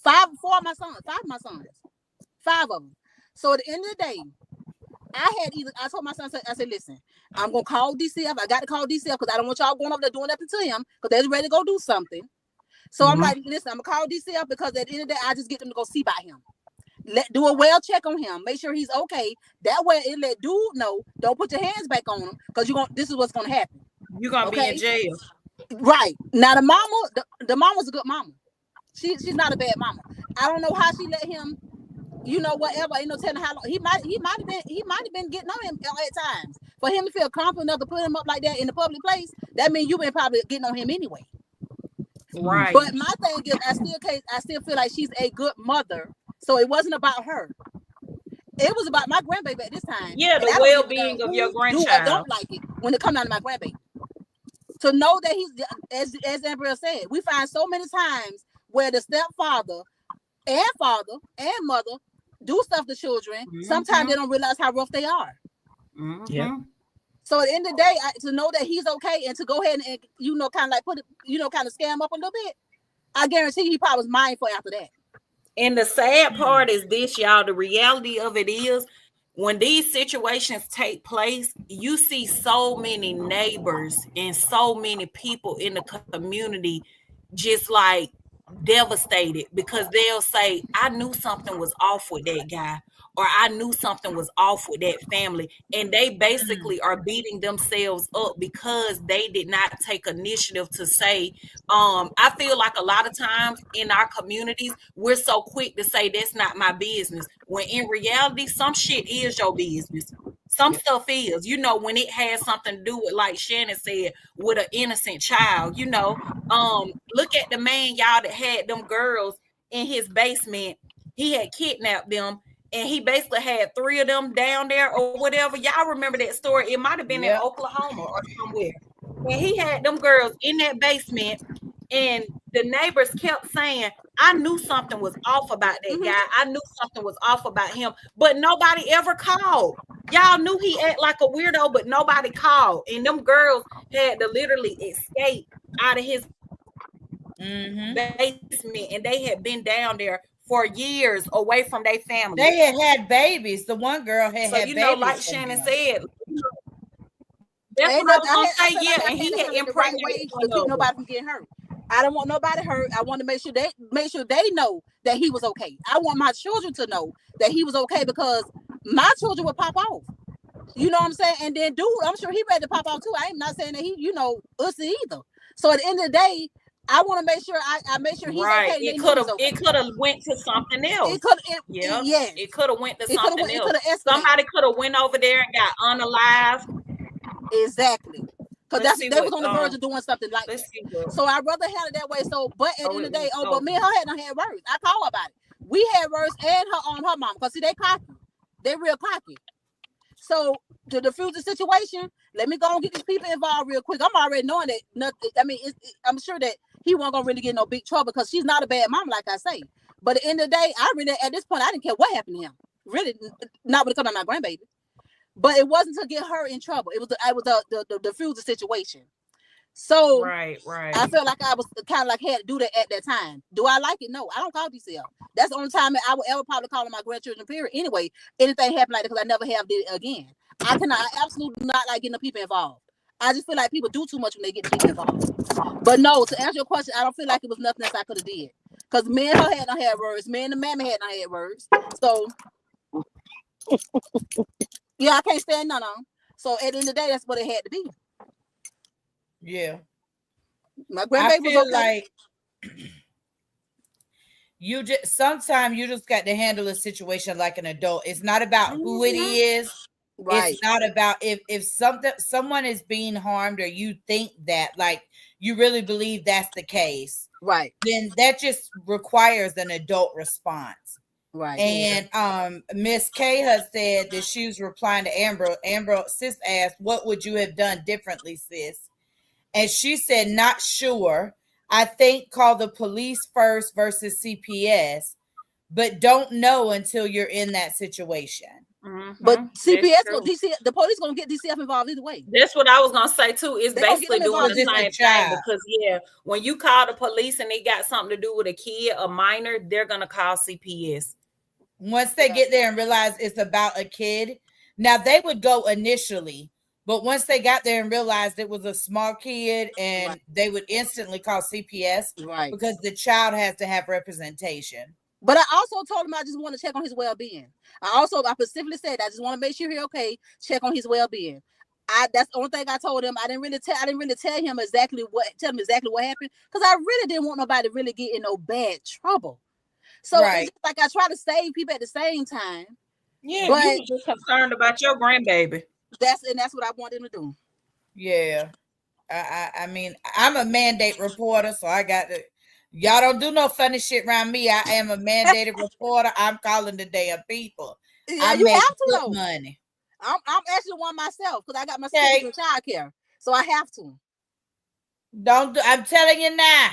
5, 4 of my sons, 5 of my sons, 5 of them. So at the end of the day, I told my son, I said, listen, I'm gonna call DCF. I got to call DCF because I don't want y'all going over there doing nothing to him because they're ready to go do something. So I'm like, listen, I'm gonna call DCF because at the end of the day, I just get them to go see about him. Do a well check on him, make sure he's okay. That way it let dude know, don't put your hands back on him because this is what's gonna happen. You're gonna be in jail. Right. Now the mama, the mama's a good mama. She's not a bad mama. I don't know how she let him, whatever. Ain't no telling how long he might have been getting on him at times. For him to feel comfortable enough to put him up like that in a public place, that means you've been probably getting on him anyway. Right. But my thing is, I still feel like she's a good mother. So it wasn't about her. It was about my grandbaby at this time. Yeah, the well-being of your grandchild. I don't like it when it comes down to my grandbaby. To know that he's, as Ambriel said, we find so many times where the stepfather and father and mother do stuff to children. Sometimes they don't realize how rough they are. Yeah. So at the end of the day, to know that he's okay and to go ahead and kind of like put it, kind of scam up a little bit, I guarantee he probably was mindful after that. And the sad part is this, y'all. The reality of it is, when these situations take place, you see so many neighbors and so many people in the community just like devastated because they'll say, I knew something was off with that guy, or I knew something was off with that family. And they basically are beating themselves up because they did not take initiative to say, I feel like a lot of times in our communities, we're so quick to say that's not my business. When in reality, some shit is your business. Some stuff is, when it has something to do with, like Shannon said, with an innocent child, look at the man, y'all, that had them girls in his basement. He had kidnapped them and he basically had 3 of them down there or whatever. Y'all remember that story? It might have been in Oklahoma or somewhere. And he had them girls in that basement and the neighbors kept saying, I knew something was off about that guy. I knew something was off about him, but nobody ever called. Y'all knew he acted like a weirdo, but nobody called. And them girls had to literally escape out of his basement, and they had been down there for years away from their family. They had babies. The one girl had babies. Like Shannon said, That's Ain't what I nothing. was gonna I say. feel Yeah, like I and he handled had her the right impregnated way to one keep of them. nobody from getting hurt. I don't want nobody hurt. I want to make sure they know that he was okay. I want my children to know that he was okay because my children would pop off. You know what I'm saying? And then, dude, I'm sure he ready to pop off too. I am not saying that he, ussy either. So at the end of the day, I want to make sure I make sure he's Right. okay. And they know he's okay. It could have went to something else. Yeah. Yes. It could have went to It could something have else. escalated. Somebody could have went over there and got unalived. Exactly. Because they was on the verge of doing something like that. So I'd rather have it that way. So, but at the end of the day, but me and her had words. I call her about it. We had words and her mom. Because see, they cocky. They real cocky. So to defuse the situation, let me go and get these people involved real quick. I'm already knowing that nothing. I mean, I'm sure that he wasn't gonna really get no big trouble because she's not a bad mom, like I say. But at the end of the day, I really at this point I didn't care what happened to him. Really, not when it comes to my grandbaby. But it wasn't to get her in trouble. It was the defuse the situation. So right. I felt like I was kind of like had to do that at that time. Do I like it? No, I don't call DCL. That's the only time I would ever probably call on my grandchildren. Period. Anyway, anything happened like that because I never have did it again. I absolutely not like getting the people involved. I just feel like people do too much when they get the people involved. But no, to answer your question, I don't feel like it was nothing else I could have did because me and her had not had words. Me and the mammy had not had words. So yeah, I can't stand none of them. So at the end of the day, that's what it had to be. Yeah. My grandbaby was okay. Like sometimes you just got to handle a situation like an adult. It's not about who it is. Right. It's not about if someone is being harmed or you think that like you really believe that's the case. Right. Then that just requires an adult response. Right. And Miss K has said that she was replying to Amber. Amber, sis asked, what would you have done differently, sis? And she said, not sure. I think call the police first versus CPS, but don't know until you're in that situation. Mm-hmm. But CPS, the police gonna get DCF involved either way. That's what I was gonna say too. It's basically doing the same thing because when you call the police and they got something to do with a kid, a minor, they're gonna call CPS. Once they get there and realize it's about a kid, now they would go initially, but once they got there and realized it was a small kid, and they would instantly call CPS, right? Because the child has to have representation. But I also told him I just want to check on his well-being. I specifically said I just want to make sure he's okay. Check on his well-being. That's the only thing I told him. I didn't really tell him exactly what happened because I really didn't want nobody to really get in no bad trouble. So it's like I try to save people at the same time. Yeah, but you were just concerned about your grandbaby. That's what I wanted him to do. Yeah. I mean, I'm a mandate reporter, so I got to. Y'all don't do no funny shit around me. I am a mandated reporter. I'm calling the damn people. Yeah, I you have to know money. I'm actually one myself because I got my kids in child care, so I have to. I'm telling you now.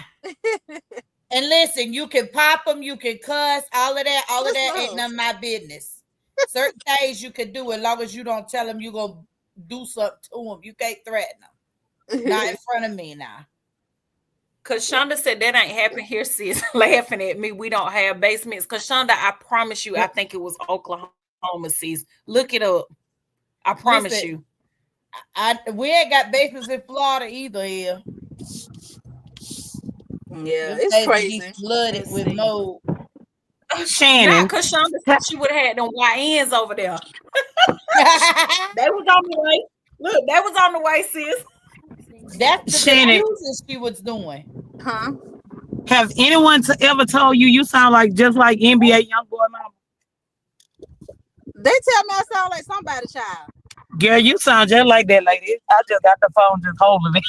And listen, you can pop them, you can cuss, all of that ain't none of my business. Certain things you can do as long as you don't tell them you're going to do something to them. You can't threaten them. Not in front of me now. Because Shonda said that ain't happened here, sis. Laughing at me. We don't have basements. Because Shonda, I promise you, I think it was Oklahoma, sis. Look it up. I promise you. We ain't got basements in Florida either here. Yeah, it's crazy. Flooded with mold. Shannon. Because Shonda said she would have had them YNs over there. They was on the way. Look, that was on the way, sis. That's the diffuses she was doing. Huh? Has anyone ever told you sound like just like NBA young boy mama? They tell me I sound like somebody's child. Girl, you sound just like that lady. I just got the phone just holding it.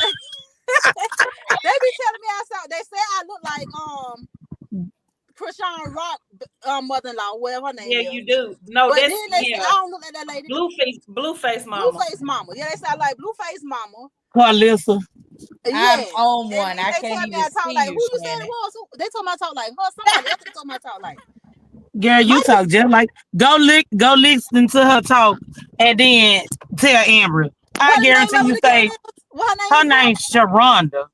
They be telling me I sound. They say I look like Krishan Rock mother-in-law, whatever her name is. Yeah, you do. No, but that's then they say, I don't look like that lady. Blueface mama. Blueface mama. Yeah, they sound like Blueface mama. Carlissa. Yeah. I'm on one. I can't even see like, you. Who you said it was? They told me I talk like her. Somebody else told me I talk like. Girl, you talk just like. Go listen to her talk, and then tell Ambriel. I guarantee you say her name's Sharonda.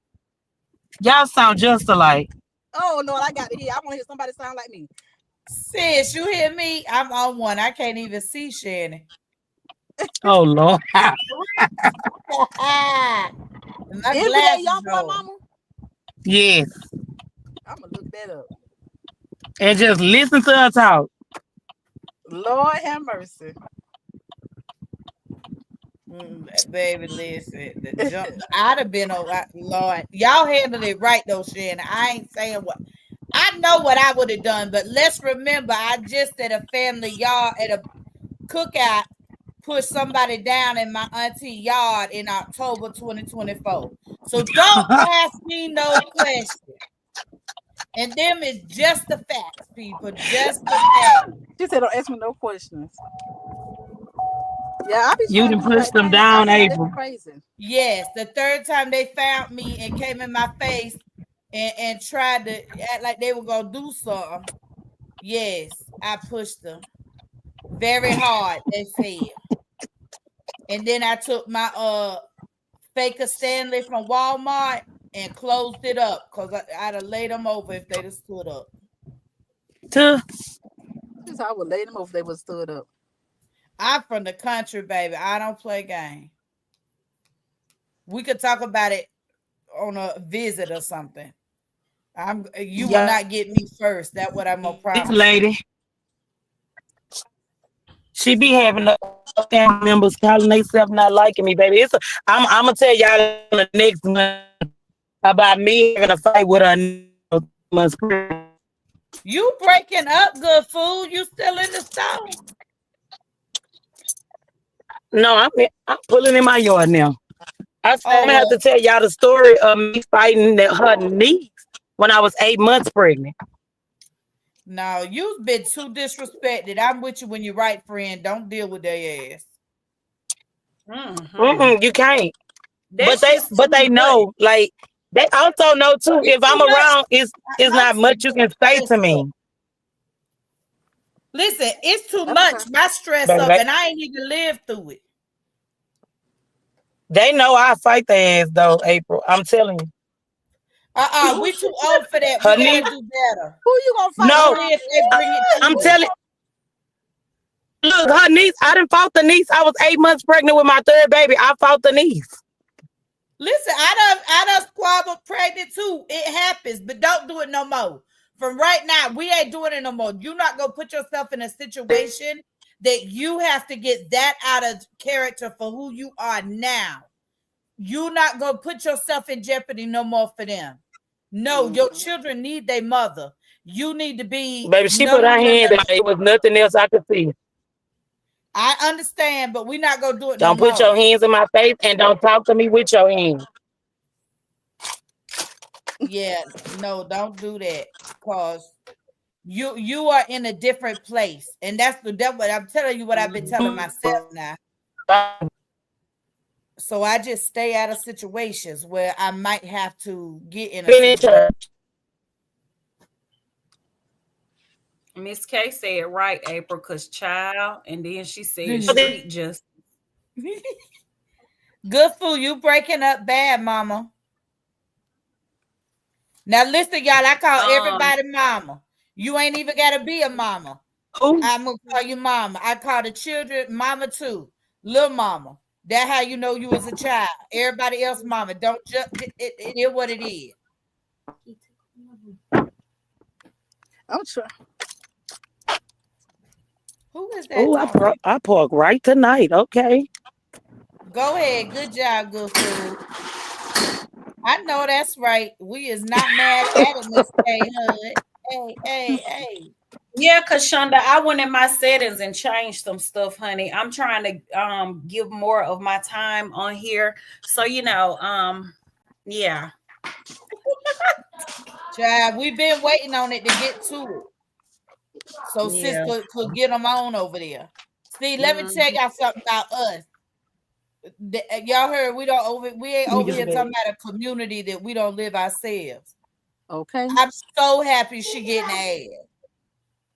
Y'all sound just alike. Oh Lord, I got to hear. I want to hear somebody sound like me. Sis, you hear me? I'm on one. I can't even see Shannon. Oh Lord. My Embriel glasses young boy on. mama? Yes. I'm gonna look that up. And just listen to her talk. Lord have mercy. Baby, listen. The jump, I'd have been Lord. Y'all handled it right though, Shannon. I ain't saying what I know what I would have done, but let's remember I just at a family yard at a cookout pushed somebody down in my auntie yard in October 2024. So don't ask me no question. And them is just the facts, people. Just the facts. She said, "Don't ask me no questions." Yeah, I be You trying done to do the pushed right them thing. I down, feel like they be April. crazy. Yes, the third time they found me and came in my face and tried to act like they were gonna do something. Yes, I pushed them very hard. They said, and then I took my Faker Stanley from Walmart and closed it up because I'd have laid them over if they'd have stood up. To She said, "I would lay them over if they was stood up." I'm from the country, baby. I don't play game. We could talk about it on a visit or something. You will yeah, not get me first. That's what I'm gonna this promise you. lady, she be having the family members calling themselves not liking me, baby. I'm gonna tell y'all in the next month about me having a fight with her months pregnant. You breaking up, good food. You still in the store? No, I'm pulling in my yard now. I said I'm Oh gonna have well. to tell y'all the story of me fighting her niece when I was 8 months pregnant. No, you've been too disrespected. I'm with you when you're right, friend. Don't deal with their ass. You can't. But That's just but too they much. know, like they also know too. It's If too I'm much. around, it's I'm not finna much you get can my say to stress up. me, Listen, it's too Okay. much. My stress baby. up, and I ain't even lived through it. They know I fight their ass though, April. I'm telling you. We too old for that. We Her gotta niece, do better. Who you gonna fight no, Only around if they here? bring it I'm to us. telling. Look, her niece. I didn't fought the niece. I was 8 months pregnant with my third baby. I fought the niece. Listen, I done squabbled pregnant too. It happens, but don't do it no more. From right now, we ain't doing it no more. You're not gonna put yourself in a situation that you have to get that out of character for who you are now. You're not gonna put yourself in jeopardy no more for them. No, your children need their mother. You need to be Baby, she put her hands. It was nothing else I could see. I understand, but we're not gonna do it no Don't put your more. hands in my face and don't talk to me with your hands. Yeah, no, don't do that. Cause you are in a different place. And that's what I'm telling you what I've been telling myself now. So I just stay out of situations where I might have to get in a situation. Miss K said right, April, because child, and then she said Good street justice. Good food. You breaking up bad, mama. Now listen, y'all, I call everybody mama. You ain't even gotta be a mama. I'm gonna call you mama. I call the children mama too. Little mama. That's how you know you was a child. Everybody else mama. Don't just it is what it is. I'm sure. Who is that Oh, talking? I park right tonight. Okay. Go ahead. Good job, good food. I know that's right. We is not mad at it, Miss K Hood. Hey. Yeah, cause Shonda, I went in my settings and changed some stuff, honey. I'm trying to give more of my time on here. So yeah. Child, we've been waiting on it to get to it. So Yeah. sister could get them on over there. See, let me tell y'all something about us. Y'all heard we ain't over here talking about a community that we don't live ourselves. Okay. I'm so happy she getting ass.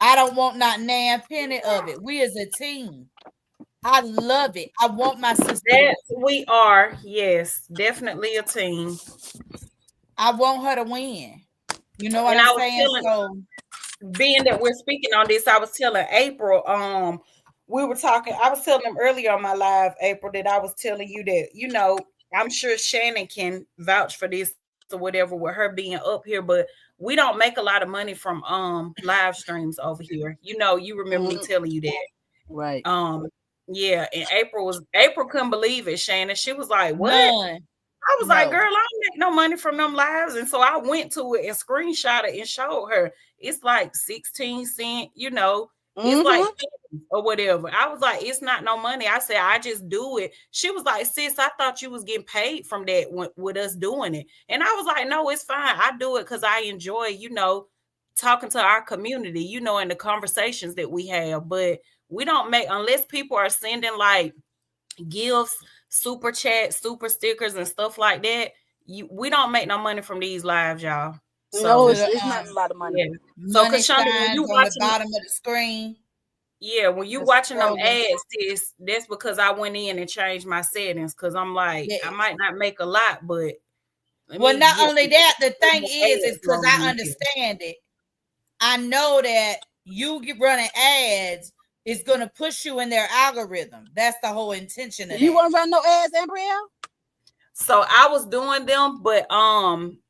I don't want not nan penny of it. We as a team. I love it. I want my sister. We are, yes, definitely a team. I want her to win. You know what And I'm I was saying? telling, being that we're speaking on this, I was telling April, we were talking. I was telling them earlier on my live, April, that I was telling you that, I'm sure Shannon can vouch for this or whatever with her being up here, but we don't make a lot of money from live streams over here. You remember me Mhm. telling you that. Right. Um, yeah, and April couldn't believe it, Shannon. She was like, "What?" None. I was like, No. "Girl, I don't make no money from them lives." And so I went to it and screenshot it and showed her. It's like 16 cent, it's like Mm-hmm. pennies or whatever. I was like, "It's not no money." I said, "I just do it." She was like, "Sis, I thought you was getting paid from that with us doing it." And I was like, "No, it's fine. I do it because I enjoy, talking to our community, and the conversations that we have. But we don't make, unless people are sending like gifts, super chats, super stickers, and stuff like that. We don't make no money from these lives, y'all. No, To So the it's not a lot of money. yeah. So money Kashanda, when you signs on the watching, bottom of the screen. when you The watching them scrolling. ads, sis, that's because I went in and changed my settings because I'm like, Yeah. I might not make a lot, but let Well, me not get only that, the some thing more is ads because rolling I in here. understand it. I know that you get running ads is going to push you in their algorithm. That's the whole intention of You that. want to run no ads, Ambriel? So I was doing them, but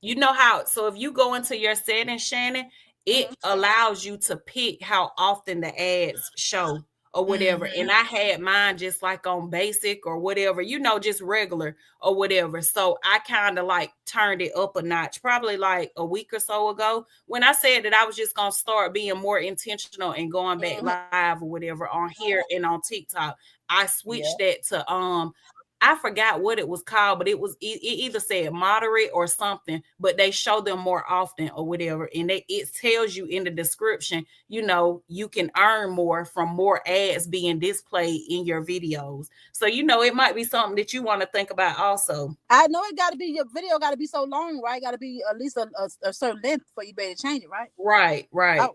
you know how, so if you go into your settings, Shannon, it allows you to pick how often the ads show or whatever. Mhm. And I had mine just like on basic or whatever, just regular or whatever. So I kind of like turned it up a notch, probably like a week or so ago, when I said that I was just gonna start being more intentional and going back live or whatever on here and on TikTok. I Yeah. switched that to I forgot what it was called, but it either said moderate or something, but they show them more often or whatever. And it tells you in the description, you can earn more from more ads being displayed in your videos. So, it might be something that you want to think about also. I know it got to be, your video got to be so long, right? Got to be at least a certain length for you better change it, right? Right, right. Oh,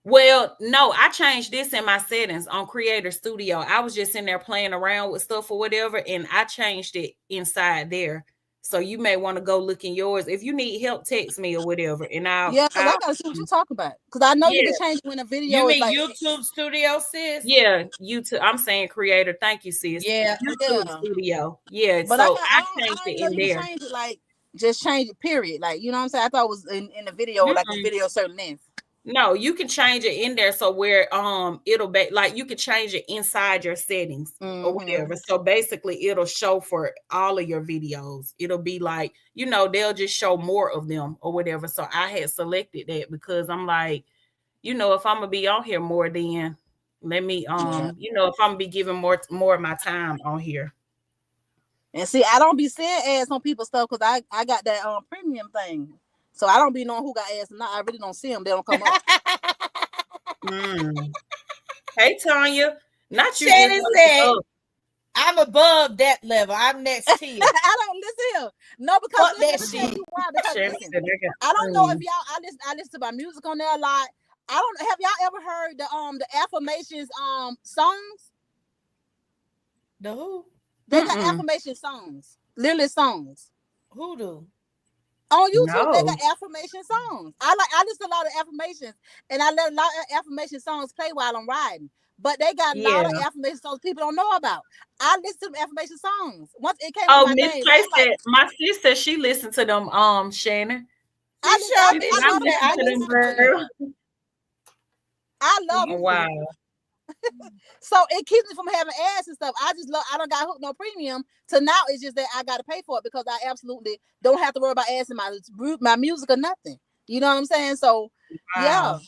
Well, no, I changed this in my settings on Creator Studio. I was just in there playing around with stuff or whatever, and I changed it inside there. So you may want to go look in yours. If you need help, text me or whatever, and yeah, because I I'll got to see what you're talking about. Because I know you yeah, can change it when a You video is mean like, YouTube Studio, sis? yeah, YouTube. I'm saying Creator. Thank you, sis. Yeah. YouTube yeah. Studio. Yeah, But I, so I I changed didn't it know in you could there. change it like, just change it, period. Like, you know what I'm saying? I thought it was in the video, like a Mm-mm. video certain length. No, you can change it in there so where it'll be like you can change it inside your settings or Mm-hmm. whatever. So basically it'll show for all of your videos. It'll be like, they'll just show more of them or whatever. So I had selected that because I'm like, if I'm gonna be on here more, then let me Yeah. if I'm gonna be giving more of my time on here. And see, I don't be seeing ads on people's stuff because I got that premium thing. So I don't be knowing who got ads or not. I really don't see them. They don't come up. Mm. Hey Tanya, not you just Shannon waking said, up. I'm above that level. I'm next tier. I don't listen here. No, because Fuck listen, that let me tell shit. you why. Because Shannon listen, said I got I don't know if cream. y'all. I listen to my music on there a lot. I don't. Have y'all ever heard the affirmations songs? The who? They got Mm-mm. affirmation songs, literally songs. Who do? On YouTube, they No. got affirmation songs. I listen to a lot of affirmations, and I let a lot of affirmation songs play while I'm riding. But they got a lot of Yeah. affirmation songs people don't know about. I listen to affirmation songs. Once it came to Oh, my Miss thing, Trey I'm like, said my sister she listened to them. Shannon. She sure She did. said I I She love them. said, listened I I to get them, listen tired of to them. girl. them. I love Oh, them. wow. So it keeps me from having ads and stuff. I don't got hooked no premium. To now it's just that I got to pay for it because I absolutely don't have to worry about ads in my music or nothing. You know what I'm saying? So yeah, Wow.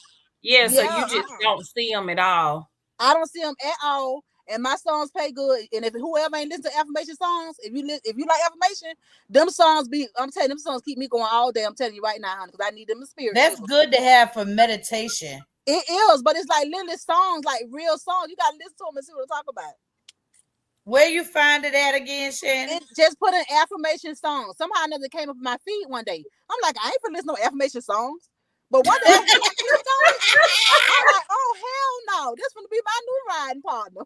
Yeah, so yeah. you just don't see them at all. I don't see them at all. And my songs pay good. And if whoever ain't listen to affirmation songs, if you like affirmation, them songs I'm telling you, them songs keep me going all day. I'm telling you right now, honey, because I need them in spirit That's too. good to have for meditation. It is, but it's like literally songs, like real songs. You gotta listen to them and see what I'm talking about. Where you find it at again, Shannon? It just put an affirmation song. Somehow another came up in my feed one day. I'm like, I ain't finna listen to no affirmation songs. But one day I clicked on it. I'm like, oh hell no, this gonna be my new riding partner.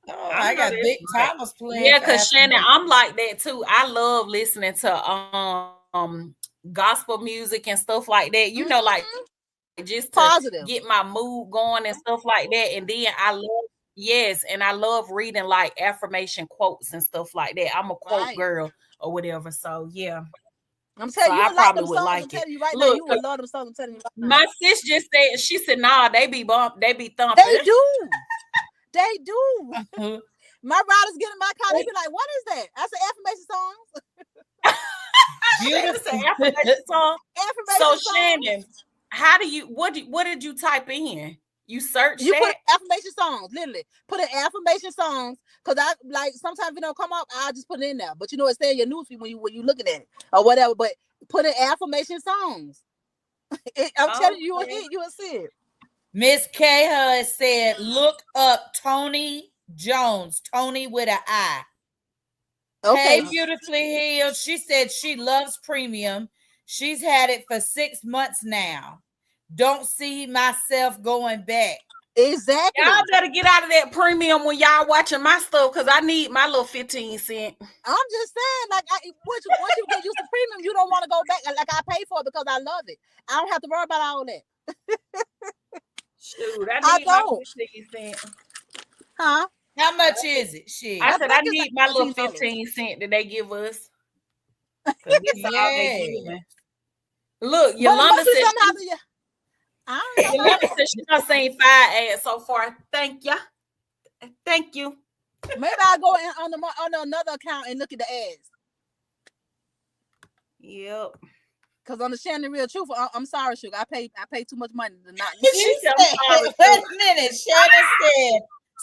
Oh, I I know got that's Big right. Thomas playing Yeah, for because Shannon, affirmation. I'm like that too. I love listening to gospel music and stuff like that. Like just to get my Positive. mood going and stuff like that. And then I love, Yes, and I love reading like affirmation quotes and stuff like that. I'm a quote Right. girl or whatever. So yeah. I'm So telling you, I would like probably them would songs. I'm like it. telling you right now, Look, you would love them songs. I'm telling you right now. my sis just said, she said, nah, they be thumping. They do. They do. My riders get in my car, they be like, "What is that?" I said, "Affirmation songs." It's an affirmation song. Affirmation So songs. Shannon, how do you what did you type in? You search You put that? affirmation songs, literally. Put in affirmation songs. Cause I like sometimes if it don't come up, I just put it in there. But you know, it's there in your newsfeed when you looking at it or whatever. But put in affirmation songs. I'm telling you, Okay. you will see it. Miss K has said, look up Tony Jones, Tony with an I. Okay. Hey, beautifully healed. She said she loves premium. She's had it for 6 months now. Don't see myself going back. Exactly. Y'all better get out of that premium when y'all watching my stuff, because I need my little 15 cent. I'm just saying, like, once you get used to premium, you don't want to go back. Like I pay for it because I love it. I don't have to worry about all that. Shoot, I I need my don't. 15 cent. Huh? How much is it? Shit. I I said think I it's need like my little $15. 15 cent that they give us. Because this all they Yeah. giving. Look, But it Yolanda must be said something out of you. I don't know. Yolanda said she done seen 5 ads so far. Thank ya. Thank you. Maybe I'll go in on another account and look at the ads. Yep. Cause on the Shannon Real Truth, I'm sorry, sugar. I pay too much money to not. She said, said, I'm sorry, wait sugar. a minute. Shannon said,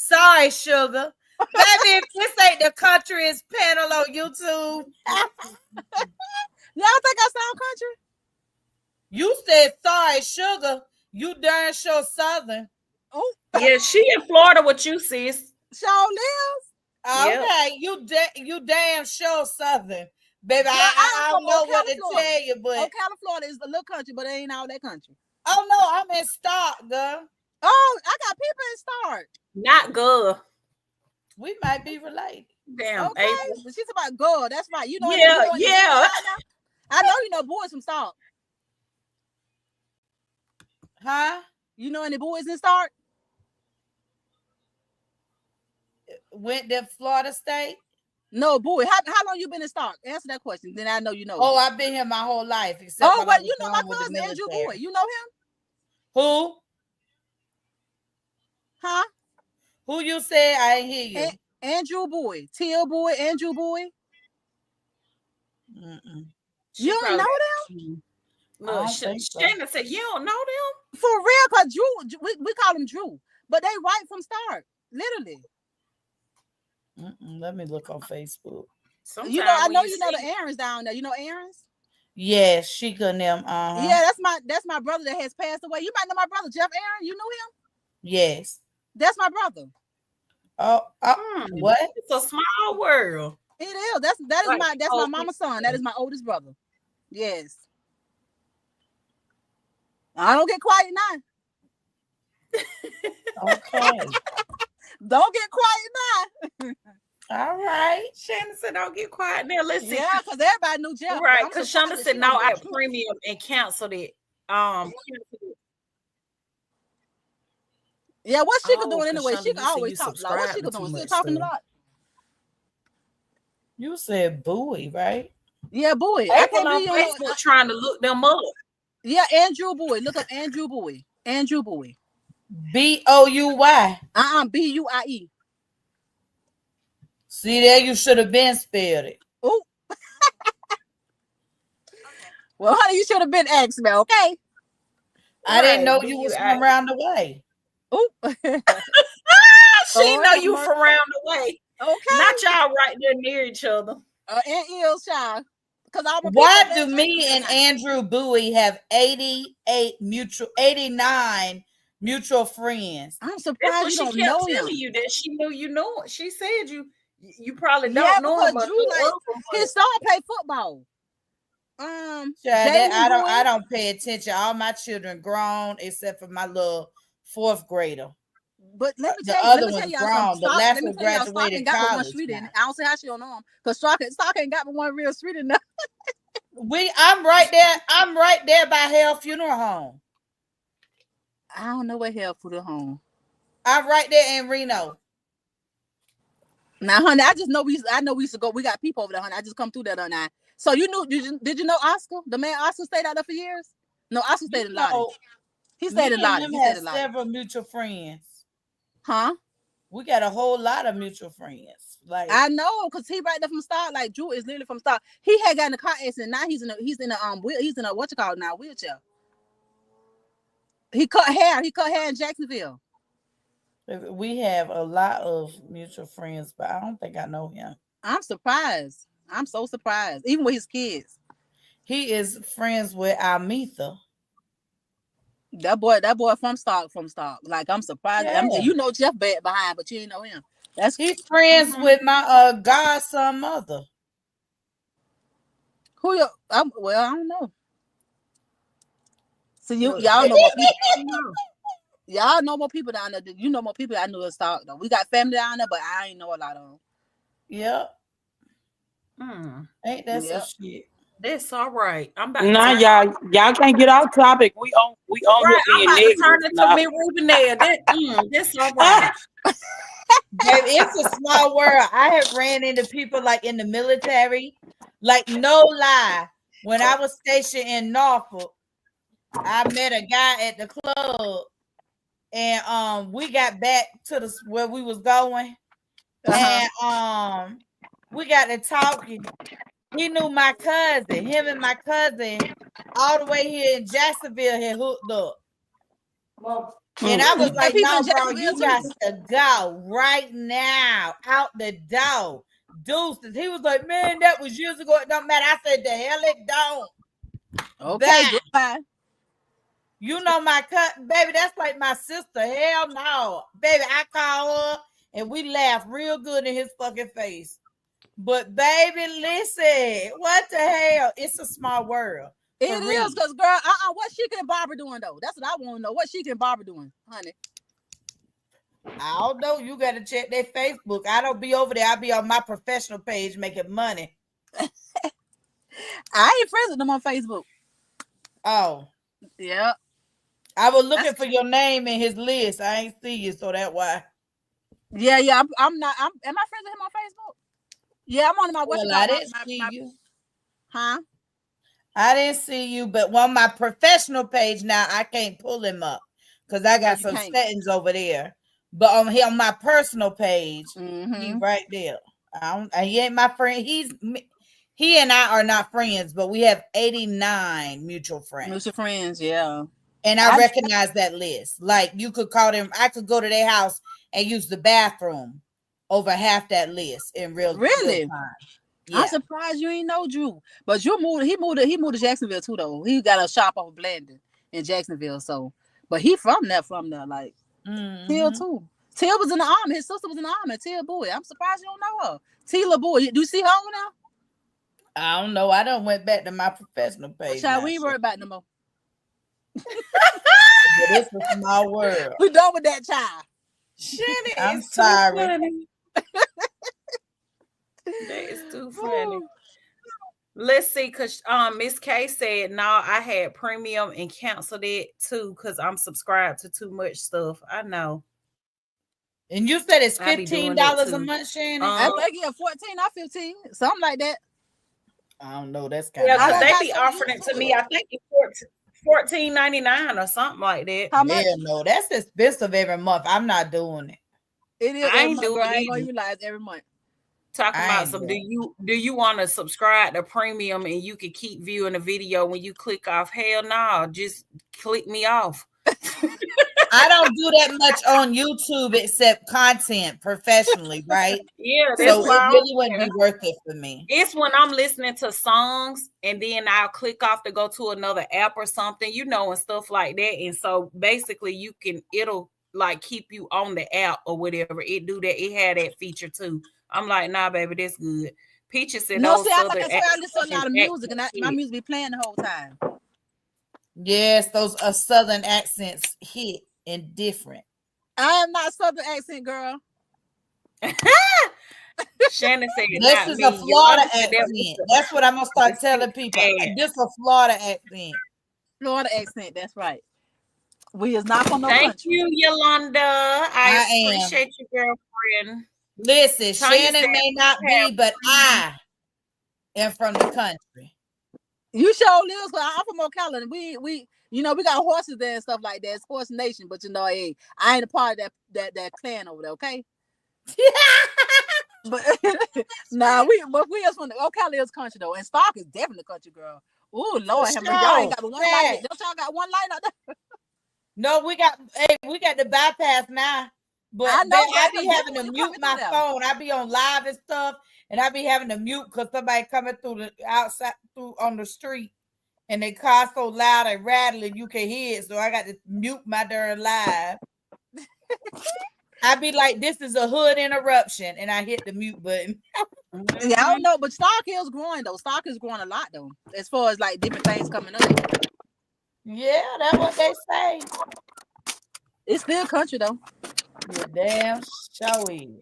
sorry, sugar. Baby, if this ain't the country's panel on YouTube, Y'all think I sound country? you said sorry, sugar. You darn sure Southern. Oh, Yeah, she in Florida with you, sis. Shaw lives. Yep. Okay, you damn sure Southern. Baby, Girl, I I'm don't from know Ocala, what to Florida. tell you, but Ocala, Florida is a little country, but it ain't all that country. oh no, I'm in stock, girl. Oh, I got people in Start. Not good. We might be related. Damn, Okay, April. but she's about God. That's right. You know, Yeah, you know any boys yeah. out now? I know you know boys from Start. Huh? You know any boys in Start? Went to Florida State? No, boy. How long you been in Start? Answer that question. Then I know you know. Oh, I've been here my whole life, except Oh, when I well, was you know my gone with the cousin Andrew military. Boy. You know him? Who? Huh? Who you said? I ain't hear you. Andrew Boy. Teal Boy, Andrew Boy. Mm-mm. She You don't probably know them? I Look, don't think so. Shannon said, you don't know them? For real, because Drew, we call him Drew. But they right from Start. Literally. Let me look on Facebook. Sometimes You know, I when know you you know see the Aarons down there. You know Aarons? Yes, she couldn't them. Yeah, that's my brother that has passed away. You might know my brother, Jeff Aaron. You know him? Yes. That's my brother. Oh, what? it's a small world. It is. That's Like, my mama's son. That is my oldest brother. Yes. I don't get quiet now. Okay. Don't get quiet now. All right. Shannon said, don't get quiet now. Let's see. Yeah, because everybody knew Jeff. Right, I'm because surprised Shonda that said, she no, don't I know Jeff. premium and canceled it. Yeah, what's Sheikah doing 'cause anyway? Shonda, Sheikah you said always you talk a lot. What's subscribe to Sheikah too doing? Still much talking a stuff. lot. You said Bowie, right? Yeah, boy. I April can't on believe you don't know. Facebook trying to look them up. Yeah, Andrew Boy. Look up Andrew Boy. Andrew Boy. Bouy. Buie. See there, you should have been spelled it. Oh. Well, honey, you should have been asked me, okay? I didn't know you was B-U-I. from around the way. Oh. She know you from around the way. Okay. Not y'all right there near each other. And Ilshire. Because Why do me and Andrew Bowie have 89 mutual friends? I'm That's surprised what you she don't kept know telling him. you, that she knew you know it. She said you probably Yeah, don't know him, because but Drew, like, his son play football. I don't pay attention. All my children grown except for my little 4th grader. But let me The tell other y'all one's something. grown. The Let last me one tell y'all, Stock graduated ain't got but one college street in now. it. I don't see how she don't know him. Because Stock ain't got but one real street in there. I'm right there. I'm right there by Hell Funeral Home. I don't know where hell put her home. I'm right there in Reno. Now, honey, I know we used to go. We got people over there, honey. I just come through there, don't I? So you knew? Did you know Oscar? The man Oscar stayed out there for years. No, Oscar stayed in Lottie. He stayed in Me and Lottie. him He stayed had in Lottie. several mutual friends. Huh? We got a whole lot of mutual friends. Like I know, cause he right there from start. Like Drew is literally from start. He had got in a car accident. Now he's in a what you call it now, wheelchair. He cut hair. He cut hair in Jacksonville. we have a lot of mutual friends, but I don't think I know him. I'm surprised. I'm so surprised. Even with his kids. He is friends with Almitha. That boy from Stock. Like I'm surprised. Yeah. You know Jeff bad behind, but you ain't know him. He's friends with my godson mother. Who you? Well, I don't know. So y'all know more people. Y'all know more people down there. You know more people I knew in Stock though. We got family down there, but I ain't know a lot of them. Yep. Ain't that some shit? That's all right. I'm about Nah, to y'all can't get off topic. We on right, here being I'm about to turn negative. into me Rubenell. That's all right. Baby, it's a small world. I have ran into people like in the military. Like, no lie. When I was stationed in Norfolk, I met a guy at the club, and we got back to where we was going, and we got to talking. He knew my cousin. Him and my cousin, all the way here in Jacksonville, had hooked up. And I was like, no, bro, you got to go right now, out the door. Deuces. He was like, man, that was years ago. It don't matter. I said, the hell it don't. Okay, goodbye. You know my cousin, baby, that's like my sister. Hell no. Baby, I call her and we laugh real good in his fucking face. But baby, listen, what the hell? It's a small world. It is, because girl, what Sheikah and Barbara doing though? That's what I want to know. What Sheikah and Barbara doing, honey? I don't know. You gotta check their Facebook. I don't be over there. I be on my professional page making money. I ain't friends with them on Facebook. Oh. Yeah. I was looking for your name in his list. I ain't see you, so that's why. Yeah. I'm not. Am I friends with him on Facebook? Yeah, I'm on my Well, I didn't see you. Huh? I didn't see you, but on my professional page now, I can't pull him up because I got some settings over there. But on my personal page, he right there. He ain't my friend. He and I are not friends, but we have 89 mutual friends. Mutual friends, yeah. And I recognize that list. Like you could call them. I could go to their house and use the bathroom over half that list in real time. Yeah. I'm surprised you ain't know Drew. But Drew he moved to Jacksonville too though. He got a shop off of Blandon in Jacksonville. So, but he from there, like Till too. Till was in the army. His sister was in the army. Till Boy. I'm surprised you don't know her. Tila Boy. Do you see her on now? I don't know. I done went back to my professional page. Child, we ain't worried about no more. But it's a small world. We done with that child. Shannon, I'm sorry. That is too funny. Let's see, because Miss K said, no, I had premium and canceled it too because I'm subscribed to too much stuff. I know. And you said it's $15 a month, Shannon? I think yeah, 14 or 15, something like that. I don't know. That's kind of because they be offering it to me. I think it's $14.99 or something like that. How much? Yeah, no, that's expensive every month. I'm not doing it. It is. I ain't doing it. I ain't gonna utilize every month. Talking about some. Do you want to subscribe to premium and you can keep viewing the video when you click off? Hell no, just click me off. I don't do that much on YouTube except content professionally, right? Yeah, so it really wouldn't be worth it for me. It's when I'm listening to songs and then I'll click off to go to another app or something, and stuff like that. And so basically it'll like keep you on the app or whatever. It do that. It had that feature too. I'm like, nah, baby, that's good. Peaches said, no, see, I listen to a lot of music and my music be playing the whole time. Yes, those Southern accents hit and different. I am not Southern accent, girl. Shannon said, this is a Florida accent. That's what I'm gonna start telling people. This is a Florida accent. Florida accent, that's right. We is not from no country. Thank you, Yolanda. I appreciate you, girlfriend. Listen, Tanya Shannon said may not we have be, but I am from the country. You sure lives. I'm from Ocala, and we we got horses there and stuff like that. It's horse nation, but hey, I ain't a part of that clan over there. Okay, but we is from the Ocala is country though, and Stark is definitely country girl. Oh Lord, have mercy. Y'all ain't got one light. Don't y'all got one light out there? No, we got the bypass now. But I know, I but be having to mute my phone. I be on live and stuff, and I be having to mute because somebody coming through the outside through on the street, and they car so loud and rattling you can hear it. So I got to mute my darn live. I be like, this is a hood interruption, and I hit the mute button. Yeah, I don't know, but Stark Hill's growing though. Stark is growing a lot though, as far as like different things coming up. Yeah, that's what they say. It's still country though. Yeah, damn showy.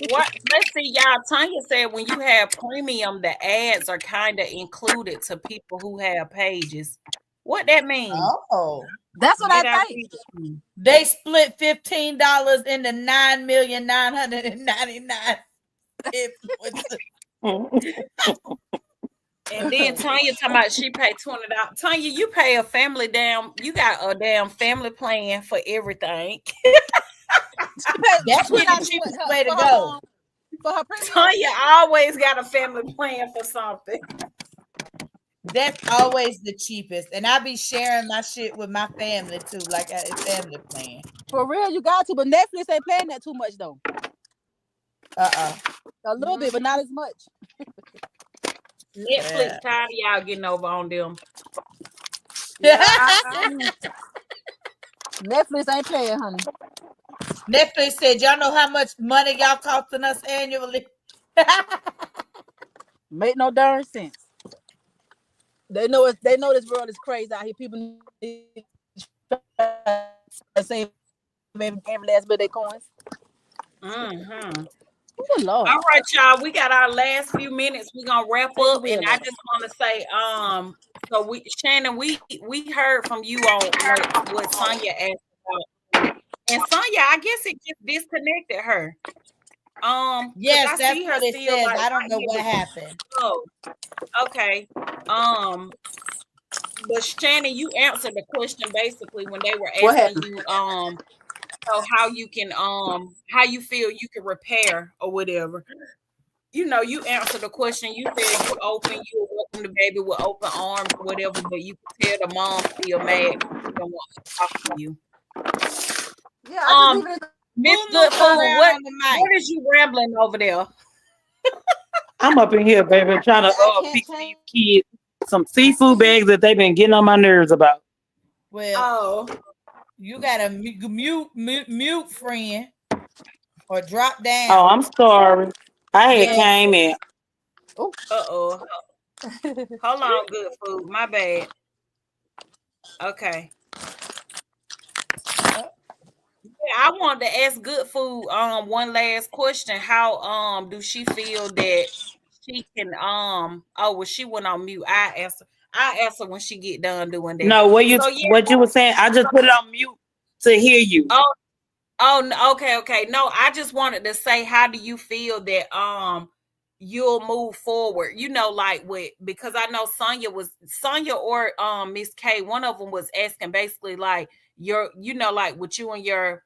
What? Let's see, y'all. Tanya said when you have premium, the ads are kind of included to people who have pages. What that mean? Oh, that's what I think. They split $15 into 9,999,000. And then Tanya talking about she paid $20. Tanya, you pay a family you got a damn family plan for everything. That's the cheapest way to go. For her premium. Tanya always got a family plan for something. That's always the cheapest. And I be sharing my shit with my family too, like a family plan. For real, you got to, but Netflix ain't paying that too much though. A little bit, but not as much. Netflix tired of y'all getting over on them. Yeah, Netflix ain't playing, honey. Netflix said, y'all know how much money y'all costing us annually? Make no darn sense. They know this world is crazy out here. People need to save every last bit of their coins. Mm-hmm. Oh, Lord. All right, y'all. We got our last few minutes. We're gonna wrap up, and I just want to say, so Shannon, we heard from you on what Sonya asked about, and Sonya, I guess it just disconnected her. Yes, I that's see her what it still. says. Like, I don't know what happened. Oh, okay. But Shannon, you answered the question basically when they were asking you, so how you can, how you feel you can repair or whatever. You know, you answered the question. You said you open, you welcome the baby with open arms or whatever, but you can tell the mom still mad. She don't want to talk to you. Yeah, Miss Goodfood, what is you rambling over there? I'm up in here, baby, trying to fix these kids some seafood bags that they've been getting on my nerves about. Well, you got a mute friend or drop down. Oh, I'm sorry. I had came in. Hold on, Goodfood. My bad. Okay. Yeah, I wanted to ask Goodfood one last question. How do she feel that she can she went on mute. I answer when she get done doing that. No, what you were saying, I just put it on mute to hear you. Oh, okay. No, I just wanted to say, how do you feel that you'll move forward? You know, like because I know Sonya or Miss K, one of them was asking basically like like with you and your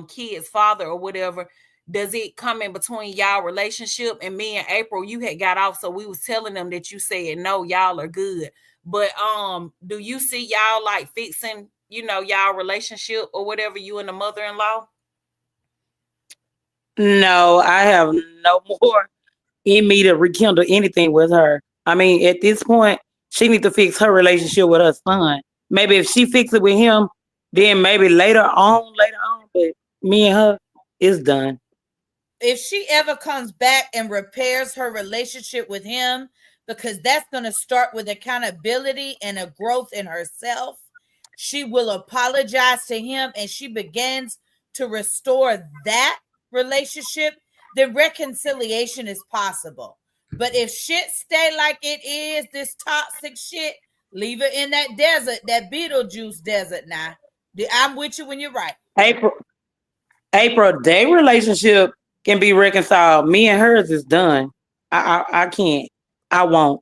kid's father or whatever, does it come in between y'all relationship? And me and April, you had got off, so we was telling them that you said no, y'all are good. But do you see y'all like fixing, y'all relationship or whatever, you and the mother-in-law? No, I have no more in me to rekindle anything with her. I mean, at this point, she needs to fix her relationship with her son. Maybe if she fix it with him, then maybe later on, but me and her, it's done. If she ever comes back and repairs her relationship with him, because that's going to start with accountability and a growth in herself, she will apologize to him and she begins to restore that relationship, then reconciliation is possible. But if shit stay like it is, this toxic shit, leave it in that desert, that Beetlejuice desert now. I'm with you when you're right. April, their relationship can be reconciled. Me and hers is done. I can't. I won't.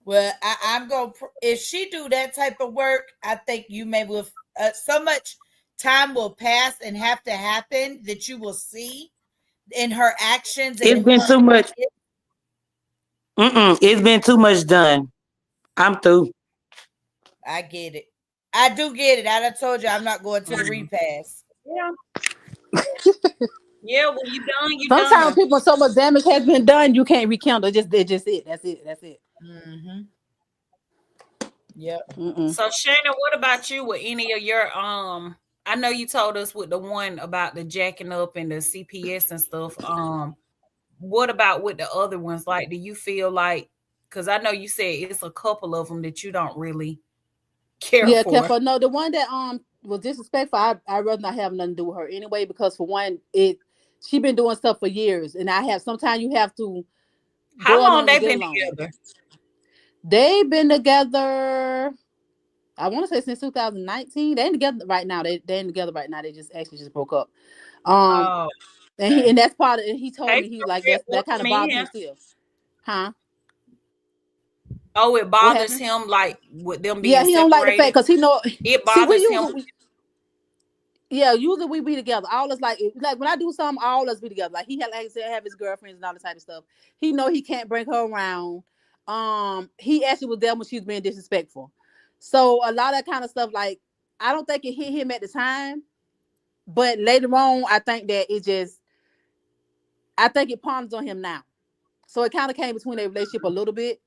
Well, I'm going to, if she do that type of work, I think you may will, so much time will pass and have to happen that you will see in her actions. And It's been too much. It's been too much done. I'm through. I get it. I do get it. I done told you I'm not going to the repass. Yeah. Yeah, when you done, you Sometimes done. people, so much damage has been done, you can't rekindle. Just it. That's it. That's it. Mm-hmm. Yep. So Shannon, what about you with any of your I know you told us with the one about the jacking up and the CPS and stuff. What about with the other ones? Like, do you feel like, because I know you said it's a couple of them that you don't really care Yeah, for. careful. No, the one that was disrespectful, I rather not have nothing to do with her anyway, because for one, she been doing stuff for years, and I have sometimes you have to How go long along they to get been along. together? They've been together, I want to say since 2019. They ain't together right now. They ain't together right now. They just broke up. Oh, And that's part of it. He told hey, me, he was like, it that kind of bothers him man. still. Huh? Oh, it What bothers happened? him like with them Yeah, being he don't like the fact separated. because he know. It See, we bothers him. usually usually we be together. All us like when I do something, all us be together. Like he had, like I said, have his girlfriends and all this type of stuff. He know he can't bring her around. He actually was there when she was being disrespectful. So a lot of that kind of stuff, like I don't think it hit him at the time, but later on, I think that I think it ponders on him now. So it kind of came between their relationship a little bit.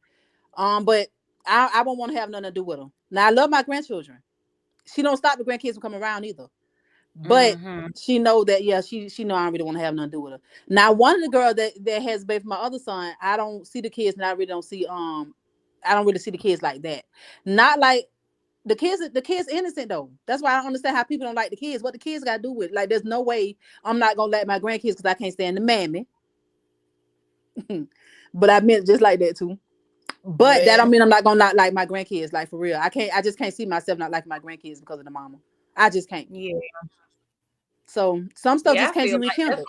But I won't want to have nothing to do with them. Now I love my grandchildren. She don't stop the grandkids from coming around either. But she know that, yeah, she know I don't really want to have nothing to do with her. Now, one of the girls that has baby for my other son, I don't see the kids, and I really don't see I don't really see the kids like that. Not like the kids innocent though. That's why I don't understand how people don't like the kids. What the kids got to do with it? Like, there's no way I'm not gonna like my grandkids because I can't stand the mammy. But I meant just like that too. But that don't mean I'm not gonna not like my grandkids. Like for real, I just can't see myself not liking my grandkids because of the mama. I just can't. Yeah. So some stuff Yeah, just I can't be feel like rekindled.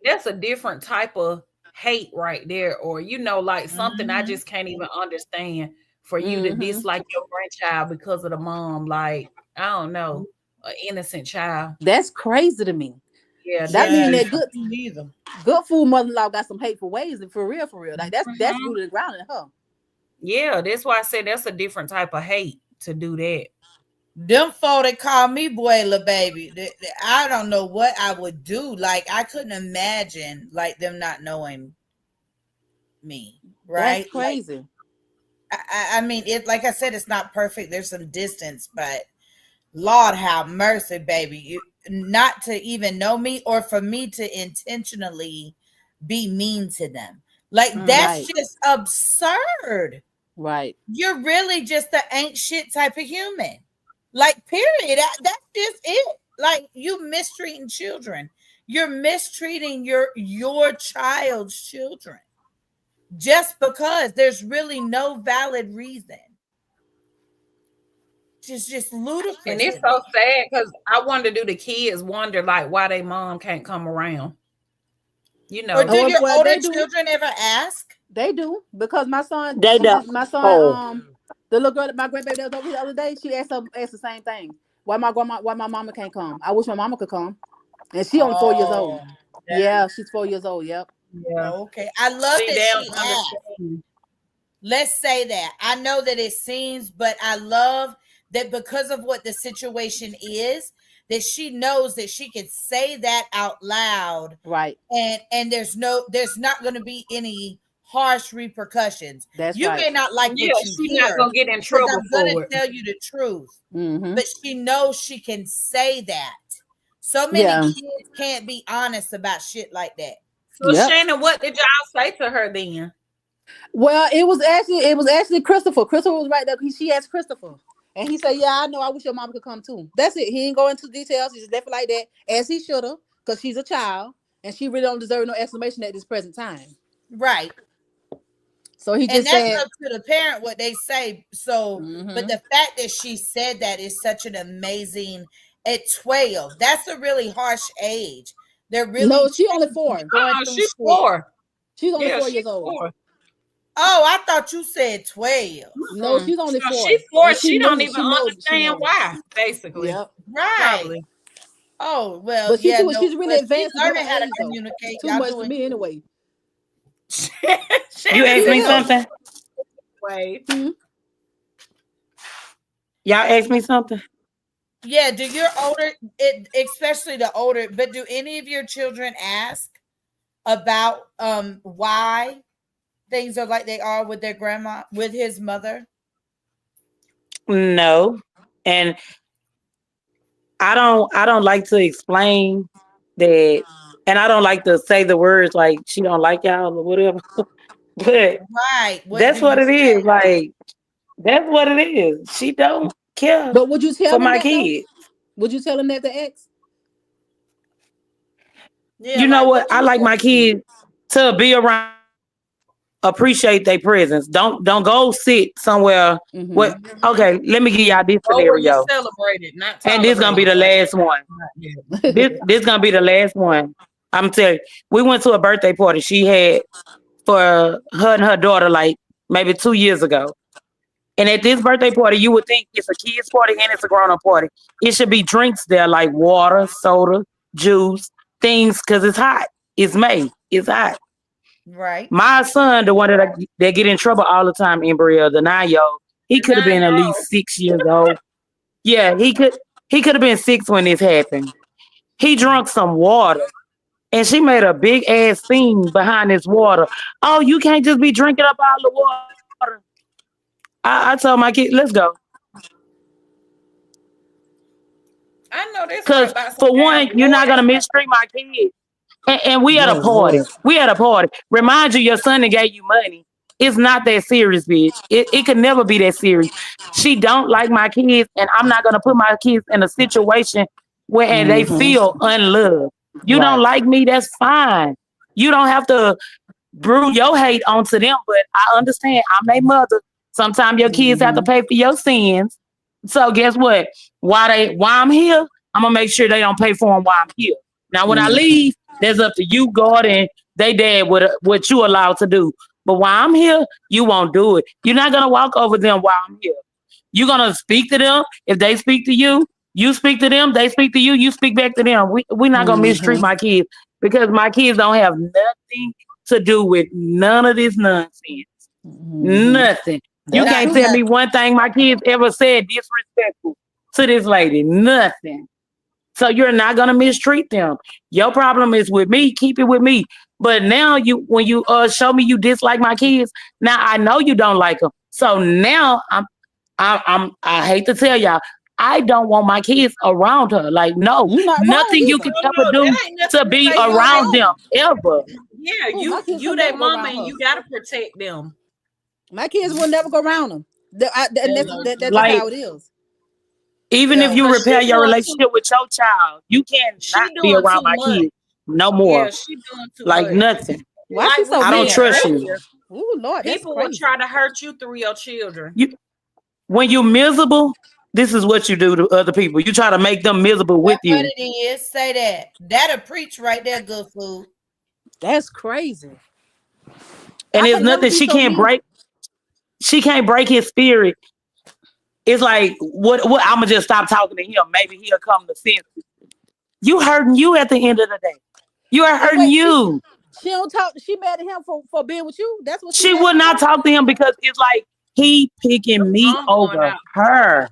that's a different type of hate right there, or like something I just can't even understand for you to dislike your grandchild because of the mom. Like, I don't know, an innocent child. That's crazy to me. Yeah, That that's mean that different. good fool mother-in-law got some hateful ways, and for real. Like that's rooted and grounded in her. Yeah, that's why I said that's a different type of hate to do that. Them four that call me Buela baby. I don't know what I would do. Like I couldn't imagine like them not knowing me. Right? That's crazy. Like, I mean, it like I said, it's not perfect. There's some distance, but Lord have mercy, baby. You not to even know me or for me to intentionally be mean to them. Like that's just absurd. Right. You're really just the ain't shit type of human. Like, period. That's just it. Like, you mistreating children. You're mistreating your child's children. Just because there's really no valid reason. Just ludicrous. And it's so sad because I wonder, do the kids wonder like why their mom can't come around? You know. Or do your older children ever ask? They do, because my son, They do. the little girl, my grandbaby that was over here the other day, she asked the same thing. Why my mama can't come? I wish my mama could come. And she only 4 years old. Yeah, she's 4 years old. Yep. Yeah. Okay. I love that she asked. Let's say that. I know that it seems, but I love that because of what the situation is, that she knows that she can say that out loud. Right. And there's not going to be any harsh repercussions. That's you may not like what you she's hear. Not gonna get in trouble. I'm going to tell you the truth. But she knows she can say that. So many kids can't be honest about shit like that. So Shannon, what did y'all say to her then? Well, it was actually Christopher. Christopher was right there. She asked Christopher. And he said, yeah, I know. I wish your mama could come too. That's it. He didn't go into details. He just left it like that, as he should have, because she's a child and she really don't deserve no explanation at this present time. Right. So he just that's said, up to the parent what they say. So, but the fact that she said that is such an amazing, at 12, that's a really harsh age. They're really No, she only 4. going through She's shit. 4. She's only Yeah, 4 she's years old. 4. Oh, I thought you said 12. No, she's only So 4. she's 4. And She don't knows- even she knows- understand why, basically. Yep. Right. Probably. Oh, well, But yeah, no, she's really but advanced to learning her how to age, though. communicate. Too Y'all much for doing me good. anyway. You asked me is. something? Way. Y'all asked me something? Yeah, do your older, especially the older, but do any of your children ask about why things are like they are with their grandma, with his mother? No. And I don't like to explain that, and I don't like to say the words like she don't like y'all or whatever. But Right. that's what it is. Like, that's what it is. She don't care But would you tell for them my that, though? kids. Would you tell them that, the ex? Yeah, You know like, what? I like my kids to be around, appreciate their presence. Don't go sit somewhere. Mhm. What? Okay, let me give y'all this Go where you scenario, celebrate it, not and this gonna be the tolerate last one. it. This gonna be the last one. I'm telling you, we went to a birthday party she had for her and her daughter like maybe 2 years ago. And at this birthday party, you would think it's a kids party and it's a grown up party. It should be drinks there like water, soda, juice, things, because it's hot. It's May. It's hot. Right. My son, the one that get in trouble all the time, Ambriel, the 9-year-old, he could have been at least 6 years old. Yeah, he could have been 6 when this happened. He drunk some water. And she made a big ass scene behind this water. Oh, you can't just be drinking up all the water. I told my kid, let's go. I know this Because right about for some one, damn you're not water. gonna mistreat my kids. And we at a Oh, party. Lord. We at a party. Remind you, your son that gave you money. It's not that serious, bitch. It could never be that serious. She don't like my kids, and I'm not gonna put my kids in a situation where they feel unloved. You don't Right. like me, that's fine. You don't have to brew your hate onto them, but I understand. I'm their mother. Sometimes your kids have to pay for your sins. So guess what? Why I'm here, I'm gonna make sure they don't pay for them while I'm here. Now when I leave, that's up to you, God, and they dad what you allowed to do. But while I'm here, you won't do it. You're not gonna walk over them while I'm here. You're gonna speak to them. If they speak to you, you speak to them, they speak to you, you speak back to them. We're not gonna mistreat my kids because my kids don't have nothing to do with none of this nonsense. Nothing. You That's can't true. tell me one thing my kids ever said disrespectful to this lady. Nothing. So you're not gonna mistreat them. Your problem is with me. Keep it with me. But now when you show me you dislike my kids, now I know you don't like them. So now I hate to tell y'all, I don't want my kids around her. Like, no, You're not wrong nothing you either. can No, ever that do ain't nothing to be say you around wrong. them ever. Yeah, Oh, my you kids you would that never go mama around and her. you gotta protect them. My kids will never go around them. That's just Like, how it is. even if Yeah. you But repair she your doing too relationship with your child, you cannot she be doing around too my much. kids no Yeah, more. she doing too Like much. nothing. Why Like she we so I don't said bad? trust you. earlier, Oh Lord, that's people will crazy. try to hurt you through your children. When you're miserable, this is what you do to other people. You try to make them miserable with That's what you. it is. Say that. That'll preach right there, good food. That's crazy. And I there's could never nothing be she so can't mean. break. She can't break his spirit. It's like, what I'ma just stop talking to him. Maybe he'll come to sense. You hurting you at the end of the day. You are And hurting wait, you. she don't talk. She mad at him for being with you. That's what she She mad at would him not for. talk to him because it's like he picking me I'm going over out. her.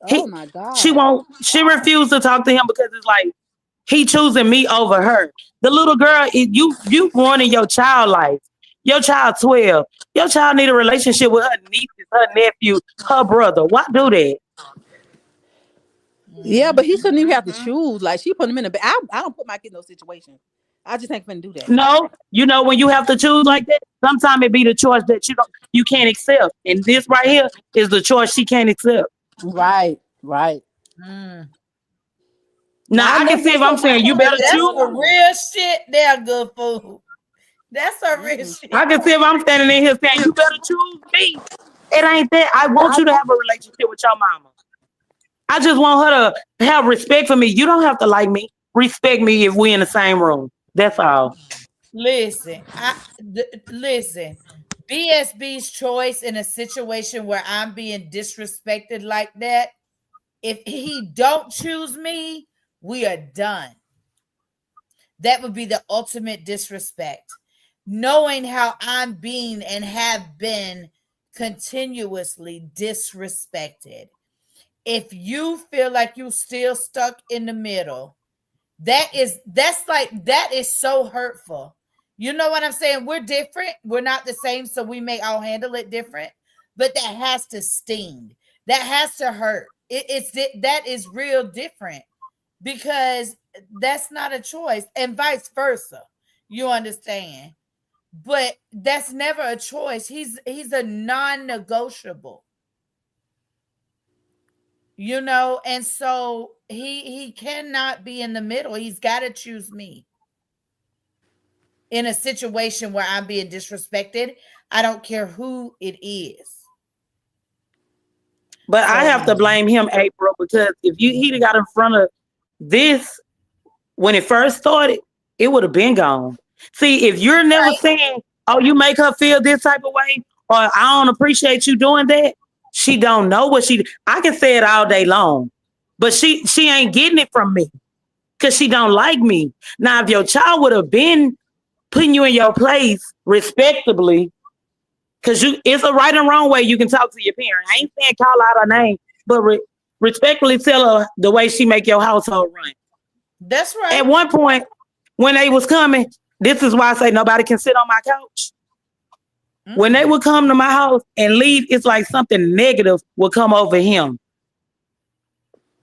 Oh He my she God. won't she refused to talk to him because it's like he choosing me over her. The little girl, you ruining your child life. Your child 12. Your child need a relationship with her nieces, her nephew, her brother. Why do that? Yeah, but he shouldn't even have to choose. Like she put him in a bed. I don't put my kid in no situation. I just ain't finna do that. No, when you have to choose like that, sometimes it be the choice that you can't accept. And this right here is the choice she can't accept. Right, right. Mm. Now I can see if I'm saying you better That's choose. some real shit there, good food. That's some real shit. I can see if I'm standing in here saying you better choose me. It ain't that. I want you to have a relationship with your mama. I just want her to have respect for me. You don't have to like me. respect me if we're in the same room. That's all. Listen, listen. BSB's choice in a situation where I'm being disrespected like that. If he don't choose me, we are done. That would be the ultimate disrespect. Knowing how I'm being and have been continuously disrespected. If you feel like you still stuck in the middle, that is so hurtful. You know what I'm saying? We're different. We're not the same, so we may all handle it different. But that has to sting. That has to hurt. That is real different because that's not a choice, and vice versa. You understand? But that's never a choice. He's a non-negotiable. You know, and so he cannot be in the middle. He's got to choose me. In a situation where I'm being disrespected, I don't care who it is. But I have to blame him, April, because if he'd got in front of this when it first started, it would have been gone. See, if you're never saying, "Oh, you make her feel this type of way," or "I don't appreciate you doing that," she don't know what she. I can say it all day long, but she ain't getting it from me because she don't like me. Now, if your child would have been putting you in your place respectably, because it's a right and wrong way you can talk to your parent. I ain't saying call out her name, but respectfully tell her the way she make your household run. That's right. At one point, when they was coming, this is why I say nobody can sit on my couch. Mm-hmm. When they would come to my house and leave, it's like something negative would come over him.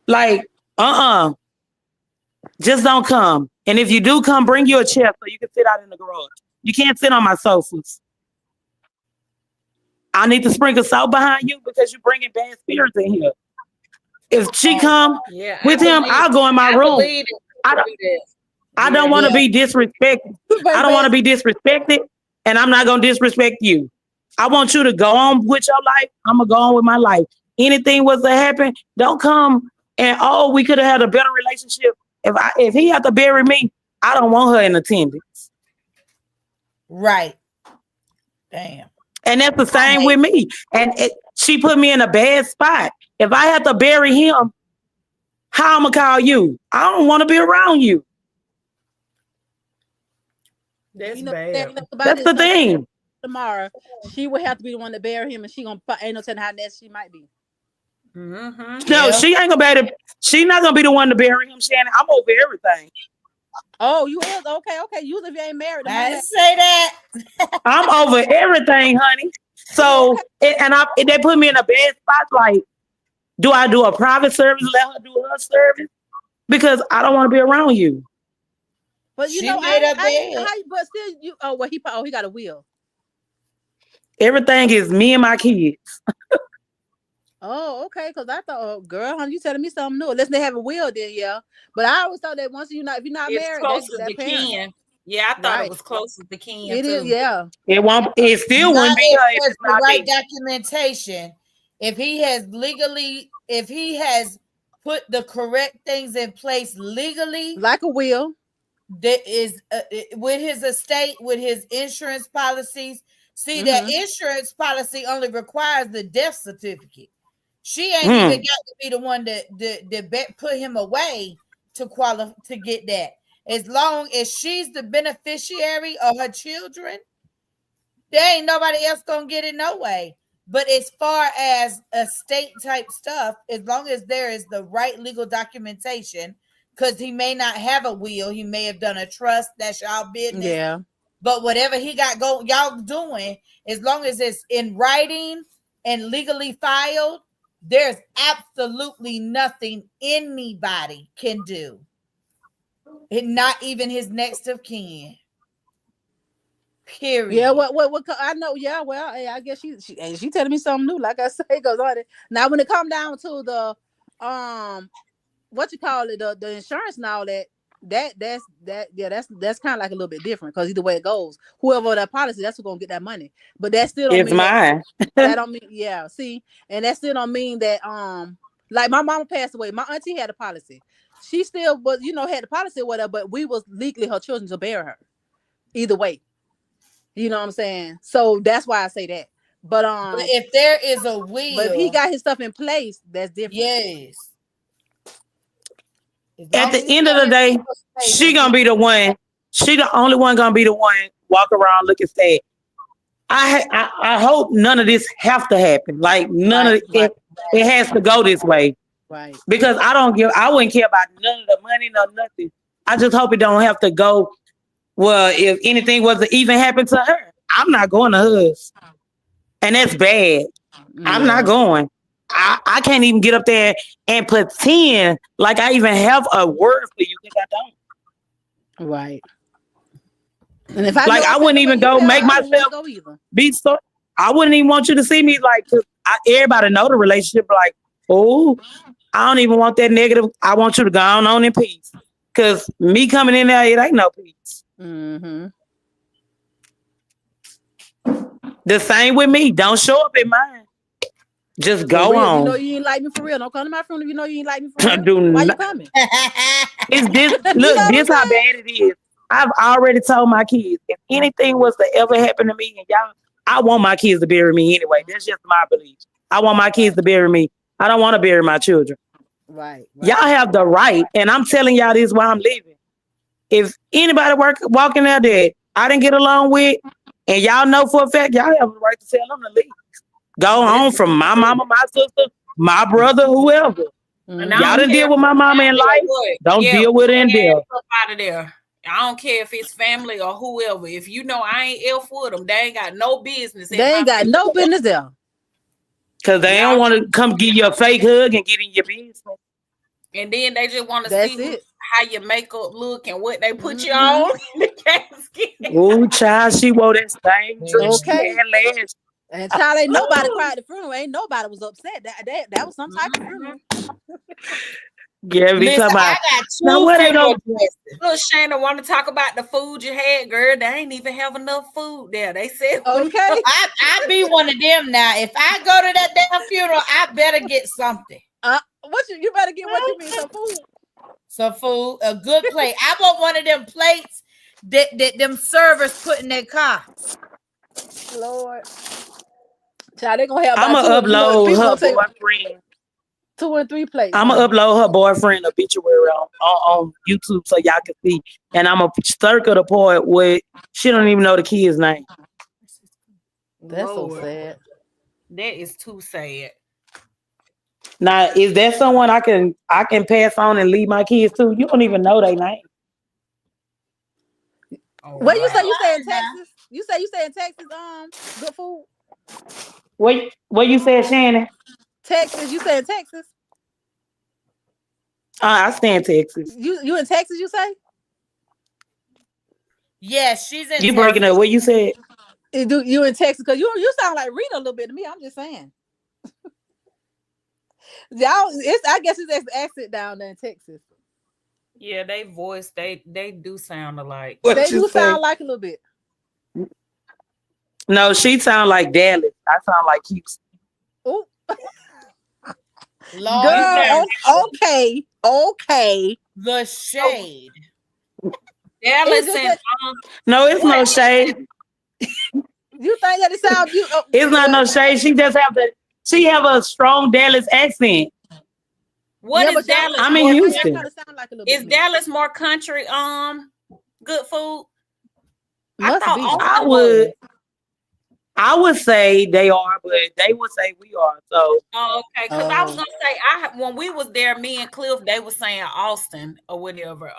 Like, just don't come. And if you do come, bring you a chair so you can sit out in the garage. You can't sit on my sofas. I need to sprinkle salt behind you because you're bringing bad spirits in here. If she come with him, I'll go in my room. I don't want to be disrespected. I don't want to be disrespected, and I'm not going to disrespect you. I want you to go on with your life. I'm going to go on with my life. Anything was to happen, don't come and, we could have had a better relationship. If he had to bury me, I don't want her in attendance. Right. Damn. And that's the same with me. And she put me in a bad spot. If I have to bury him, how I'm going to call you? I don't want to be around you. That's bad. That's the thing. Tomorrow, she would have to be the one to bury him, and she gonna ain't no telling how nasty she might be. Mm-hmm. No, she ain't gonna be able to. She's not gonna be the one to bury him, Shannon. I'm over everything. Oh, you is okay. Usually, if you ain't married, I didn't say that. I'm over everything, honey. So, they put me in a bad spot. Like, do I do a private service? Let her do her service because I don't want to be around you. But you know, but still, he got a will. Everything is me and my kids. Oh, okay. Because I thought, girl, honey, you telling me something new. Unless they have a will, then yeah. But I always thought that if you're not married, close to the kin. Yeah, I thought it was close to the kin. It is, yeah. It won't. It still wouldn't be her if it's the right documentation. If he has put the correct things in place legally, like a will, that is with his estate, with his insurance policies. See, that insurance policy only requires the death certificate. She ain't even got to be the one that put him away to qualify to get that. As long as she's the beneficiary of her children, there ain't nobody else gonna get it no way. But as far as estate type stuff, as long as there is the right legal documentation, because he may not have a will, he may have done a trust. That's y'all business. Yeah. But whatever he got y'all doing, as long as it's in writing and legally filed, there's absolutely nothing anybody can do. And not even his next of kin. Period. Yeah, what I know, yeah, well, I guess she telling me something new, like I say, goes on it. Now when it come down to the what you call it, the insurance and all that, that's kind of like a little bit different because either way it goes, whoever that policy, that's who's gonna get that money. But that still don't mean mine. That don't mean see, and that still don't mean that like my mama passed away. My auntie had a policy. she still was, had the policy or whatever, but we was legally her children to bear her. Either way. You know what I'm saying? So that's why I say that. But if there is a but if he will, got his stuff in place, that's different. yes. At the end of the day, she gonna be the one. She the only one gonna be the one walk around looking sad. I hope none of this have to happen. Like none of it. It has to go this way. Right. Because I wouldn't care about none of the money, no nothing. I just hope it don't have to go. Well, if anything was to even happen to her, I'm not going to hers. And that's bad. I'm not going. I can't even get up there and pretend like I even have a word for you because I don't. Right. And if I wouldn't even go make myself be so. I wouldn't even want you to see me like, cause everybody know the relationship. Like, oh, I don't even want that negative. I want you to go on in peace. Cause me coming in there, it ain't no peace. Mm-hmm. The same with me. Don't show up in mine. Just go on. You know you ain't like me for real. Don't come to my funeral if you know you ain't like me for real. Do Why not. you coming? It's this. Look, this how bad it is. I've already told my kids if anything was to ever happen to me and y'all, I want my kids to bury me anyway. That's just my belief. I want my kids to bury me. I don't want to bury my children. Right. Y'all have the right, and I'm telling y'all this while I'm living. If anybody walking there that I didn't get along with, and y'all know for a fact, y'all have the right to tell them to leave. Go on from my mama, my sister, my brother, whoever. And y'all done deal with my mama in life. Don't deal with her in death. Out of there. I don't care if it's family or whoever. If you know I ain't elf with them, they ain't got no business. They ain't got no business there. Because they don't want to come give you a fake hug and get in your business. And then they just want to see how your makeup look and what they put you on in the casket. Ooh, child, she wore that same dress. Okay. And child, ain't nobody cried at the funeral. Ain't nobody was upset. That was some type of funeral. Yeah, Listen, I got two funeral dresses. Look, Shana want to talk about the food you had, girl. They ain't even have enough food there. They said, okay. I be one of them now. If I go to that damn funeral, I better get something. You better get what you mean, some food. Some food, a good plate. I want one of them plates that them servers put in their car. Lord. Child, they gonna have I'm gonna upload her boyfriend. 2 and 3 plates. I'm gonna upload her boyfriend obituary on YouTube so y'all can see. And I'm gonna circle the part where she don't even know the kid's name. That's so sad. That is too sad. Now, is that someone I can pass on and leave my kids to? You don't even know their name. What you say in Texas? You say in Texas, good food? What you said, Shannon? Texas, you say in Texas? I stay in Texas. You in Texas, you say? Yes, she's in You Texas. breaking up what you said? You in Texas? Because you sound like Rita a little bit to me. I'm just saying. Y'all, I guess it's accent down there in Texas. Yeah, they voice, they do sound alike. They do sound like a little bit. No, she sound like Dallas. I sound like Houston. Ooh. Girl, okay. The shade. Dallas and no, it's no shade. You think that it sounds you? It's not no shade. She just have a strong Dallas accent. What is Dallas? I'm in Houston. Is Dallas more country? Good food. I would say they are, but they would say we are. So okay, because I was gonna say when we was there, me and Cliff, they were saying Austin or whatever.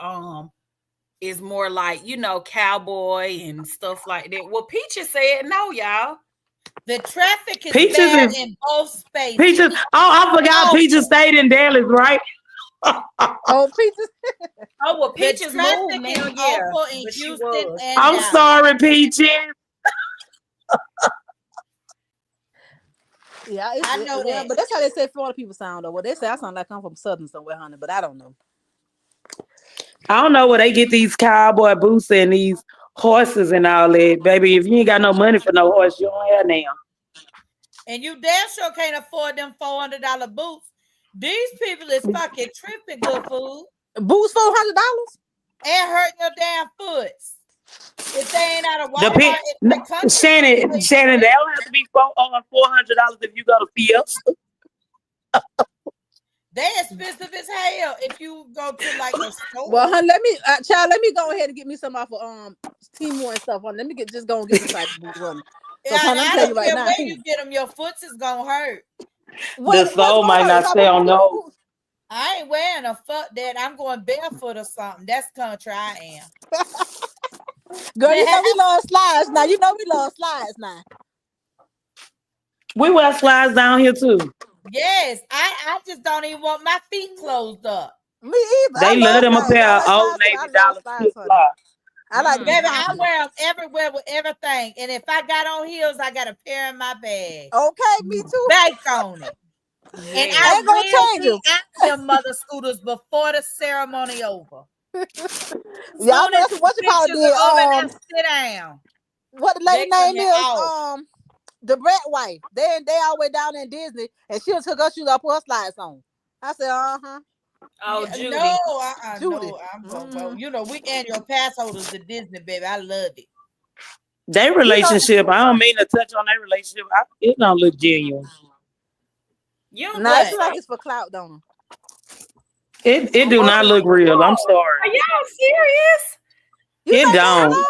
Is more like cowboy and stuff like that. Well, Peaches said no, y'all. The traffic is bad in both spaces. Peaches. Oh, I forgot. Peaches stayed in Dallas, right? Peaches. Oh, well, Peaches moved now. Yeah, in Houston and I'm sorry, Peaches. Yeah, I know that. But that's how they say Florida people sound, though. Well, they say I sound like I'm from Southern somewhere, honey, but I don't know. I don't know where they get these cowboy boots and these horses and all that, baby. If you ain't got no money for no horse, you don't have now. And you damn sure can't afford them $400 boots. These people is fucking tripping good food. Boots $400. and hurt your damn foots. If they ain't out of The Walmart, pe- if they country, Shannon, they don't have to be $400 if you go to Fiesta. they expensive as hell if you go to like a store. Well, honey, let me go ahead and get me some off of Temu and stuff. Honey. Let me just go and get some type of boots, honey. Yeah, honey, I'm I telling you don't right care now. where you get them, your foots is gonna hurt. The soul might not stay on no. I ain't wearing a fuck that. I'm going barefoot or something. That's country I am. Girl, you know we love slides now. You know we love slides now. We wear slides down here too. Yes, I just don't even want my feet closed up. Me either. They love them a pair of Old Navy dollar flip flops. I like Baby, I wear them everywhere with everything. And if I got on heels, I got a pair in my bag. Okay, me too. Bank on it. Yeah. And I ain't gonna change will them. be out them mother scooters before the ceremony over. Y'all know what you call it? Sit down. What the lady They name coming is? The Brett wife. They all the way down in Disney, and she took her shoes up, put her slides on. I said, Oh, Yeah, Judy. no, Judy. no, I'm well, you know, we annual pass holders to Disney, baby. I love it. Their relationship, I don't mean to touch on their relationship. It don't look genuine. You nah, I feel like it's for clout, don't It do not look real. I'm sorry. Are y'all serious? you? It think they in don't. love?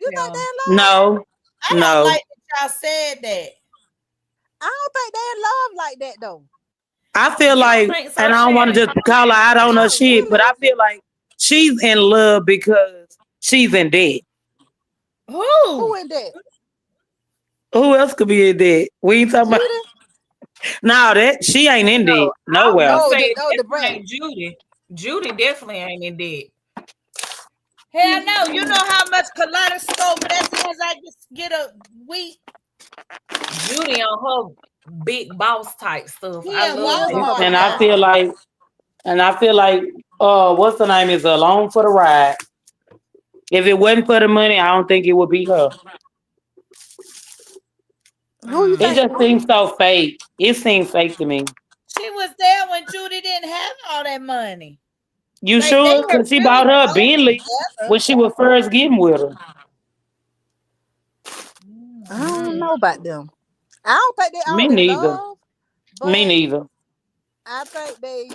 You think they in love? No. I don't No. like that y'all said that. I don't think they in love like that though. I feel You like, don't think so, and I don't want to Shannon? just call her out on her Not shit, but I feel like she's in love because she's in debt. Who Who? in that? Who else could be in debt? We ain't talking about. No, that she ain't in debt nowhere. No, Say the definitely Brett. ain't Judy. Judy definitely ain't in debt. Hell no, you know how much kaleidoscope that is I just get a week. Judy on her big boss type stuff. He I in love Walmart. it. And I feel like, what's the name is along for the ride. If it wasn't for the money, I don't think it would be her. Who you It think? just seems so fake. It seems fake to me. She was there when Judy didn't have all that money. You Like, sure? they were Because she really bought her a close Bentley together. when she was first getting with her. I don't know about them. I don't think they Me all in neither. love. But Me neither. I think they,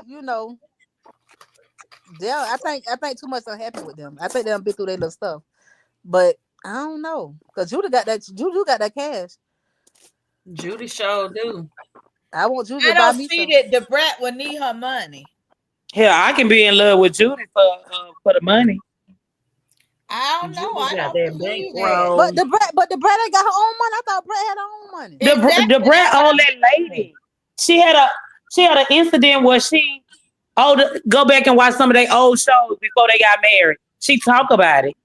I think too much unhappy with them. I think they done been through their little stuff. But I don't know. Because Judy got that cash. Judy sure do. I want Judy I to buy don't me see some. that the brat would need her money. Hell, I can be in love with Judy for the money. I don't know. Judy I got don't that believe that. bankroll. But the Brett ain't got her own money. I thought Brett had her own money. Exactly, The Brett that's what owned that lady. She had an incident where she go back and watch some of their old shows before they got married. She talk about it.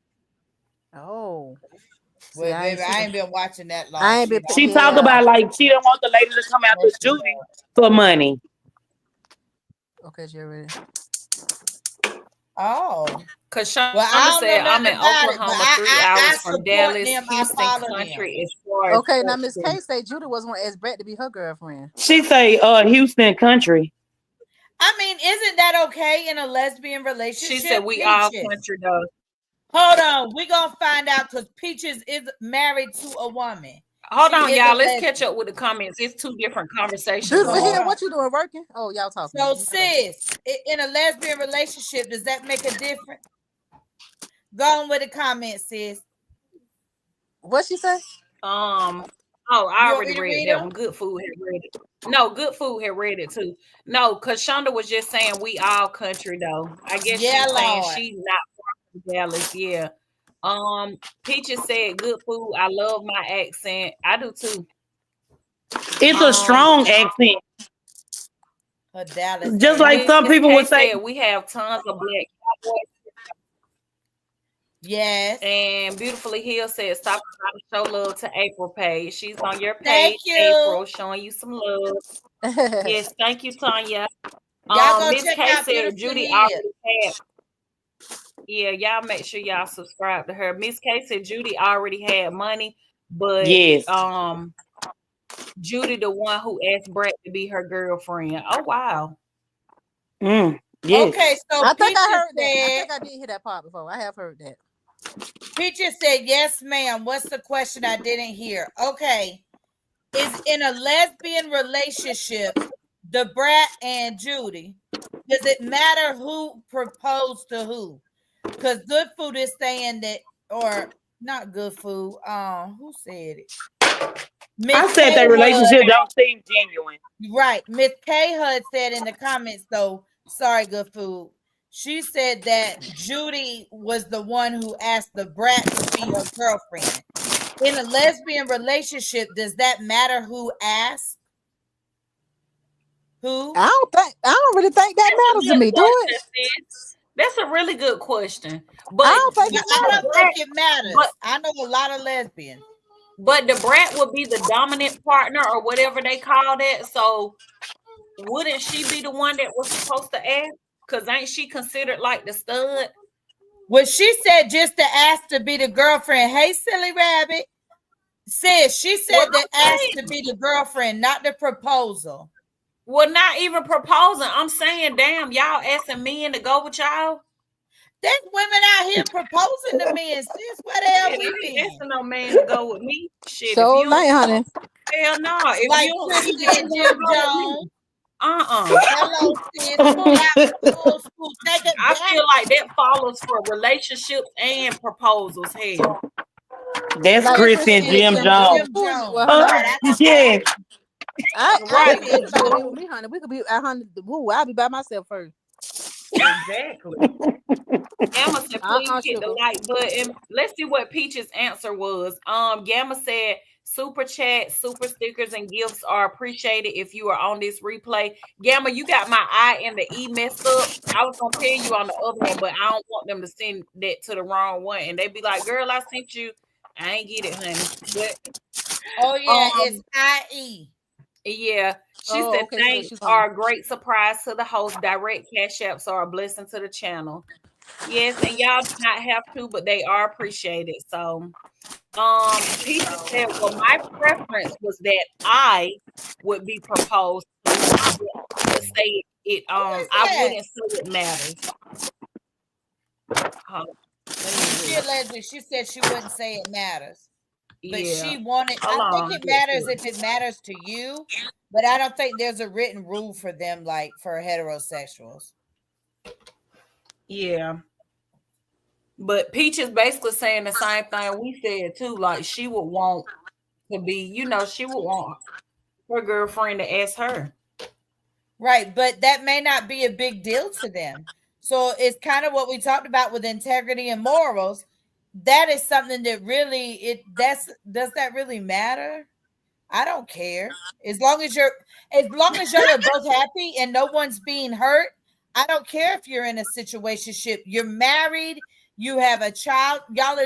Oh. See, Well, baby, I ain't been watching that long. I ain't been. She talk about like she didn't want the lady to come after Judy for money. Okay, Jerry. Oh. Because Shonda Well, I don't said, know I'm in nothing about it, Oklahoma, but 3 hours I from support Dallas, them. I Houston follow country them. as far as Okay, now Miss Texas. K say Judy was want to ask Brett to be her girlfriend. She say Houston country. I mean, isn't that okay in a lesbian relationship? She said, we Peaches. all country though. Hold on. We're going to find out because Peaches is married to a woman. Hold She on, is y'all. a Let's lesbian. catch up with the comments. It's two different conversations. Beautiful going here. on. What you doing? Working? Oh, y'all talking. So, sis, in a lesbian relationship, does that make a difference? Go on with the comments, sis. What she say? I You want already me to read read that them? one. Good Food had read it. No, Good Food had read it too. No, because Shonda was just saying we all country though. I guess Yeah, she's saying Lord. she's not from Dallas. Yeah. Peaches said Good Food. I love my accent. I do too. It's a strong accent. A Dallas. Just like some Miss people K would say. said we have tons of black cowboys. Yes. And Beautifully Hill said, stop trying to show love to April page. She's on your page, Thank you. April, showing you some love. Yes, thank you, Tanya. Y'all go Miss check K out said Beautifully Judy Hill. already had. Yeah, y'all make sure y'all subscribe to her. Miss K said Judy already had money, but Yes. Judy the one who asked Brett to be her girlfriend. Oh wow. Yes. Okay, so I think I Peaches heard that. I said, think I did hear that part before. I have heard that. Peaches said, yes, ma'am. What's the question I didn't hear? Okay. Is in a lesbian relationship, the Brat and Judy, does it matter who proposed to who? Because Good Food is saying that, or not Good Food. Who said it? Miss I said K that Hud, relationship don't seem genuine. right? Miss K Hud said in the comments, though. Sorry, Good Food. She said that Judy was the one who asked the Brat to be her girlfriend. In a lesbian relationship, does that matter who asked? Who? I don't really think that That's a matters to good me. Do it. question, sis. That's a really good question. I But don't think I it the don't matters. think brat, it matters. but I know a lot of lesbians. but the brat would be the dominant partner or whatever they call that. So wouldn't she be the one that was supposed to ask? Because ain't she considered like the stud? Well, she said just to ask to be the girlfriend. Hey, silly rabbit. She said Well, that I'm asked to saying, be the girlfriend, not the proposal. well, not even proposing. I'm saying, damn, y'all asking men to go with y'all. There's women out here proposing to men. Sis, where the hell Shit, we I ain't been? asking no man to go with me. Shit, if So you late, honey. hell no, Like if Christy you don't and want to Jim go with Jones. me, uh-uh. Hello, sis. Pull out full school. Take it I back. feel like that follows for relationships and proposals. Hell, That's Like Chris and Christy and Jim Jim Jones. Jim Jones. Jones. Well, honey, Right. I know Yeah. I right? ain't saying nobody be with me, honey. We could be at honey. Woo, I'll be by myself first. Exactly. Gamma said, please hit the Sugar. like button. Let's see what Peach's answer was. Gamma said, super chat, super stickers, and gifts are appreciated if you are on this replay. Gamma, you got my I and the E messed up. I was gonna tell you on the other one, but I don't want them to send that to the wrong one. And they be like, girl, I sent you. I ain't get it, honey. But Oh, yeah, it's IE. yeah, she Oh, said okay. So thanks she's on. are a great surprise to the host. Direct cash apps are a blessing to the channel. Yes, and y'all do not have to, but they are appreciated. So, Peter said, "Well, my preference was that I would be proposed to. I would say it. Who is I that? wouldn't say it matters. Let me She read. a lesbian. She said she wouldn't say it matters. But Yeah, she wanted, hold I think on. it matters if it matters to you, but I don't think there's a written rule for them like for heterosexuals. Yeah, but Peach is basically saying the same thing we said too. Like she would want to be, she would want her girlfriend to ask her. Right, but that may not be a big deal to them. So it's kind of what we talked about with integrity and morals. That is something that really does that really matter? I don't care. As long as y'all are both happy and no one's being hurt, I don't care if you're in a situationship. You're married, you have a child, y'all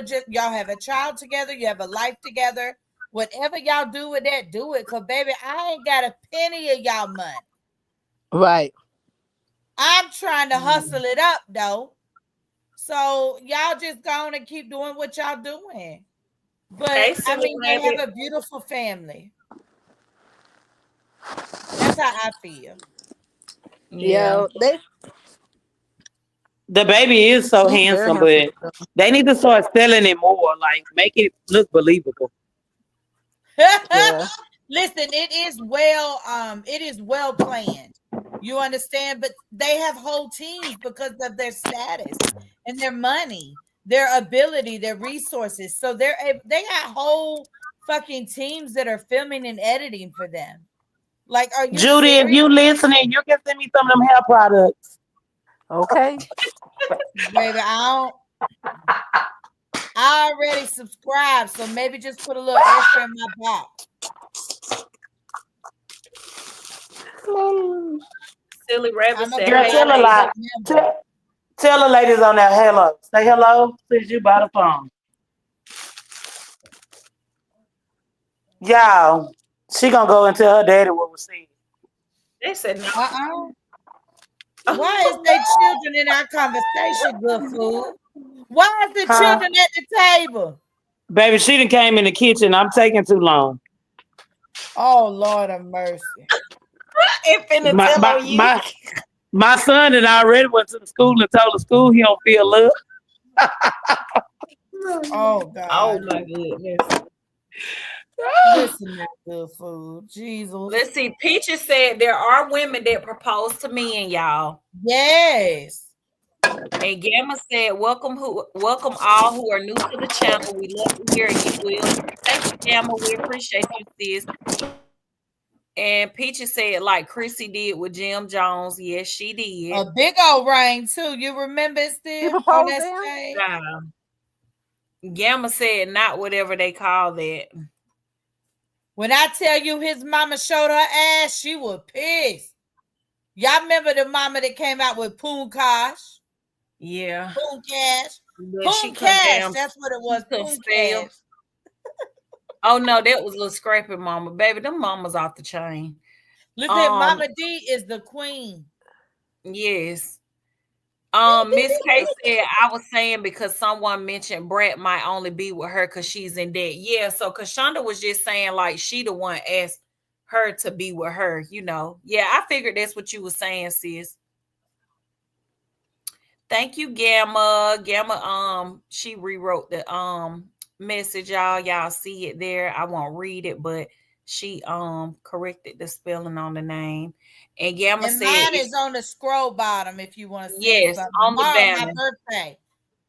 have a child together, you have a life together. Whatever y'all do with that, do it. Cause baby, I ain't got a penny of y'all money. Right. I'm trying to hustle it up though. So y'all just go on and keep doing what y'all doing. But Hey, I Silly mean, they have Rabbit. a beautiful family. That's how I feel. Yeah. Yeah. They The baby is so he's very handsome, handsome. but they need to start selling it more. Like, make it look believable. Yeah. Listen, it is well planned. You understand? But they have whole teams because of their status and their money, their ability, their resources. So they got whole fucking teams that are filming and editing for them. Like, are you Judy, if serious? you listening, you can send me some of them hair products. Okay. Baby, I already subscribed, so maybe just put a little extra in my box. Silly Rabbit I'm a said, Girl, hey, tell a lady. lie. gold member. Tell the ladies on there hello. Say hello since you by the phone. Y'all, she gonna go and tell her daddy what was said. They said, no. Why is there children in our conversation, Good Food? Why is the Huh? children at the table? Baby, she done came in the kitchen. I'm taking too long. Oh, Lord of mercy. It finna My tell my on you. my My son and I already went to the school and told the school he don't feel love. Oh Oh God. my goodness. Listen, that good food. Jesus. Let's see. Peaches said there are women that propose to men, y'all. Yes. And Gamma said, welcome all who are new to the channel. We love to hear you, Will. Thank you, Gamma. We appreciate you, sis. And Peaches said, like Chrissy did with Jim Jones. Yes, she did. A big old ring too. You remember it He still on proposed that to him? stage? Gamma said, not whatever they call that. When I tell you his mama showed her ass, she was pissed. Y'all remember the mama that came out with Poon Cash? Yeah. Poon Cash. But she Poon couldn't Cash. damn That's what it was. couldn't Poon spell. Cash. Oh no, that was little scrappy mama. Baby, them mamas off the chain. Listen, Mama D is the queen. Yes. Miss K said I was saying because someone mentioned Brett might only be with her because she's in debt. Yeah, so Kashonda was just saying like she the one asked her to be with her, you know. Yeah, I figured that's what you were saying, sis. Thank you, Gamma. Gamma, she rewrote the message, y'all. Y'all see it there. I won't read it, but she corrected the spelling on the name. And Gamma And said mine is on the scroll bottom if you want to see yes, something. on the Tomorrow, my banner. birthday.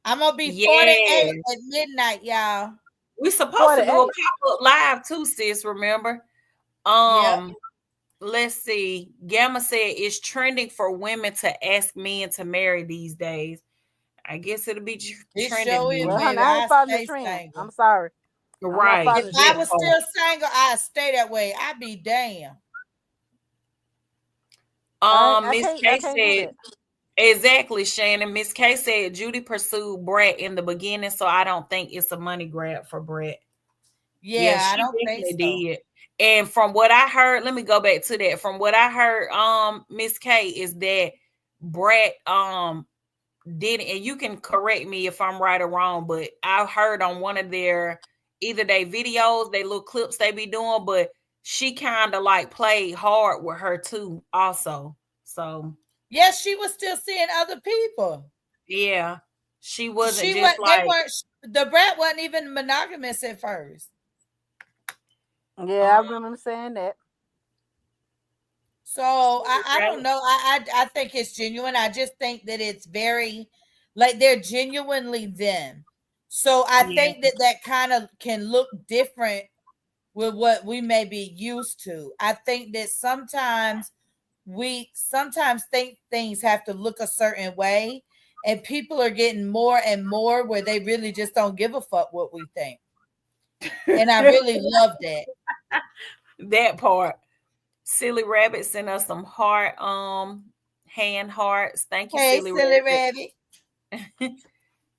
I'm going to be 48 Yes. at midnight, y'all. We supposed to do a 48. pop-up live too, sis, remember? Yep. Let's see. Gamma said it's trending for women to ask men to marry these days. I guess it'll be It trending sure is, then. Well, honey, baby. I I ain't following the stay trend. single. I'm sorry. I'm not Right. following If the I trend. was still single, I'd stay that way. I'd be damn. Miss I K can't do said that. exactly, Shannon. Miss K said Judy pursued Brett in the beginning, so I don't think it's a money grab for Brett. Yeah, Yeah, I she don't think definitely so. did. And from what I heard, let me go back to that. From what I heard, Miss K is that Brett didn't, and you can correct me if I'm right or wrong, but I heard on one of their either they videos, they little clips they be doing, but she kind of like played hard with her too, also. So Yes, she was still seeing other people. yeah, she wasn't She just what they like weren't. The brat wasn't even monogamous at first. Yeah, I remember saying that. So I don't know. I think it's genuine. I just think that it's very like they're genuinely them. So I yeah, think that kind of can look different with what we may be used to. I think that sometimes we sometimes think things have to look a certain way, and people are getting more and more where they really just don't give a fuck what we think. And I really love that. that part. Silly Rabbit sent us some heart hand hearts. Thank you, Hey, Silly silly Rabbit.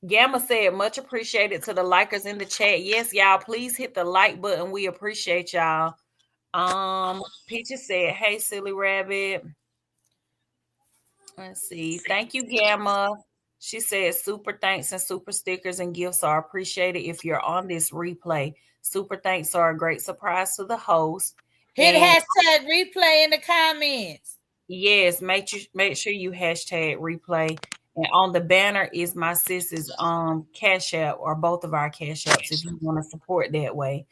Gamma said much appreciated to the likers in the chat. Yes, y'all, please hit the like button. We appreciate y'all. Peaches said, hey, Silly Rabbit. Let's see. Thank you, Gamma. She said super thanks and super stickers and gifts are appreciated if you're on this replay. Super thanks are a great surprise to the host. Hit And hashtag replay in the comments. yes, make sure you hashtag replay. And on the banner is my sis's cash app or both of our cash apps if you want to support that way.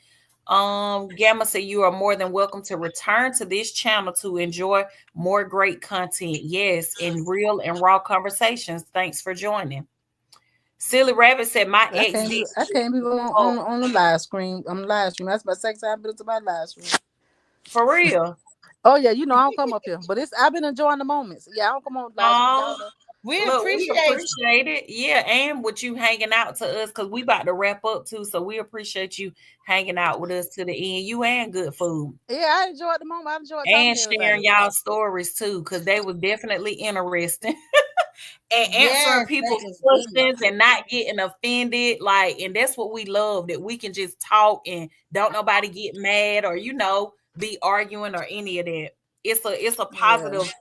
Gamma said you are more than welcome to return to this channel to enjoy more great content. Yes, in real and raw conversations. Thanks for joining. Silly Rabbit said my ex did. I can't be on the live stream. On the live stream. That's my second time been to my live stream. For real. Oh yeah, you know I don't come up here, but I've been enjoying the moments. Yeah, I don't come on live stream. Y'all know. We Look, we appreciate it. Yeah, and with you hanging out to us because we about to wrap up too. So we appreciate you hanging out with us to the end. You and good food. Yeah, I enjoyed the moment. I enjoyed talking And to sharing everybody. y'all stories too, because they were definitely interesting. And answering yes, that people's was good. questions and not getting offended. Like, and that's what we love, that we can just talk and don't nobody get mad or, be arguing or any of that. It's a Yeah. positive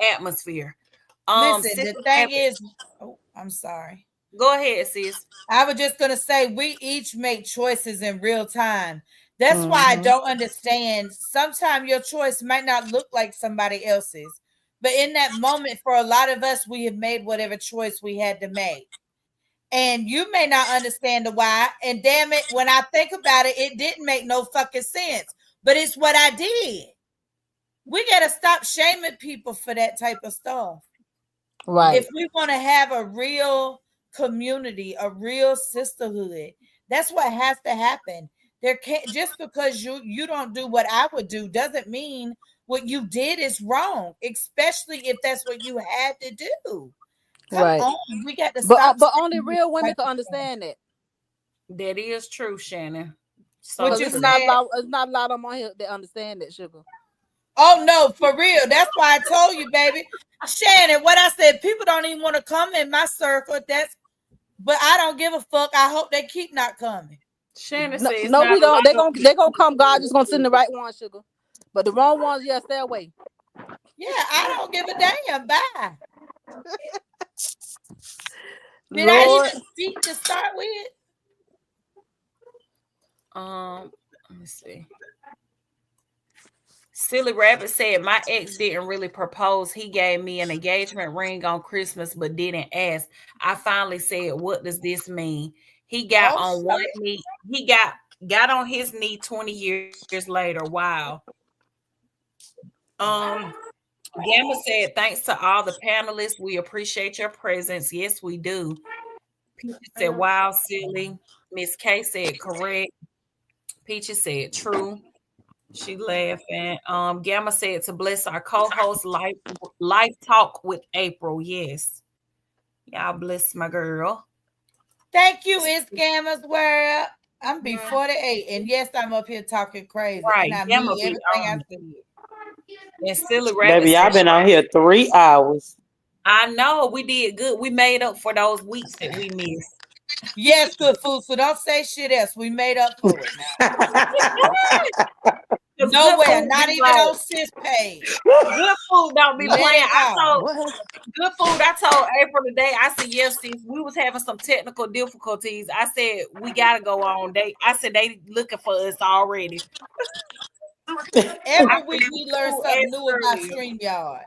atmosphere. Listen, Sister the thing Rabbit, is, oh, I'm sorry. go ahead, sis. I was just gonna say we each make choices in real time. That's why I Mm-hmm. don't understand. Sometimes your choice might not look like somebody else's. But in that moment, for a lot of us, we have made whatever choice we had to make. And you may not understand the why. And damn it, when I think about it, it didn't make no fucking sense. But it's what I did. We got to stop shaming people for that type of stuff. Right. If we want to have a real community, a real sisterhood, that's what has to happen. There can't, just because you don't do what I would do doesn't mean what you did is wrong, especially if that's what you had to do. Come Right. on, we got to stop. But only real women can understand that. That is true, Shannon. So What Because you it's true. not a said? lot. It's not a lot of them on here that understand that, sugar. Oh no, for real. That's why I told you, baby. Shannon, what I said, people don't even want to come in my circle. But I don't give a fuck. I hope they keep not coming. Shannon No, says it's no, not we a don't. lot of They gonna come. God just gonna send the right one, sugar. But the wrong ones, yeah, stay away. Yeah, I don't give a damn. Bye. Did I Lord, even speak to start with? let me see. Silly Rabbit said my ex didn't really propose. He gave me an engagement ring on Christmas but didn't ask. I finally said, "What does this mean?" He got Oh on one shit. knee. He got on his knee 20 years later. Wow. Um Gamma said, "Thanks to all the panelists. We appreciate your presence." Yes, we do. Peaches said, "Wow, silly." Miss K said, "Correct." Peaches said, "True." She laughing. Gamma said to bless our co-host life talk with April. Yes. Y'all bless my girl. Thank you, it's Gamma's world. I'm be Mhm. 48, and yes, I'm up here talking crazy, and Right. I Gamma mean be everything I on. said. And Silly Rabbit Baby, said, I've been on here 3 hours. I know we did good. We made up for those weeks that we missed. Yes, good food. So don't say shit else. We made up for it now. Because good Nowhere, food not be even like, on sis page. good food don't be Let playing. it go. Good food. I told April today, I said, yes, sis, we was having some technical difficulties. I said, we gotta go on. I said they looking for us already. I Every said, week we learn who something asked new about earlier? StreamYard.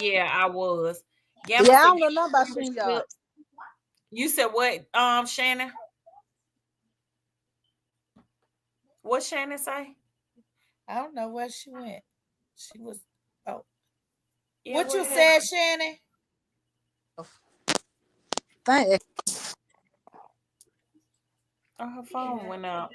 Yeah, I was. Gamma yeah, I said, don't know nothing about StreamYard. memberships. You said what, Shannon? What Shannon say? I don't know where she went. She was, oh. Yeah, What what you happened? said, Shannon? Thank Oh, her phone went out.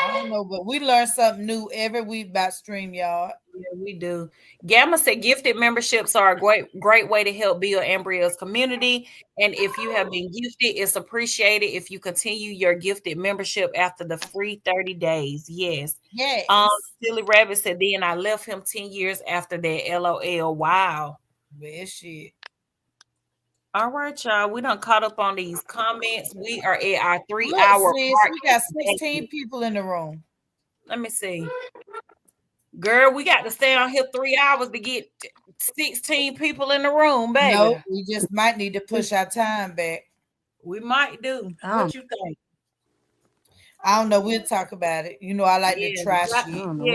I don't know, but we learn something new every week about StreamYard. Yeah, we do. Gamma said gifted memberships are a great way to help build Ambriel's community. And if you have been gifted, it's appreciated if you continue your gifted membership after the free 30 days. Yes. Um, Yes. Silly Rabbit said, then I left him 10 years after that. LOL. Wow. Well, shit. All right, y'all. We done caught up on these comments. We are at our 3 Look, hour sis, mark. we got 16 people in the room. Let me see. Girl, we got to stay on here 3 hours to get 16 people in the room, baby. No, we just might need to push our time back. We might do. What you think? I don't know. We'll talk about it. You know, I like to Yeah, try y'all, shit.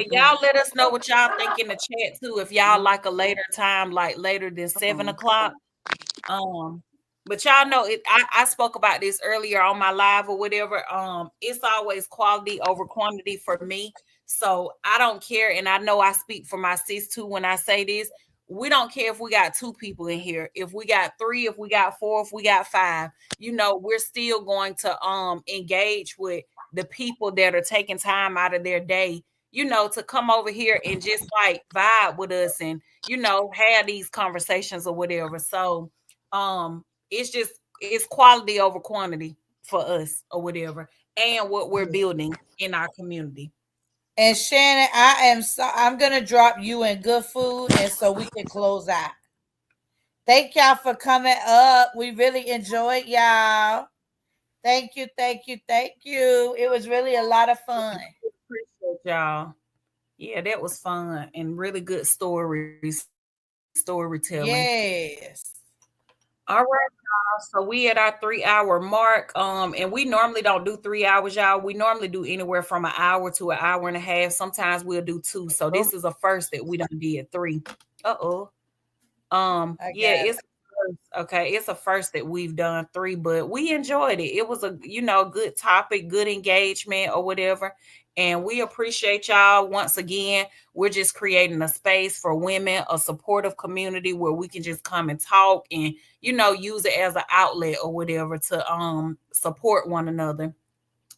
yeah, y'all let us know what y'all think in the chat too. If y'all like a later time, like later than 7 o'clock. Um, but y'all know it. I spoke about this earlier on my live or whatever. It's always quality over quantity for me. So I don't care, and I know I speak for my sis too when I say this. We don't care if we got 2 people in here, if we got 3, if we got 4, if we got 5. We're still going to engage with the people that are taking time out of their day, to come over here and just like vibe with us and have these conversations or whatever. So it's quality over quantity for us or whatever, and what we're building in our community. And Shannon, I'm gonna drop you in good food, and so we can close out. Thank y'all for coming up. We really enjoyed y'all. Thank you, thank you, thank you. It was really a lot of fun. Appreciate y'all. Yeah, that was fun and really good storytelling. Yes. All All right, y'all. So we at our 3 hour mark. And we normally don't do 3 hours, y'all. We normally do anywhere from an hour to an hour and a half. Sometimes we'll do two. So this is a first that we done did three. Uh-oh. Yeah, it's okay. It's a first that we've done three, but we enjoyed it. It was a good topic, good engagement or whatever. And we appreciate y'all once again. We're just creating a space for women, a supportive community where we can just come and talk and use it as an outlet or whatever to support one another.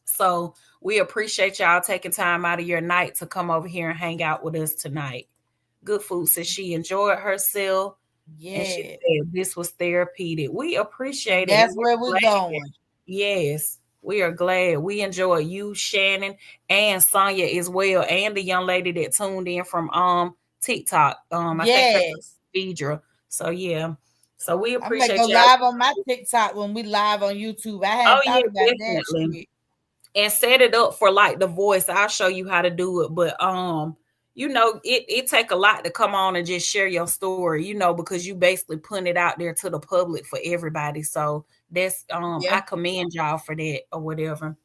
So we appreciate y'all taking time out of your night to come over here and hang out with us tonight. Good Food says she enjoyed herself. And she Yeah. said this was therapeutic. We appreciate it. That's And we're where we're glad. going. Yes, we are glad. We enjoy you, Shannon, and Sonya as well, and the young lady that tuned in from TikTok. I think her name is Yes. Phaedra. So yeah. So we I'm gonna appreciate go y'all. live on my TikTok when we live on YouTube. I Oh hadn't yeah, thought about that definitely. shit. And set it up for like the voice. I'll show you how to do it. But it take a lot to come on and just share your story, because you basically putting it out there to the public for everybody. So that's Yeah. I commend y'all for that or whatever.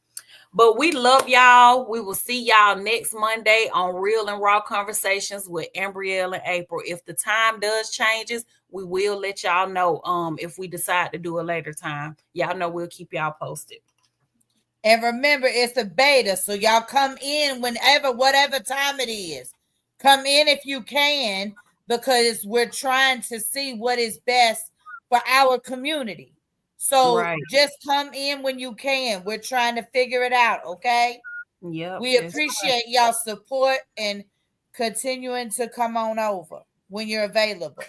But we love y'all. We will see y'all next Monday on Real and Raw Conversations with Ambriel and April. If the time does changes, we will let y'all know if we decide to do a later time. Y'all know we'll keep y'all posted. And remember, it's a beta, so y'all come in whenever, whatever time it is. Come in if you can, because we're trying to see what is best for our community. So Right. just come in when you can. We're trying to figure it out, okay? Yep. We appreciate y'all support and continuing to come on over when you're available.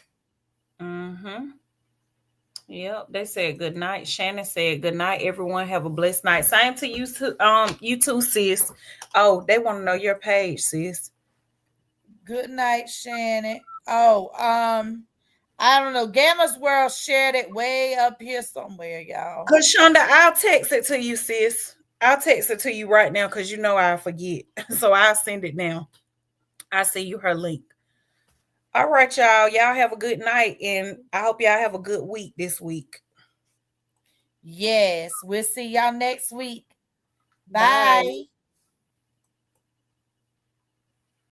Mm-hmm. Yep, they said good night. Shannon said good night. Everyone have a blessed night. Same to you too, sis. Oh, they want to know your page, sis. Good night, Shannon. Oh, I don't know. Gamma's World shared it way up here somewhere, y'all. Cause Shonda, I'll text it to you, sis. I'll text it to you right now because I'll forget. So I'll send it now. I'll send you her link. All right, y'all. Y'all have a good night, and I hope y'all have a good week this week. Yes, we'll see y'all next week. Bye. Bye.